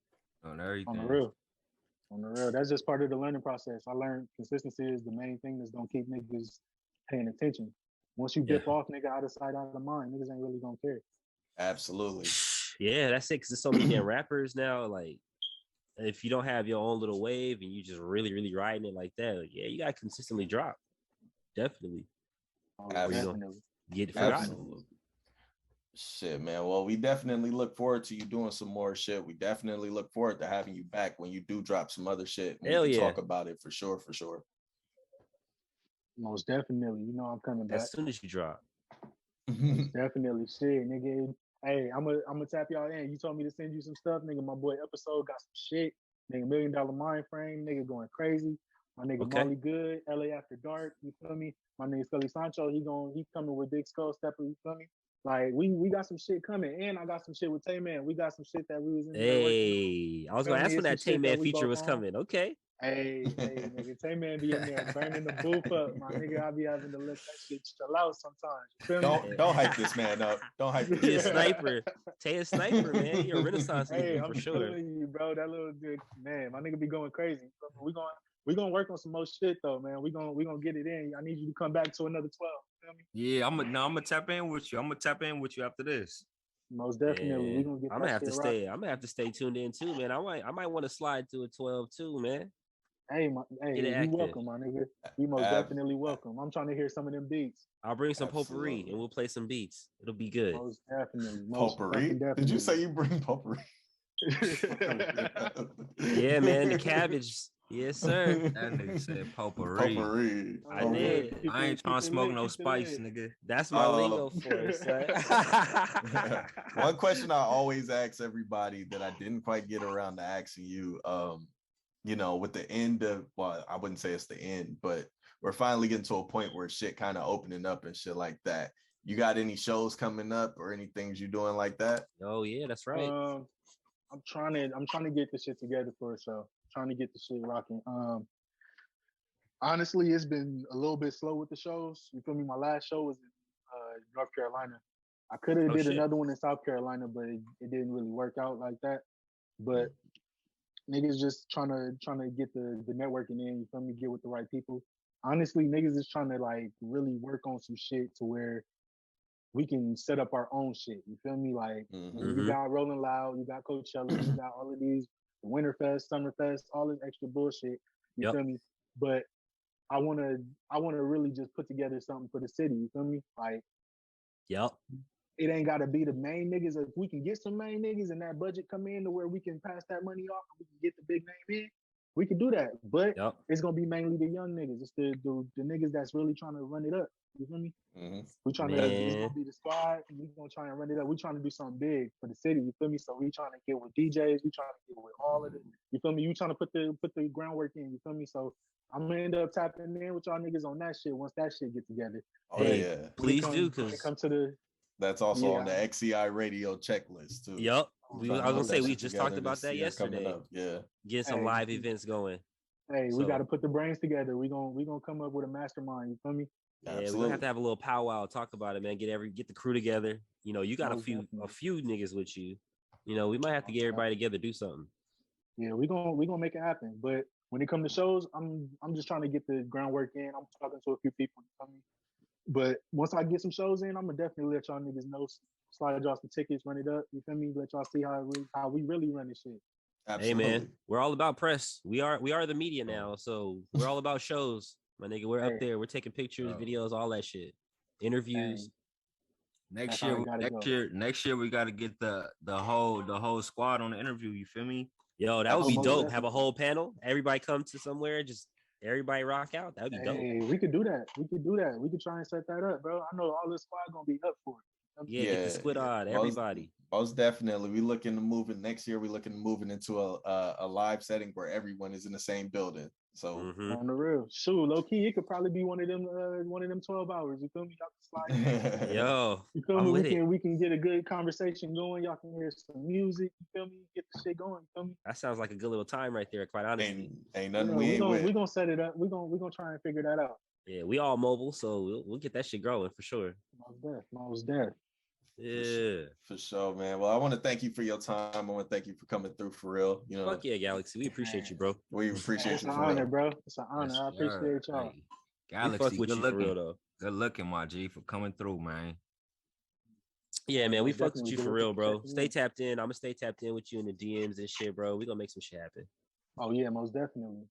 Speaker 3: On everything.
Speaker 4: On the real. That's just part of the learning process. I learned consistency is the main thing that's gonna keep niggas paying attention. Once you dip off, nigga, out of sight, out of mind, niggas ain't really gonna care.
Speaker 1: Absolutely.
Speaker 2: Yeah, that's it. Because there's so many damn rappers now. Like, if you don't have your own little wave and you just really, really riding it like that, you gotta consistently drop. Definitely.
Speaker 4: Definitely.
Speaker 2: Get forgotten.
Speaker 1: Absolutely. Shit, man. Well, we definitely look forward to you doing some more shit. We definitely look forward to having you back when you do drop some other shit.
Speaker 2: Hell
Speaker 1: we can talk about it for sure.
Speaker 4: Most definitely. I'm coming back.
Speaker 2: As soon as you drop.
Speaker 4: Most definitely. Shit, nigga. Hey, I'm gonna tap y'all in. You told me to send you some stuff, nigga. My boy Episode got some shit. Nigga, $1 Million Mind Frame, nigga going crazy. My nigga
Speaker 2: Okay.
Speaker 4: Molly Good, LA After Dark, you feel me? My nigga Scully Sancho, he coming with Big Skull Stepper, you feel me? Like we got some shit coming, and I got some shit with Tay Man. We got some shit that we was in there working on.
Speaker 2: Hey, I was
Speaker 4: Feel
Speaker 2: gonna
Speaker 4: me?
Speaker 2: ask when
Speaker 4: It's some
Speaker 2: that Tay
Speaker 4: shit
Speaker 2: Man
Speaker 4: that we
Speaker 2: feature
Speaker 4: both
Speaker 2: was
Speaker 4: on.
Speaker 2: coming. Okay.
Speaker 4: Hey, nigga, Tay Man be in there burning the booth up, my nigga. I be having to let that shit chill out sometimes. You feel me?
Speaker 1: Don't hype this man up. Don't hype this
Speaker 2: He a
Speaker 1: man up.
Speaker 2: sniper. Tay a sniper, man. He a Renaissance
Speaker 4: Hey,
Speaker 2: nigga
Speaker 4: I'm
Speaker 2: for sure.
Speaker 4: telling you, bro, that little dude, man, my nigga be going crazy. We gonna work on some more shit though, man. We gonna get it in. I need you to come back to another 12. Feel me?
Speaker 3: Yeah, I'm gonna tap in with you. I'm gonna tap in with you after this.
Speaker 4: Most definitely, we
Speaker 2: Man,
Speaker 4: gonna get
Speaker 2: I'm
Speaker 4: that
Speaker 2: gonna have
Speaker 4: shit
Speaker 2: to
Speaker 4: rocking.
Speaker 2: stay. I'm gonna have to stay tuned in too, man. I might want to slide to a 12 too, man.
Speaker 4: Hey,
Speaker 2: Get it
Speaker 4: you
Speaker 2: active.
Speaker 4: welcome, my nigga. You most definitely welcome. I'm trying to hear some of them beats.
Speaker 2: I'll bring some potpourri
Speaker 1: Absolutely.
Speaker 2: and we'll play some beats. It'll be good.
Speaker 4: Most definitely.
Speaker 1: Potpourri? Did you say you bring potpourri?
Speaker 2: Yeah, man. The cabbage. Yes, sir.
Speaker 3: That nigga said potpourri.
Speaker 1: Potpourri.
Speaker 2: I did.
Speaker 3: I ain't trying to smoke no spice, nigga.
Speaker 2: That's my lingo for it, son.
Speaker 1: One question I always ask everybody that I didn't quite get around to asking you, you know, with the end of, well, I wouldn't say it's the end, but we're finally getting to a point where shit kind of opening up and shit like that. You got any shows coming up or any things you doing like that?
Speaker 2: Oh yeah, that's right.
Speaker 4: I'm trying to get this shit together for a show. Trying to get the shit rocking. Honestly, it's been a little bit slow with the shows. You feel me? My last show was in North Carolina. I could have did another one in South Carolina, but it didn't really work out like that. But niggas just trying to get the networking in. You feel me? Get with the right people. Honestly, niggas is trying to like really work on some shit to where we can set up our own shit. You feel me? Like you got Rolling Loud, you got Coachella, you got all of these Winterfest, Summerfest, all this extra bullshit. You feel me? But I wanna really just put together something for the city. You feel me? Like, it ain't gotta be the main niggas. If we can get some main niggas and that budget come in to where we can pass that money off and we can get the big name in, we can do that. But it's gonna be mainly the young niggas. It's the niggas that's really trying to run it up. You feel me? We trying to. It's gonna be the squad. And we gonna try and run it up. We trying to do something big for the city. You feel me? So we trying to get with DJs. We trying to get with all of it. You feel me? You trying to put the groundwork in. You feel me? So I'm gonna end up tapping in with y'all niggas on that shit once that shit get together.
Speaker 1: Oh yeah,
Speaker 2: please do, because
Speaker 4: come to the.
Speaker 1: That's also on the XCI radio checklist too.
Speaker 2: I was gonna say we just talked about that yesterday.
Speaker 1: Yeah,
Speaker 2: get some live events going.
Speaker 4: Hey, we got to put the brains together. We gonna come up with a mastermind. You feel me?
Speaker 2: Yeah, we're gonna have to have a little powwow, talk about it, man. Get the crew together. You know, you got a few niggas with you. You know, we might have to get everybody together, do something.
Speaker 4: Yeah, we gonna make it happen. But when it comes to shows, I'm just trying to get the groundwork in. I'm talking to a few people. You feel me? But once I get some shows in, I'm gonna definitely let y'all niggas know. Slide y'all some tickets, run it up. You feel me? Let y'all see how we really run this shit.
Speaker 1: Absolutely.
Speaker 2: Hey man, we're all about press. We are the media now, so we're all about shows. My nigga, we're up there. We're taking pictures, videos, all that shit. Interviews.
Speaker 3: Next year we gotta get the whole squad on the interview. You feel me?
Speaker 2: Yo, that would be dope. Have a whole panel. Everybody come to somewhere. Just everybody rock out. That would be dope.
Speaker 4: Hey, we could do that. We could try and set that up, bro. I know all this squad gonna be up for it.
Speaker 2: Get the squid on everybody.
Speaker 1: Most definitely. We looking to move it next year. We looking to move it into a live setting where everyone is in the same building. So
Speaker 4: on the real, shoot, low key, it could probably be one of them 12 hours. You feel me? Y'all can slide.
Speaker 2: Yo,
Speaker 4: you feel me? We can get a good conversation going. Y'all can hear some music. You feel me? Get the shit going. You feel me?
Speaker 2: That sounds like a good little time right there. Quite honestly,
Speaker 1: ain't nothing
Speaker 4: we gonna set it up. We gonna try and figure that out.
Speaker 2: Yeah, we all mobile, so we'll get that shit growing for sure.
Speaker 4: Most deaf.
Speaker 2: Yeah,
Speaker 1: for sure, man. Well, I want to thank you for your time. I want to thank you for coming through for real. You know,
Speaker 2: fuck yeah, Galaxy. We appreciate you, bro.
Speaker 1: We appreciate you.
Speaker 4: It's an honor, bro. It's an honor. I appreciate y'all.
Speaker 3: Galaxy,
Speaker 2: good looking, for real though.
Speaker 3: Good looking, my G, for coming through, man.
Speaker 2: Yeah, man, we fucked with you for real, bro. Stay tapped in. I'm gonna stay tapped in with you in the DMs and shit, bro. We gonna make some shit happen.
Speaker 4: Oh yeah, most definitely.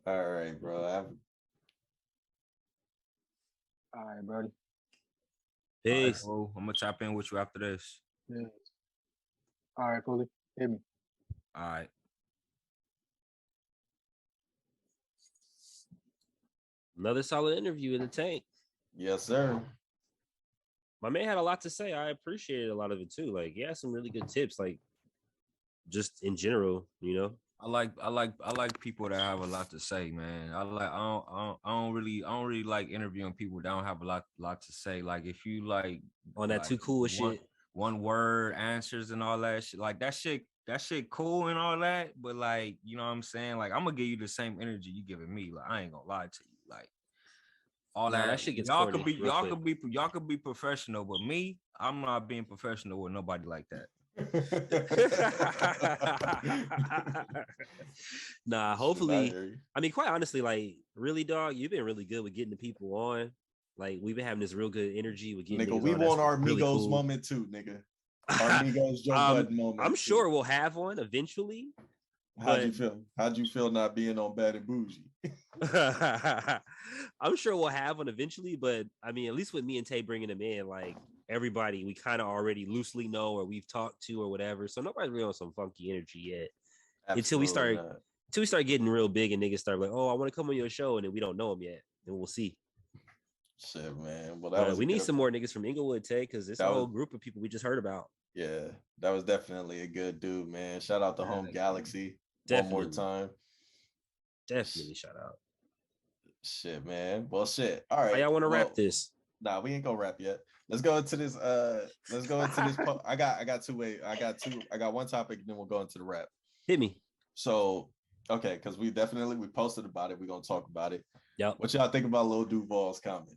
Speaker 1: All right, bro.
Speaker 4: All right, buddy.
Speaker 2: Peace.
Speaker 3: Right, I'm gonna tap in with you after this.
Speaker 4: Yeah. All right, Fully. Hit me.
Speaker 3: All right.
Speaker 2: Another solid interview in the tank.
Speaker 1: Yes, sir.
Speaker 2: My man had a lot to say. I appreciated a lot of it too. Like, he had some really good tips, like just in general, you know.
Speaker 3: I like people that have a lot to say, man. I don't really like interviewing people that don't have a lot to say. Like if you like
Speaker 2: On that too cool shit.
Speaker 3: One word answers and all that shit, like that shit cool and all that. But like, you know what I'm saying? Like I'm gonna give you the same energy you giving me. Like I ain't gonna lie to you. Like all that
Speaker 2: shit gets
Speaker 3: y'all
Speaker 2: corny
Speaker 3: y'all could be professional, but me, I'm not being professional with nobody like that.
Speaker 2: Nah, hopefully. I mean, quite honestly, like, really, dog, you've been really good with getting the people on. Like, we've been having this real good energy with getting
Speaker 1: nigga. We want our
Speaker 2: really
Speaker 1: Migos
Speaker 2: cool
Speaker 1: moment too, nigga. Our Migos Joe Budden moment.
Speaker 2: I'm sure we'll have one eventually.
Speaker 1: How'd you feel? How'd you feel not being on Bad and Bougie?
Speaker 2: I'm sure we'll have one eventually, but I mean, at least with me and Tay bringing them in, like everybody we kind of already loosely know or we've talked to or whatever. So nobody's really on some funky energy yet. Until we start getting real big and niggas start like, oh, I want to come on your show, and then we don't know them yet, and we'll see.
Speaker 1: Shit, man. Well,
Speaker 2: we need some more niggas from Inglewood, Tay, because it's a whole group of people we just heard about.
Speaker 1: Yeah, that was definitely a good dude, man. Shout out to Home Galaxy.
Speaker 2: Definitely.
Speaker 1: One more time.
Speaker 2: Definitely shout out.
Speaker 1: Shit, man. Well, shit. All right.
Speaker 2: How y'all want to wrap this?
Speaker 1: Nah, we ain't gonna wrap yet. Let's go into this. I got two ways. I got one topic, then we'll go into the wrap.
Speaker 2: Hit me.
Speaker 1: So, okay, because we posted about it. We're gonna talk about it.
Speaker 2: Yep.
Speaker 1: What y'all think about Lil Duval's comments?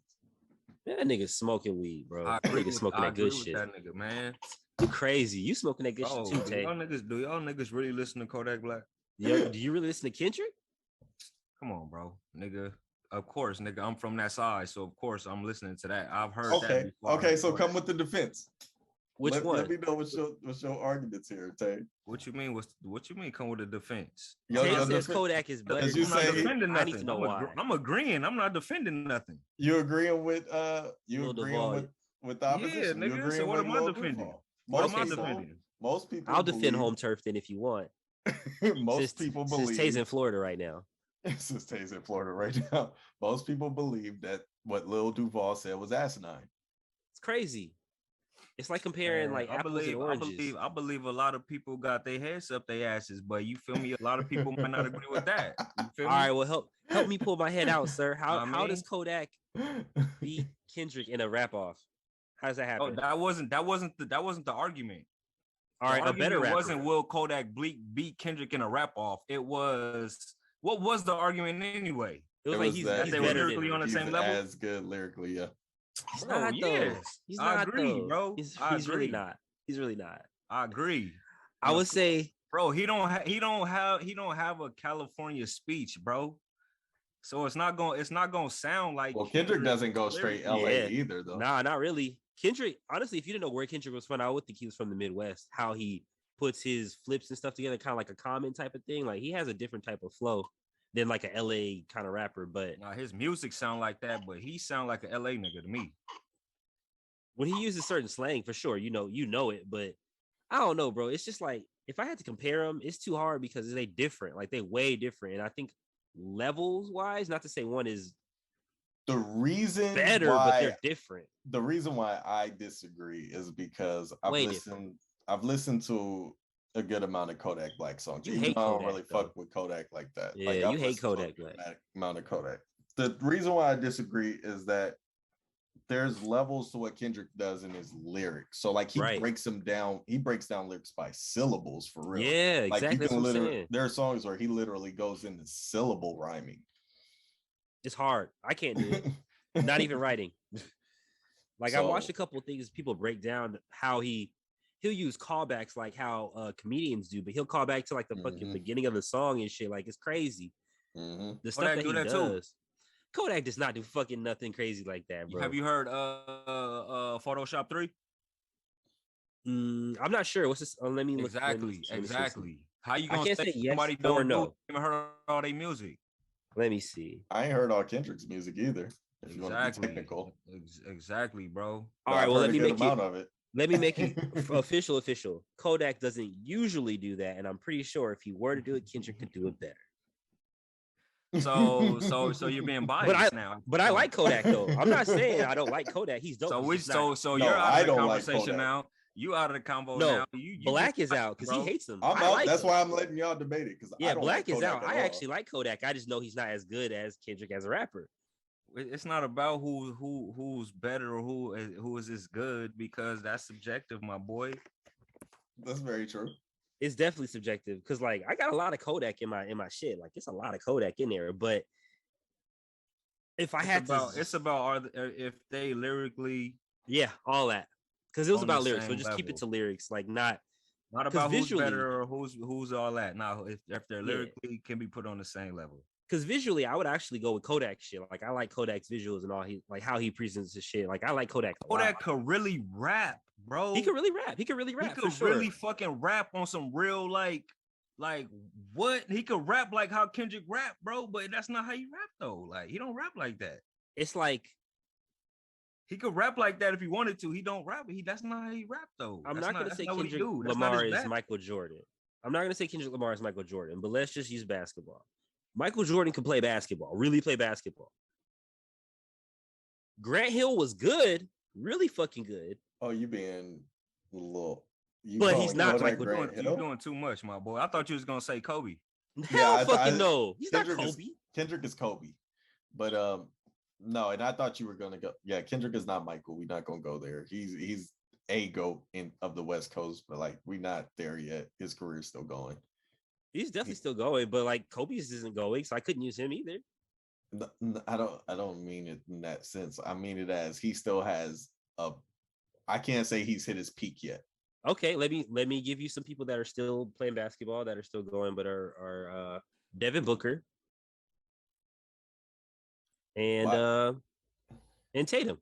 Speaker 2: That nigga smoking weed, bro. That nigga smoking that good shit.
Speaker 3: That nigga, man.
Speaker 2: You crazy. You smoking that good shit too, Tay.
Speaker 3: Do y'all niggas really listen to Kodak Black?
Speaker 2: Yo, do you really listen to Kendrick?
Speaker 3: Come on, bro. Nigga. Of course, nigga. I'm from that side, so of course I'm listening to that. I've heard that before.
Speaker 1: Okay, so come with the defense.
Speaker 2: Which one?
Speaker 1: Let me know what's your arguments here, Tay.
Speaker 3: What you mean? What you mean? Come with a defense?
Speaker 2: Tay says Kodak is better.
Speaker 1: You
Speaker 3: I'm not defending nothing.
Speaker 2: I need to know why.
Speaker 3: I'm agreeing. I'm not defending nothing.
Speaker 1: You agreeing with with the opposition?
Speaker 3: Yeah, nigga. So what am I defending? What am I defending?
Speaker 1: Most people.
Speaker 2: I'll defend home turf then if you want.
Speaker 1: Most people believe.
Speaker 2: Since Tay's in Florida right now.
Speaker 1: Since Tay's in Florida right now, most people believe that what Lil Duval said was asinine.
Speaker 2: It's crazy. It's like comparing apples and oranges.
Speaker 3: I believe a lot of people got their heads up their asses, but you feel me? A lot of people might not agree with that. You feel me?
Speaker 2: All right, well help me pull my head out, sir. How does Kodak beat Kendrick in a rap off? How does that happen?
Speaker 3: Oh, that wasn't the argument.
Speaker 2: All right, a better rapper.
Speaker 3: Wasn't will Kodak beat Kendrick in a rap off? It was what was the argument anyway?
Speaker 2: It was like he's
Speaker 3: better lyrically on the same level.
Speaker 1: As good lyrically, yeah.
Speaker 2: He's not though. He's not. I agree,
Speaker 3: bro.
Speaker 2: He's really not. He's really not.
Speaker 3: I agree.
Speaker 2: I would say,
Speaker 3: bro, he don't have a California speech, bro. So it's not gonna sound like.
Speaker 1: Well, Kendrick doesn't go straight LA either, though.
Speaker 2: Nah, not really. Kendrick, honestly, if you didn't know where Kendrick was from, I would think he was from the Midwest. How he puts his flips and stuff together, kind of like a Common type of thing. Like he has a different type of flow than like a LA kind of rapper. But
Speaker 3: his music sound like that, but he sound like a LA nigga to me.
Speaker 2: When he uses certain slang, for sure, you know it. But I don't know, bro. It's just like if I had to compare them, it's too hard because they different. Like they way different, and I think levels wise, not to say one is
Speaker 1: the reason
Speaker 2: better, but they're different.
Speaker 1: The reason why I disagree is because I've listened to a good amount of Kodak Black songs. I don't really fuck with Kodak like that.
Speaker 2: Yeah,
Speaker 1: like,
Speaker 2: you hate Kodak Black.
Speaker 1: Amount of Kodak. The reason why I disagree is that there's levels to what Kendrick does in his lyrics. So like he breaks them down. He breaks down lyrics by syllables for real.
Speaker 2: Yeah,
Speaker 1: like
Speaker 2: exactly. That's what I'm saying.
Speaker 1: There are songs where he literally goes into syllable rhyming.
Speaker 2: It's hard. I can't do it. Not even writing. Like I watched a couple of things people break down how he'll use callbacks like how comedians do, but he'll call back to like the fucking beginning of the song and shit. Like it's crazy. The stuff that he does. Too. Kodak does not do fucking nothing crazy like that, bro.
Speaker 3: Have you heard Photoshop 3?
Speaker 2: I'm not sure. What's this? Let me look.
Speaker 3: Exactly. How you gonna say
Speaker 2: yes
Speaker 3: somebody don't know? Even heard all their music.
Speaker 2: Let me see.
Speaker 1: I ain't heard all Kendrick's music either. If you want to be technical.
Speaker 3: Exactly, bro.
Speaker 2: All right, well, let me make it official. Kodak doesn't usually do that, and I'm pretty sure if he were to do it, Kendrick could do it better.
Speaker 3: So you're being biased now.
Speaker 2: But I like Kodak though. I'm not saying I don't like Kodak. He's dope.
Speaker 3: So
Speaker 1: No,
Speaker 3: you're out
Speaker 1: I
Speaker 3: of the
Speaker 1: don't like
Speaker 3: conversation
Speaker 1: Kodak.
Speaker 3: now. You out of the combo
Speaker 2: No,
Speaker 3: now. You
Speaker 2: Black
Speaker 3: be
Speaker 2: is out because he hates him.
Speaker 1: I'm
Speaker 2: I
Speaker 1: out.
Speaker 2: like
Speaker 1: That's
Speaker 2: him.
Speaker 1: why I'm letting y'all debate it because
Speaker 2: Yeah,
Speaker 1: I don't
Speaker 2: Black
Speaker 1: like
Speaker 2: is
Speaker 1: Kodak
Speaker 2: out.
Speaker 1: at
Speaker 2: I
Speaker 1: all.
Speaker 2: actually like Kodak. I just know he's not as good as Kendrick as a rapper.
Speaker 3: It's not about who's better or who is this good, because that's subjective, my boy.
Speaker 1: That's very true.
Speaker 2: It's definitely subjective because like I got a lot of Kodak in my shit. Like it's a lot of Kodak in there. But if I had to,
Speaker 3: it's about if they lyrically,
Speaker 2: yeah, all that because it was
Speaker 3: on
Speaker 2: about
Speaker 3: the
Speaker 2: lyrics. So
Speaker 3: same
Speaker 2: just keep it
Speaker 3: level.
Speaker 2: to lyrics, like not
Speaker 3: about who's
Speaker 2: visually,
Speaker 3: better or who's all that. Now, if they're
Speaker 2: Yeah.
Speaker 3: lyrically can be put on the same level.
Speaker 2: because visually, I would actually go with Kodak shit. Like I like Kodak's visuals and all he like how he presents his shit. Like I like Kodak.
Speaker 3: Kodak could really rap, bro.
Speaker 2: He could really rap. He could really rap.
Speaker 3: He could
Speaker 2: for
Speaker 3: really
Speaker 2: sure.
Speaker 3: fucking rap on some real like what? He could rap like how Kendrick rap, bro. But that's not how he rap though. Like he don't rap like that.
Speaker 2: It's like
Speaker 3: he could rap like that if he wanted to. He don't rap. That's not how he rap though.
Speaker 2: I'm not gonna say
Speaker 3: what he
Speaker 2: Kendrick
Speaker 3: do. That's
Speaker 2: Lamar
Speaker 3: not his
Speaker 2: is
Speaker 3: bag.
Speaker 2: Michael Jordan. I'm not gonna say Kendrick Lamar is Michael Jordan, but let's just use basketball. Michael Jordan can play basketball, really play basketball. Grant Hill was good, really fucking good.
Speaker 1: Oh, you being a little.
Speaker 2: But he's not like
Speaker 3: you're doing too much, my boy. I thought you was gonna say Kobe.
Speaker 2: Hell fucking no. He's
Speaker 1: Kendrick
Speaker 2: not Kobe.
Speaker 1: Kendrick is Kobe. But no, and I thought you were gonna go. Yeah, Kendrick is not Michael. We're not gonna go there. He's a GOAT of the West Coast, but like we're not there yet. His career is still going.
Speaker 2: He's definitely still going, but like Kobe's isn't going, so I couldn't use him either.
Speaker 1: I don't mean it in that sense. I mean it as he still has a. I can't say he's hit his peak yet.
Speaker 2: Okay, let me give you some people that are still playing basketball that are still going, but are Devin Booker and Tatum.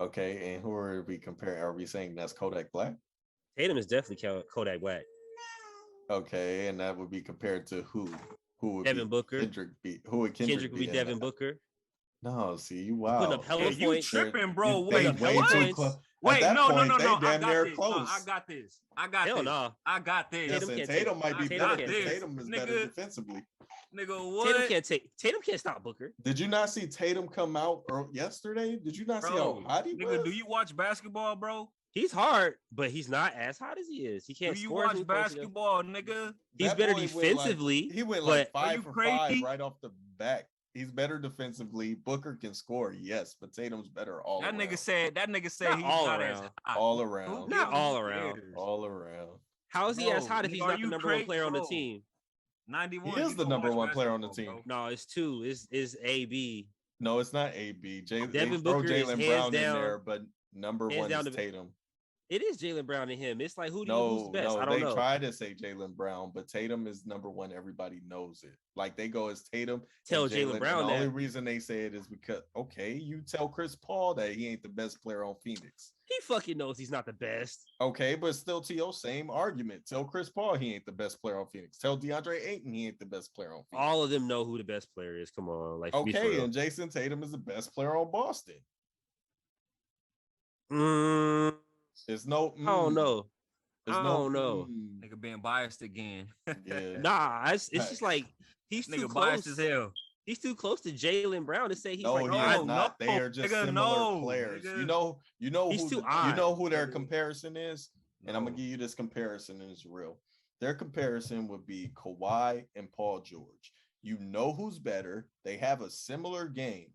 Speaker 1: Okay, and who are we comparing? Are we saying that's Kodak Black?
Speaker 2: Tatum is definitely Kodak Black.
Speaker 1: Okay, and that would be compared to who? Who would
Speaker 2: Devin Booker?
Speaker 1: Kendrick be? Who would Kendrick
Speaker 2: would be Devin Booker.
Speaker 1: No, see, wow.
Speaker 2: Putting up hella
Speaker 3: you
Speaker 2: points.
Speaker 3: tripping, bro.
Speaker 1: Wait,
Speaker 3: Wait,
Speaker 1: close.
Speaker 3: Wait, no.
Speaker 1: They damn near
Speaker 3: this.
Speaker 1: close.
Speaker 3: No, I got this. I got
Speaker 2: Hell
Speaker 3: this.
Speaker 2: nah.
Speaker 3: I got this.
Speaker 1: Tatum might be
Speaker 2: Tatum
Speaker 1: better. Tatum is better defensively.
Speaker 3: Nigga, what?
Speaker 2: Tatum can't stop Booker.
Speaker 1: Did you not see Tatum come out yesterday? Did you not see how hot he was?
Speaker 3: Do you watch basketball, bro?
Speaker 2: He's hard, but he's not as hot as he is. He can't.
Speaker 3: Do you
Speaker 2: score
Speaker 3: watch basketball, nigga?
Speaker 2: He's better defensively.
Speaker 1: He went like 5 for 5 right off the back. He's better defensively. Booker can score, yes, but Tatum's better all around.
Speaker 3: That nigga said he's
Speaker 2: all
Speaker 3: not
Speaker 2: around.
Speaker 3: as hot.
Speaker 1: All around.
Speaker 2: Not all around.
Speaker 1: All around.
Speaker 2: How is he as hot if he's not the number one player on the team?
Speaker 3: 91.
Speaker 1: He is the number one player on the team.
Speaker 3: Bro.
Speaker 2: No, it's two. It's AB.
Speaker 1: No, it's not AB.
Speaker 2: Devin
Speaker 1: throw
Speaker 2: Booker
Speaker 1: Jaylen
Speaker 2: is
Speaker 1: Brown
Speaker 2: hands
Speaker 1: in there, but number
Speaker 2: hands
Speaker 1: one
Speaker 2: down
Speaker 1: is Tatum.
Speaker 2: It is Jaylen Brown and him. It's like who's the best?
Speaker 1: No,
Speaker 2: I don't know.
Speaker 1: They try to say Jaylen Brown, but Tatum is number one. Everybody knows it. Like they go as Tatum.
Speaker 2: Tell Jaylen Brown
Speaker 1: The
Speaker 2: that.
Speaker 1: only reason they say it is because you tell Chris Paul that he ain't the best player on Phoenix.
Speaker 2: He fucking knows he's not the best.
Speaker 1: Okay, but still to your same argument. Tell Chris Paul he ain't the best player on Phoenix. Tell DeAndre Ayton he ain't the best player on Phoenix.
Speaker 2: All of them know who the best player is. Come on, like
Speaker 1: okay, and Jason Tatum is the best player on Boston. There's no.
Speaker 2: I don't know.
Speaker 1: There's
Speaker 2: I don't know.
Speaker 3: Nigga being biased again.
Speaker 1: Yeah.
Speaker 2: Nah, it's just like he's too close.
Speaker 3: Biased as hell.
Speaker 2: He's too close to Jaylen Brown to say he's
Speaker 1: no,
Speaker 2: like.
Speaker 1: he is not. They are just similar players.
Speaker 3: Nigga.
Speaker 1: You know
Speaker 2: he's
Speaker 1: who
Speaker 2: too odd.
Speaker 1: You know who their comparison is, and I'm gonna give you this comparison, and it's real. Their comparison would be Kawhi and Paul George. You know who's better. They have a similar game,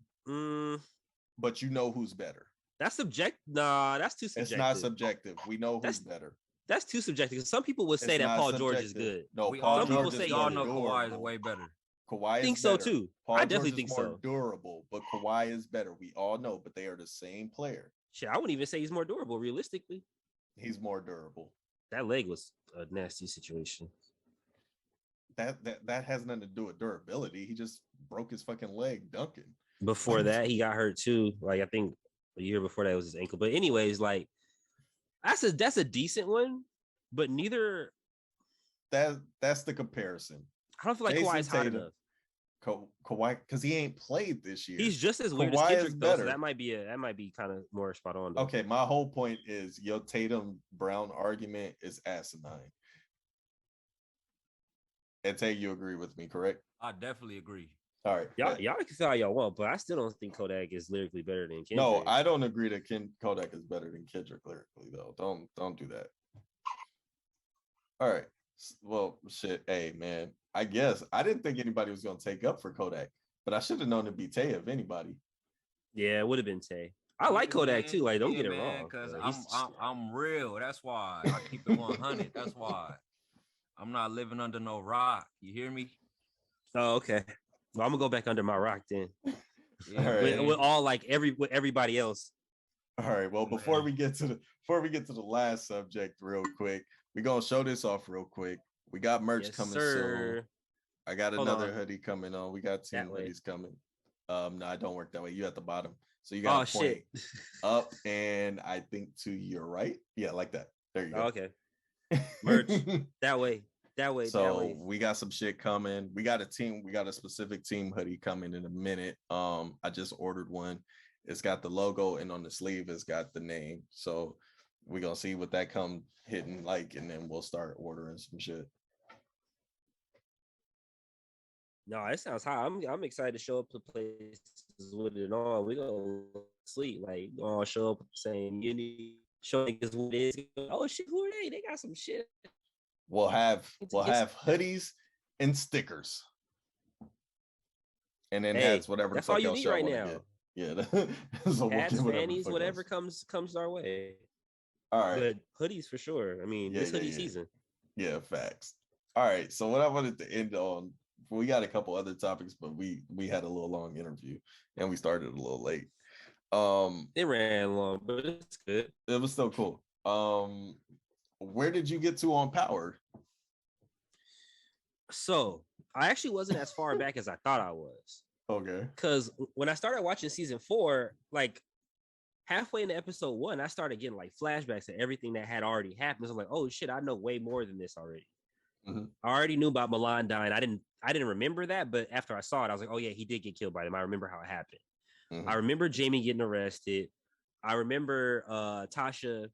Speaker 1: but you know who's better.
Speaker 2: That's subjective. Nah, that's too subjective.
Speaker 1: It's not subjective. We know who's better.
Speaker 2: That's too subjective. Some people would say that Paul George is good.
Speaker 1: No,
Speaker 3: Paul
Speaker 1: George
Speaker 3: is y'all know Kawhi is way better.
Speaker 1: Kawhi is
Speaker 2: think so too.
Speaker 1: Paul
Speaker 2: I definitely
Speaker 1: George
Speaker 2: think
Speaker 1: is more
Speaker 2: so.
Speaker 1: durable, but Kawhi is better. We all know, but they are the same player.
Speaker 2: Shit, I wouldn't even say he's more durable. Realistically,
Speaker 1: he's more durable.
Speaker 2: That leg was a nasty situation.
Speaker 1: That has nothing to do with durability. He just broke his fucking leg dunking.
Speaker 2: Before that, he got hurt too. Like I think a year before that was his ankle. But anyways, like that's a decent one, but neither.
Speaker 1: That's the comparison.
Speaker 2: I don't feel like Kawhi's hot enough.
Speaker 1: Kawhi, because he ain't played this year.
Speaker 2: He's just as weird as Kendrick, though. So that might be kind of more spot on. Though.
Speaker 1: Okay, my whole point is your Tatum Brown argument is asinine. And Tay, you agree with me, correct?
Speaker 3: I definitely agree.
Speaker 1: All right.
Speaker 2: Y'all can say how y'all want, but I still don't think Kodak is lyrically better than Kendrick.
Speaker 1: No, I don't agree that Kodak is better than Kendrick lyrically though. Don't do that. All right. Well, shit. Hey, man. I guess I didn't think anybody was gonna take up for Kodak, but I should have known it'd be Tay if anybody.
Speaker 2: Yeah, it would have been Tay. I like Kodak too. Like, don't get it wrong.
Speaker 3: Because I'm real. That's why I keep it 100. That's why I'm not living under no rock. You hear me?
Speaker 2: Oh, okay. Well, I'm gonna go back under my rock then.
Speaker 3: Yeah,
Speaker 2: right. with all like with everybody else.
Speaker 1: All right. Well, before we get to the last subject, real quick, we're gonna show this off real quick. We got merch coming soon. I got another hoodie coming on. We got 2 hoodies coming. No, it don't work that way. You at the bottom. So you got to point up and I think to your right. Yeah, like that. There you go.
Speaker 2: Okay. Merch that way.
Speaker 1: So we got some shit coming. We got a specific team hoodie coming in a minute. I just ordered one. It's got the logo and on the sleeve it's got the name. So we're gonna see what that come hitting like, and then we'll start ordering some shit.
Speaker 2: No, it sounds hot. I'm excited to show up to places with it on. We gonna sleep like all show up saying you need show niggas what it is. Oh shit, who are they? They got some shit.
Speaker 1: We'll have hoodies and stickers, and then hats, whatever.
Speaker 2: That's all you need right now.
Speaker 1: Get. Yeah, so
Speaker 2: hats, fannies, whatever comes our way.
Speaker 1: All right,
Speaker 2: but hoodies for sure. I mean, this hoodie season.
Speaker 1: Yeah, facts. All right, so what I wanted to end on. We got a couple other topics, but we had a little long interview and we started a little late.
Speaker 2: It ran long, but it's good.
Speaker 1: It was still cool. Where did you get to on Power?
Speaker 2: So I actually wasn't as far back as I thought I was.
Speaker 1: Okay.
Speaker 2: Because when I started watching season 4, like halfway into episode 1, I started getting like flashbacks to everything that had already happened. So I'm like, oh shit, I know way more than this already. Mm-hmm. I already knew about Milan dying. I didn't remember that, but after I saw it, I was like, oh yeah, he did get killed by him. I remember how it happened. Mm-hmm. I remember Jamie getting arrested. I remember Tasha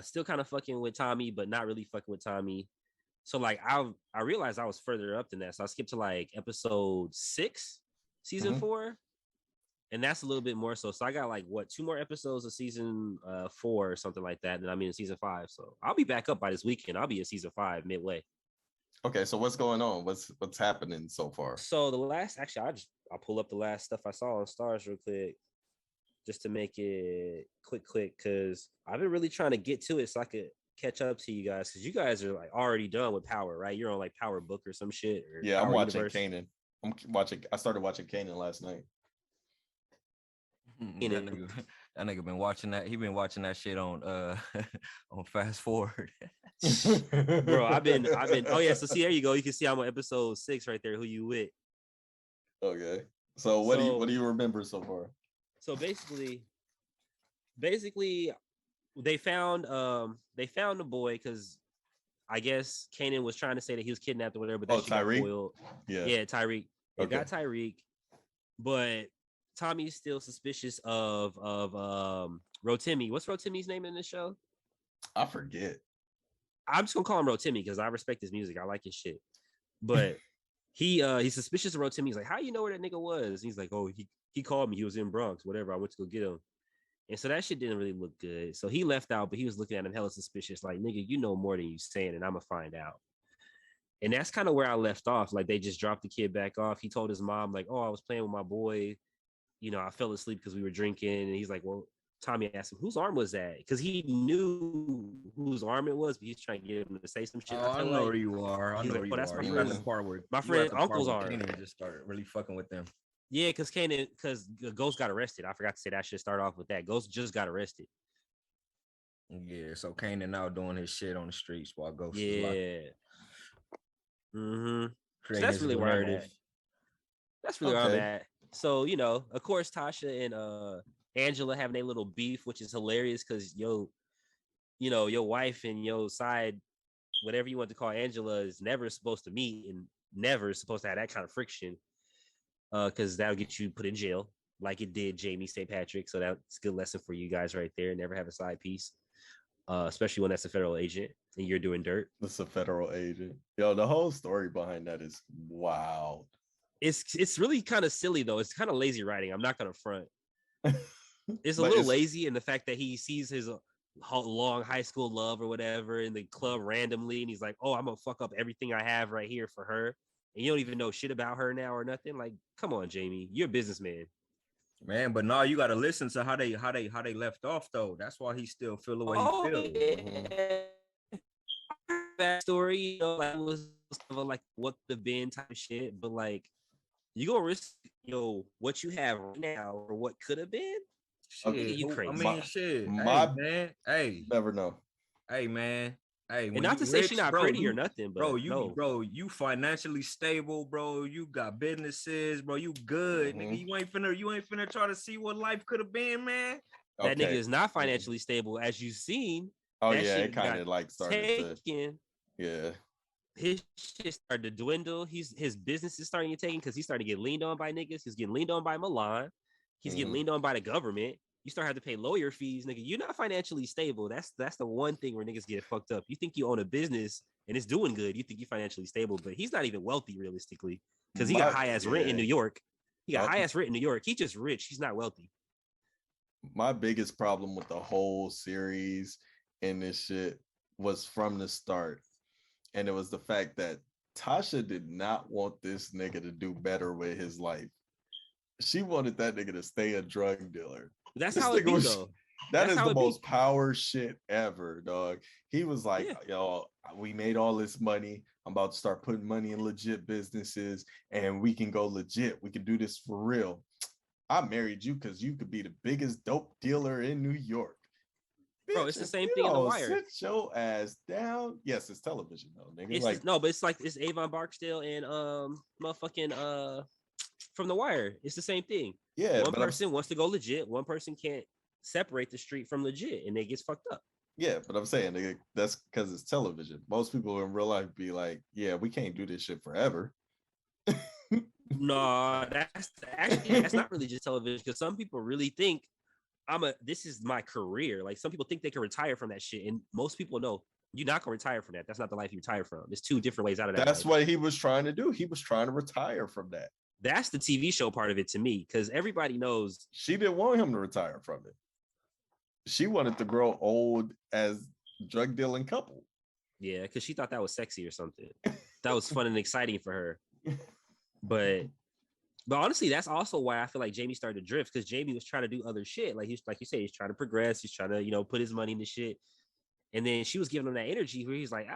Speaker 2: still kind of fucking with Tommy, but not really fucking with Tommy. So like I realized I was further up than that. So I skipped to like episode 6, season 4. And that's a little bit more so. So I got like 2 more episodes of season 4 or something like that. And I'm in season 5. So I'll be back up by this weekend. I'll be in season 5 midway.
Speaker 1: Okay, so what's going on? What's happening so far?
Speaker 2: So I'll pull up the last stuff I saw on Stars real quick, just to make it quick, because I've been really trying to get to it so I could catch up to you guys, because you guys are like already done with Power, right? You're on like Power Book or some shit. Or
Speaker 1: yeah,
Speaker 2: Power
Speaker 1: I'm watching
Speaker 2: Universe.
Speaker 1: I started watching Kanan last night.
Speaker 3: That nigga been watching that. He been watching that shit on on fast forward.
Speaker 2: Bro, I've been. Oh yeah, so see, there you go. You can see I'm on episode 6 right there. Who you with?
Speaker 1: Okay. So what do you remember so far?
Speaker 2: So basically, they found the boy, because I guess Kanan was trying to say that he was kidnapped or whatever, but that shit got foiled. Yeah, Tyreek. They got Tyreek, but Tommy's still suspicious of Rotimi. What's Rotimi's name in this show?
Speaker 1: I forget.
Speaker 2: I'm just gonna call him Rotimi because I respect his music. I like his shit. But he's suspicious of Rotimi. He's like, how you know where that nigga was? And he's like, oh, he called me. He was in Bronx, whatever. I went to go get him. And so that shit didn't really look good. So he left out, but he was looking at him hella suspicious. Like, nigga, you know more than you saying, and I'm gonna find out. And that's kind of where I left off. Like, they just dropped the kid back off. He told his mom, like, oh, I was playing with my boy. You know, I fell asleep because we were drinking. And he's like, well, Tommy asked him, whose arm was that? Because he knew whose arm it was, but he's trying to get him to say some shit.
Speaker 3: I know where you are. I know where you are. You at the part where
Speaker 2: my friend Uncle's arm.
Speaker 3: Kanan just started really fucking with them.
Speaker 2: Yeah, because Ghost got arrested. I forgot to say that. I should start off with that. Ghost just got arrested.
Speaker 3: Yeah, so Kanan now doing his shit on the streets while Ghost
Speaker 2: is locked. Mm-hmm. So
Speaker 3: that's really where I'm at.
Speaker 2: That's really where I'm at. So, you know, of course, Tasha and Angela having a little beef, which is hilarious because your wife and your side, whatever you want to call Angela, is never supposed to meet and never supposed to have that kind of friction, because that'll get you put in jail like it did Jamie St. Patrick. So that's a good lesson for you guys right there. Never have a side piece, especially when that's a federal agent and you're doing dirt.
Speaker 1: That's a federal agent. Yo, the whole story behind that is wild.
Speaker 2: It's really kind of silly though. It's kind of lazy writing. I'm not gonna front. It's a
Speaker 1: But
Speaker 2: little lazy in the fact that he sees his long high school love or whatever in the club randomly, and he's like, "Oh, I'm gonna fuck up everything I have right here for her," and you don't even know shit about her now or nothing. Like, come on, Jamie, you're a businessman,
Speaker 3: man. But now you got to listen to how they left off though. That's why he still feel the way he feel.
Speaker 2: Yeah. That story, you know, like was like what could have been type of shit, but like you gonna risk, what you have right now or what could have been.
Speaker 3: Shit,
Speaker 2: You crazy.
Speaker 3: I mean, shit.
Speaker 1: My
Speaker 3: hey, man. Hey,
Speaker 1: never know.
Speaker 3: Hey, man. Hey,
Speaker 2: and not to say she's not pretty or nothing, but
Speaker 3: you financially stable, bro. You got businesses, bro. You good, nigga. You ain't finna try to see what life could have been, man.
Speaker 2: That nigga is not financially stable, as you've seen.
Speaker 1: Oh yeah, it kind of like started
Speaker 2: taken.
Speaker 1: Yeah.
Speaker 2: His shit started to dwindle. His business is starting to take because he started to get leaned on by niggas. He's getting leaned on by Milan. He's getting leaned on by the government. You start having to pay lawyer fees, nigga. You're not financially stable. That's the one thing where niggas get fucked up. You think you own a business and it's doing good. You think you're financially stable, but he's not even wealthy realistically because he got high ass rent in New York. He got high ass rent in New York. He's just rich. He's not wealthy.
Speaker 1: My biggest problem with the whole series and this shit was from the start. And it was the fact that Tasha did not want this nigga to do better with his life. She wanted that nigga to stay a drug dealer.
Speaker 2: That's how it be, though.
Speaker 1: That is the most power shit ever, dog. He was like, yo, we made all this money. I'm about to start putting money in legit businesses and we can go legit. We can do this for real. I married you because you could be the biggest dope dealer in New York.
Speaker 2: Bro, it's the same thing in The Wire.
Speaker 1: Sit your ass down. Yes, it's television though, nigga.
Speaker 2: But it's Avon Barksdale and motherfucking from The Wire. It's the same thing.
Speaker 1: Yeah,
Speaker 2: one person wants to go legit. One person can't separate the street from legit, and it gets fucked up.
Speaker 1: Yeah, but I'm saying, nigga, that's because it's television. Most people in real life be like, yeah, we can't do this shit forever.
Speaker 2: No, that's not really just television because some people really think this is my career. Like some people think they can retire from that shit, and most people know you're not gonna retire from that. That's not the life you retire from. There's two different ways out of that.
Speaker 1: That's what he was trying to do. He was trying to retire from that.
Speaker 2: That's the TV show part of it to me, because everybody knows
Speaker 1: she didn't want him to retire from it. She wanted to grow old as drug dealing couple.
Speaker 2: Yeah, because she thought that was sexy or something. That was fun and exciting for her. But honestly, that's also why I feel like Jamie started to drift, because Jamie was trying to do other shit. Like you say, he's trying to progress. He's trying to, put his money into shit. And then she was giving him that energy where he's like,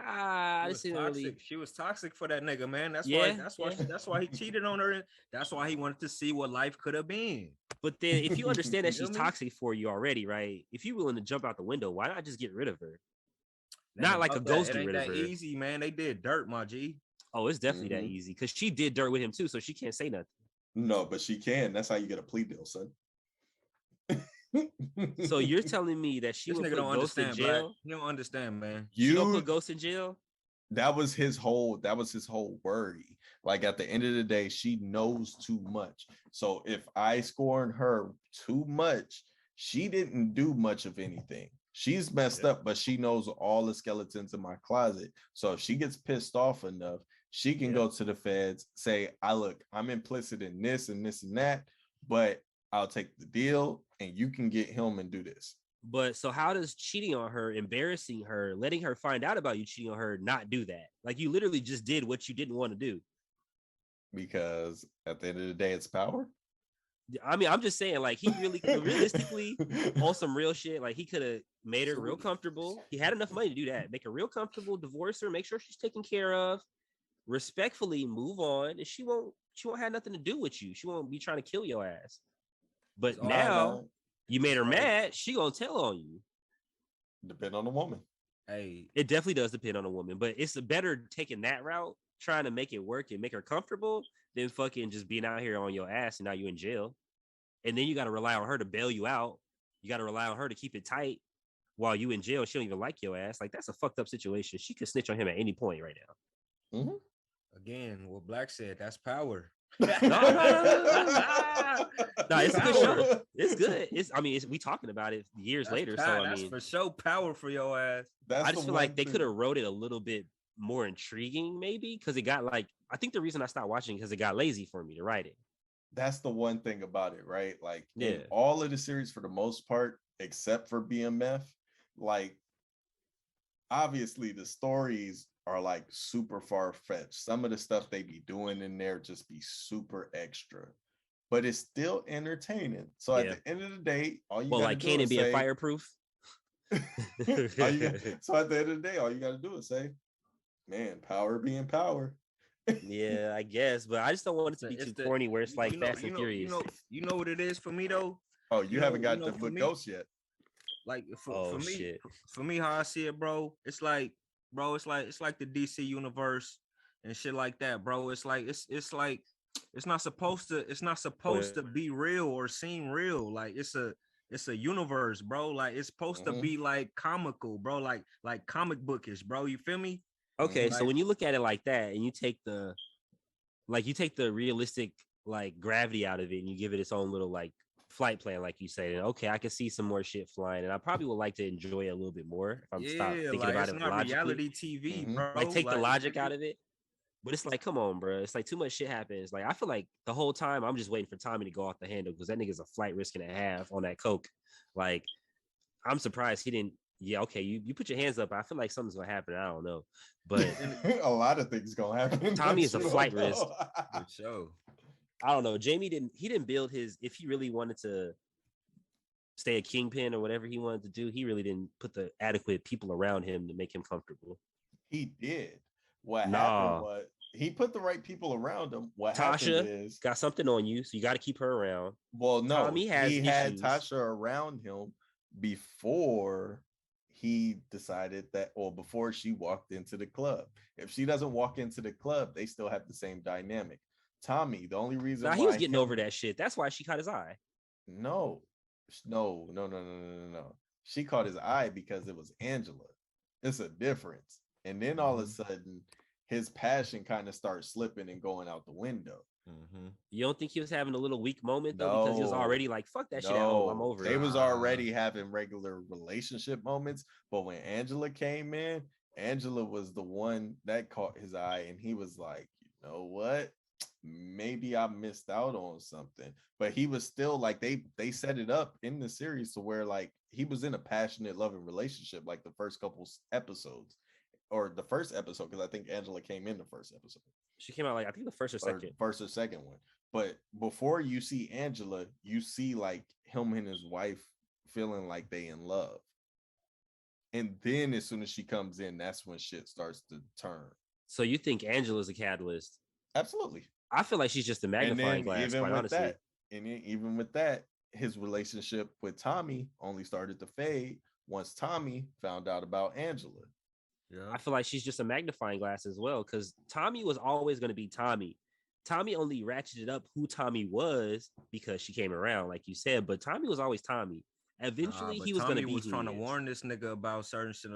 Speaker 2: this isn't really.
Speaker 3: She was toxic for that nigga, man. That's why he cheated on her. That's why he wanted to see what life could have been.
Speaker 2: But then if you understand that she's toxic for you already, right? If you're willing to jump out the window, why not just get rid of her? Not like a ghost get rid of her.
Speaker 3: Easy, man. They did dirt, my G.
Speaker 2: Oh, it's definitely that easy because she did dirt with him too, so she can't say nothing.
Speaker 1: No, but she can. That's how you get a plea deal, son.
Speaker 2: So you're telling me that she would put Ghost in jail?
Speaker 3: Black. You don't understand, man.
Speaker 2: You don't put Ghost in jail?
Speaker 1: That was his whole worry. Like at the end of the day, she knows too much. So if I scorn her too much, she didn't do much of anything. She's messed up, but she knows all the skeletons in my closet. So if she gets pissed off enough, she can go to the feds, say, I'm implicit in this and this and that, but I'll take the deal and you can get him and do this.
Speaker 2: But so how does cheating on her, embarrassing her, letting her find out about you cheating on her not do that? Like you literally just did what you didn't want to do.
Speaker 1: Because at the end of the day, it's power.
Speaker 2: I mean, I'm just saying, like, he really, realistically, on some real shit, like, he could have made her real comfortable. He had enough money to do that. Make her real comfortable, divorce her, make sure she's taken care of, respectfully move on, and she won't have nothing to do with you. She won't be trying to kill your ass. But now you made her mad, she gonna tell on you.
Speaker 1: Depend on the woman.
Speaker 2: Hey, it definitely does depend on the woman, but it's better taking that route, trying to make it work and make her comfortable, than fucking just being out here on your ass and now you in jail. And then you got to rely on her to bail you out. You got to rely on her to keep it tight while you in jail. She don't even like your ass. Like, that's a fucked up situation. She could snitch on him at any point right now.
Speaker 3: Mm-hmm. Again, what Black said, that's power.
Speaker 2: No, it's a good show. It's good. We talking about it years later. So
Speaker 3: that's for sure power for your ass.
Speaker 2: I just feel like they could have wrote it a little bit more intriguing, maybe because it got like I think the reason I stopped watching because it got lazy for me to write it.
Speaker 1: That's the one thing about it, right? Like in
Speaker 2: Yeah.
Speaker 1: all of the series, for the most part, except for BMF, like obviously the stories are like super far-fetched. Some of the stuff they be doing in there just be super extra, but it's still entertaining. So at the end of the day, all you
Speaker 2: well,
Speaker 1: gotta
Speaker 2: like
Speaker 1: do
Speaker 2: Kanan
Speaker 1: is
Speaker 2: being
Speaker 1: say,
Speaker 2: fireproof.
Speaker 1: so at the end of the day, all you gotta do is say, man, power being power.
Speaker 2: Yeah, I guess, but I just don't want it to be too corny where it's like Fast and Furious.
Speaker 3: You know what it is for me though.
Speaker 1: Oh, you haven't got the Ghost yet.
Speaker 3: Like for me, how I see it, bro, it's like the DC universe and shit like that, bro. It's like it's not supposed to be real or seem real. Like it's a universe, bro. Like it's supposed to be like comical, bro. Like comic bookish, bro. You feel me?
Speaker 2: Okay, so when you look at it like that and you take the realistic like gravity out of it and you give it its own little like flight plan, like you say, and okay, I can see some more shit flying, and I probably would like to enjoy it a little bit more if I'm stop thinking
Speaker 3: like,
Speaker 2: about
Speaker 3: it's
Speaker 2: it
Speaker 3: not
Speaker 2: logically.
Speaker 3: Reality TV, bro.
Speaker 2: Like take the logic out of it. But it's like, come on, bro. It's like too much shit happens. Like I feel like the whole time I'm just waiting for Tommy to go off the handle because that nigga's a flight risk and a half on that coke. Like I'm surprised he didn't. Yeah, okay, you put your hands up. I feel like something's gonna happen. I don't know, but
Speaker 1: a lot of things gonna happen.
Speaker 2: Tommy is a flight risk.
Speaker 3: For sure.
Speaker 2: I don't know. Jamie didn't build his. If he really wanted to stay a kingpin or whatever he wanted to do, he really didn't put the adequate people around him to make him comfortable.
Speaker 1: He did. What happened was he put the right people around him. What
Speaker 2: Tasha
Speaker 1: happened is
Speaker 2: got something on you, so you got to keep her around.
Speaker 1: Well, no,
Speaker 2: Tommy
Speaker 1: he had Tasha around him before he decided that, or before she walked into the club. If she doesn't walk into the club, they still have the same dynamic. Tommy, the only reason why
Speaker 2: he was getting over that shit. That's why she caught his eye.
Speaker 1: No. She caught his eye because it was Angela. It's a difference. And then all of a sudden, his passion kind of starts slipping and going out the window.
Speaker 2: You don't think he was having a little weak moment though, because he was already like, "Fuck that shit at home. I'm over it."
Speaker 1: They was already having regular relationship moments, but when Angela came in, Angela was the one that caught his eye, and he was like, "You know what? Maybe I missed out on something." But he was still like they set it up in the series to where like he was in a passionate, loving relationship like the first couple episodes. Or the first episode, because I think Angela came in the first episode.
Speaker 2: She came out like I think the first or second.
Speaker 1: First or second one. But before you see Angela, you see like him and his wife feeling like they in love. And then as soon as she comes in, that's when shit starts to turn.
Speaker 2: So you think Angela's a catalyst?
Speaker 1: Absolutely.
Speaker 2: I feel like she's just a magnifying glass, quite honestly.
Speaker 1: Even with that, his relationship with Tommy only started to fade once Tommy found out about Angela.
Speaker 2: Yeah. I feel like she's just a magnifying glass as well, because Tommy was always going to be Tommy. Tommy only ratcheted up who Tommy was because she came around, like you said, but Tommy was always Tommy. Eventually, he was going to be.
Speaker 3: Was trying to warn this nigga about certain shit.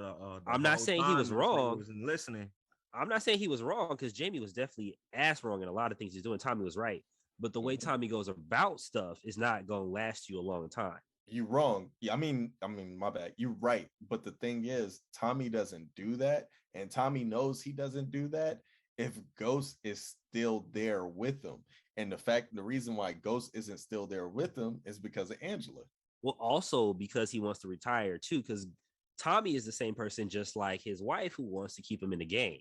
Speaker 2: I'm not saying he was wrong.
Speaker 3: Wasn't listening.
Speaker 2: I'm not saying he was wrong, because Jamie was definitely ass wrong in a lot of things he's doing. Tommy was right, but the way Tommy goes about stuff is not going to last you a long time.
Speaker 1: You're wrong. Yeah, I mean, my bad. You're right. But the thing is, Tommy doesn't do that. And Tommy knows he doesn't do that if Ghost is still there with him. And the reason why Ghost isn't still there with him is because of Angela.
Speaker 2: Well, also because he wants to retire too, because Tommy is the same person, just like his wife, who wants to keep him in the game.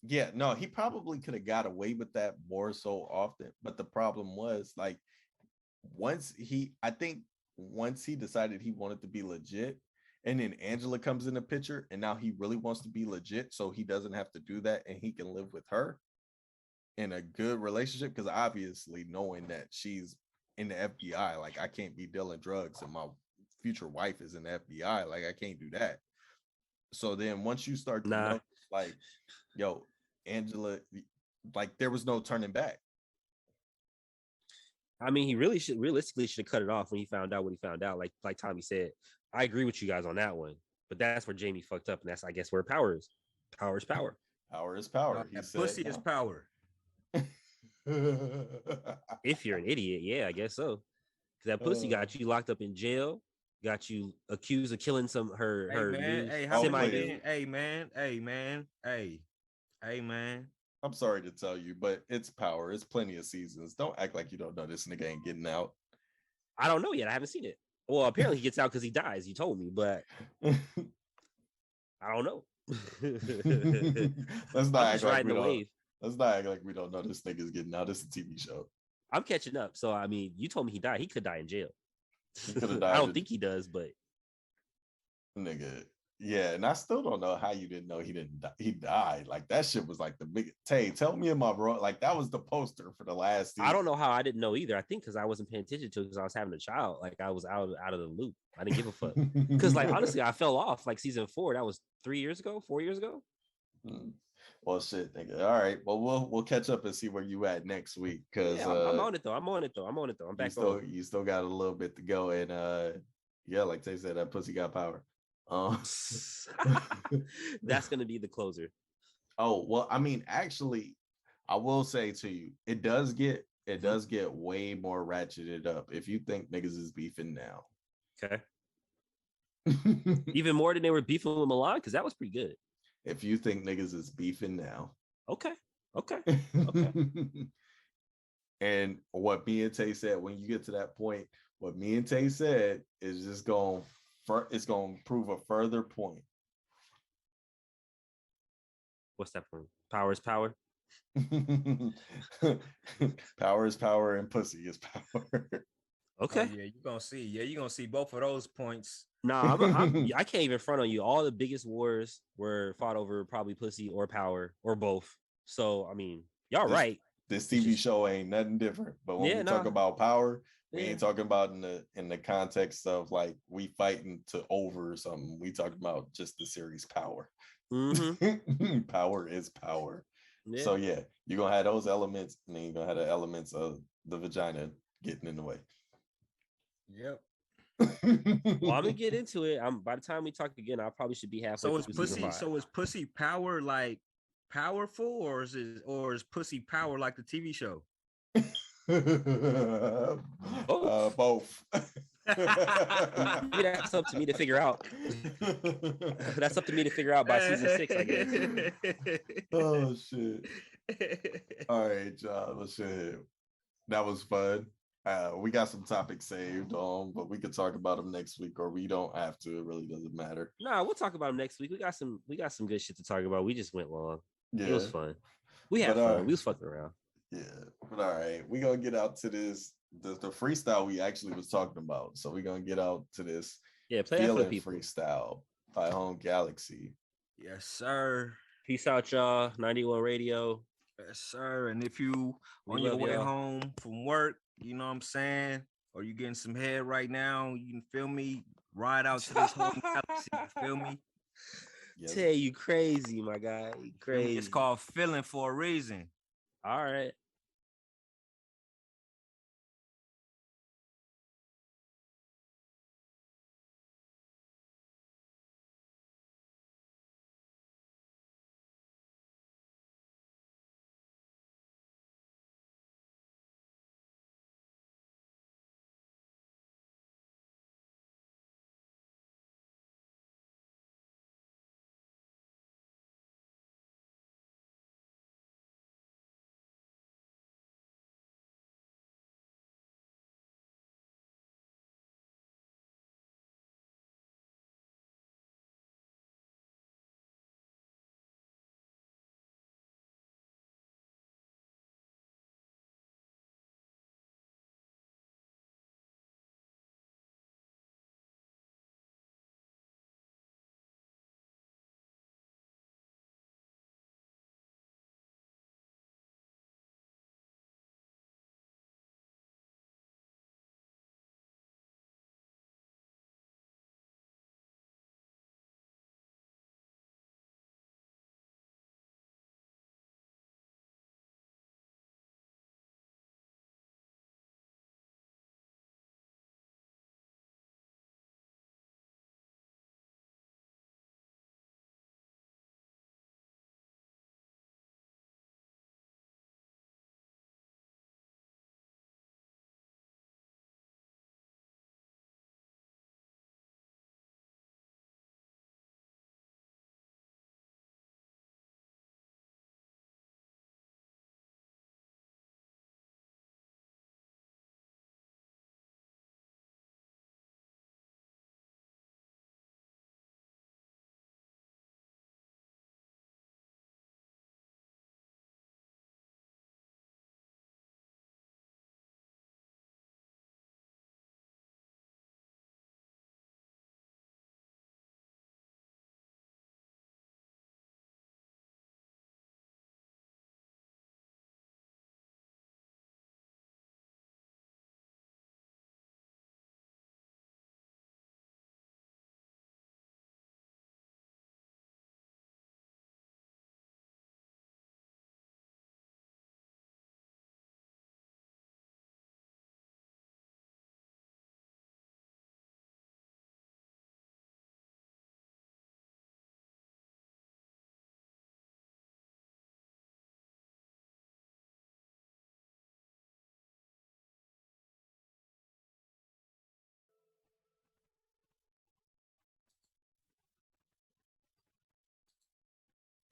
Speaker 1: Yeah, no, he probably could have got away with that more so often. But the problem was like, once he decided he wanted to be legit, and then Angela comes in the picture, and now he really wants to be legit, so he doesn't have to do that, and he can live with her in a good relationship, because obviously knowing that she's in the FBI, like I can't be dealing drugs and my future wife is in the FBI, like I can't do that. So then once you start to know, like, yo, Angela, like there was no turning back.
Speaker 2: I mean, he realistically should have cut it off when he found out what he found out. Like Tommy said, I agree with you guys on that one, but that's where Jamie fucked up, and that's, I guess, where power is. Power is power.
Speaker 1: Power is power.
Speaker 3: Pussy is power.
Speaker 2: If you're an idiot, yeah, I guess so. Because that pussy got you locked up in jail, got you accused of killing
Speaker 3: Hey
Speaker 2: her
Speaker 3: man,
Speaker 2: new
Speaker 3: hey, how
Speaker 1: Oh,
Speaker 3: many
Speaker 2: semi
Speaker 1: please.
Speaker 2: dude.
Speaker 3: Hey man, hey man, hey man.
Speaker 1: I'm sorry to tell you, but it's Power. It's plenty of seasons. Don't act like you don't know this nigga ain't getting out.
Speaker 2: I don't know yet. I haven't seen it. Well, apparently he gets out because he dies. You told me, but I don't know.
Speaker 1: Let's not
Speaker 2: I'm
Speaker 1: act
Speaker 2: just
Speaker 1: like
Speaker 2: riding
Speaker 1: we
Speaker 2: the
Speaker 1: don't.
Speaker 2: wave.
Speaker 1: Let's not act like we don't know this nigga's getting out. This is a TV show.
Speaker 2: I'm catching up. So I mean, you told me he died. He could die in jail.
Speaker 1: He could have
Speaker 2: I
Speaker 1: died.
Speaker 2: don't think he does, but
Speaker 1: Nigga. Yeah, and I still don't know how you didn't know he didn't die. He died. Like that shit was like the big Tay. Tell me am I wrong? Like that was the poster for the last season.
Speaker 2: I don't know how I didn't know either. I think because I wasn't paying attention to it because I was having a child. Like I was out of the loop. I didn't give a fuck. Because like honestly, I fell off like season 4. That was 4 years ago.
Speaker 1: Well, shit, nigga. All right. Well, we'll catch up and see where you at next week. Cause
Speaker 2: Yeah, I'm on it though. I'm back
Speaker 1: you still got a little bit to go. And yeah, like they said, that pussy got power.
Speaker 2: That's gonna be the closer.
Speaker 1: Oh, well, I mean, actually, I will say to you, it does get way more ratcheted up if you think niggas is beefing now.
Speaker 2: Okay. Even more than they were beefing with Milan, because that was pretty good.
Speaker 1: If you think niggas is beefing now.
Speaker 2: Okay.
Speaker 1: And what me and Tay said, when you get to that point, what me and Tay said is just it's going to prove a further point.
Speaker 2: What's that point? Power is power.
Speaker 1: Power is power and pussy is power.
Speaker 2: Okay.
Speaker 3: Oh, yeah, you're gonna see. Yeah, you're gonna see both of those points.
Speaker 2: Nah, I can't even front on you. All the biggest wars were fought over probably pussy or power or both. So I mean, y'all right.
Speaker 1: This TV show ain't nothing different. But when we talk about power, we ain't talking about in the context of like we fighting to over something. We talking about just the series Power.
Speaker 2: Mm-hmm.
Speaker 1: Power is power.
Speaker 2: Yeah.
Speaker 1: So yeah, you're gonna have those elements, and then you're gonna have the elements of the vagina getting in the way.
Speaker 3: Yep.
Speaker 2: Well, I'm gonna get into it. By the time we talk again, I probably should be halfway through season 5.
Speaker 3: So is pussy power like powerful, or is pussy power like the TV show?
Speaker 1: Both.
Speaker 2: Maybe that's up to me to figure out. That's up to me to figure out by season 6, I guess.
Speaker 1: Oh shit! All right, John. Well, shit. That was fun. We got some topics saved on, but we could talk about them next week, or we don't have to. It really doesn't matter.
Speaker 2: Nah, we'll talk about them next week. We got some good shit to talk about. We just went long.
Speaker 1: Yeah,
Speaker 2: it was fun. We had fun. We was fucking around.
Speaker 1: Yeah, but all right, we gonna get out to this the freestyle we actually was talking about. So we're gonna get out to this.
Speaker 2: Yeah, play that for the people.
Speaker 1: Freestyle by Home Galaxy.
Speaker 3: Yes, sir.
Speaker 2: Peace out, y'all. 91 Radio.
Speaker 3: Yes, sir. And if you on your way home from work, you know what I'm saying, or you getting some head right now, you can feel me. Ride out to this Home Galaxy. You feel me?
Speaker 2: Yes. Tay, you crazy, my guy. You crazy.
Speaker 3: It's called feeling for a reason.
Speaker 2: All right.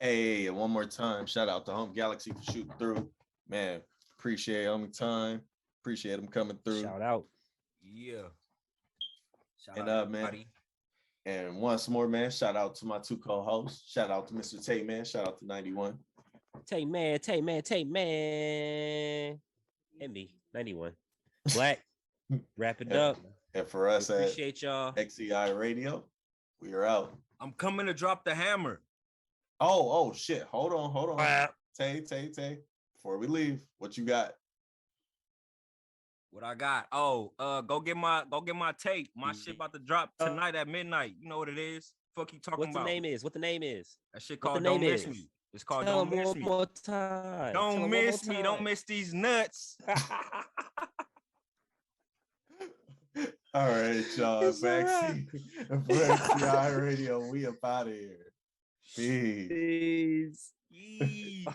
Speaker 1: Hey, and one more time, shout out to Home Galaxy for shooting through. Man, appreciate Homie Time. Appreciate him coming through.
Speaker 2: Shout out.
Speaker 3: Yeah. Shout
Speaker 1: And
Speaker 3: out
Speaker 1: man.
Speaker 3: everybody.
Speaker 1: And once more, man, shout out to my 2 co-hosts. Shout out to Mr. Tate, man. Shout out to 91.
Speaker 2: Tate man. And me, 91. Black, wrap it up.
Speaker 1: And for us
Speaker 2: appreciate y'all.
Speaker 1: XEI Radio, we are out.
Speaker 3: I'm coming to drop the hammer.
Speaker 1: Oh, shit. Hold on. Tay. Before we leave, what you got?
Speaker 3: What I got? Oh, go get my tape. My shit about to drop tonight at midnight. You know what it is? Fuck you talking about?
Speaker 2: What the name is?
Speaker 3: That shit called Don't Miss Me. It's called Don't Miss Me.
Speaker 2: One more time.
Speaker 3: Don't miss me. Don't miss these nuts.
Speaker 1: All right, y'all. XEI Radio, we up out of here. Peace.
Speaker 2: Peace.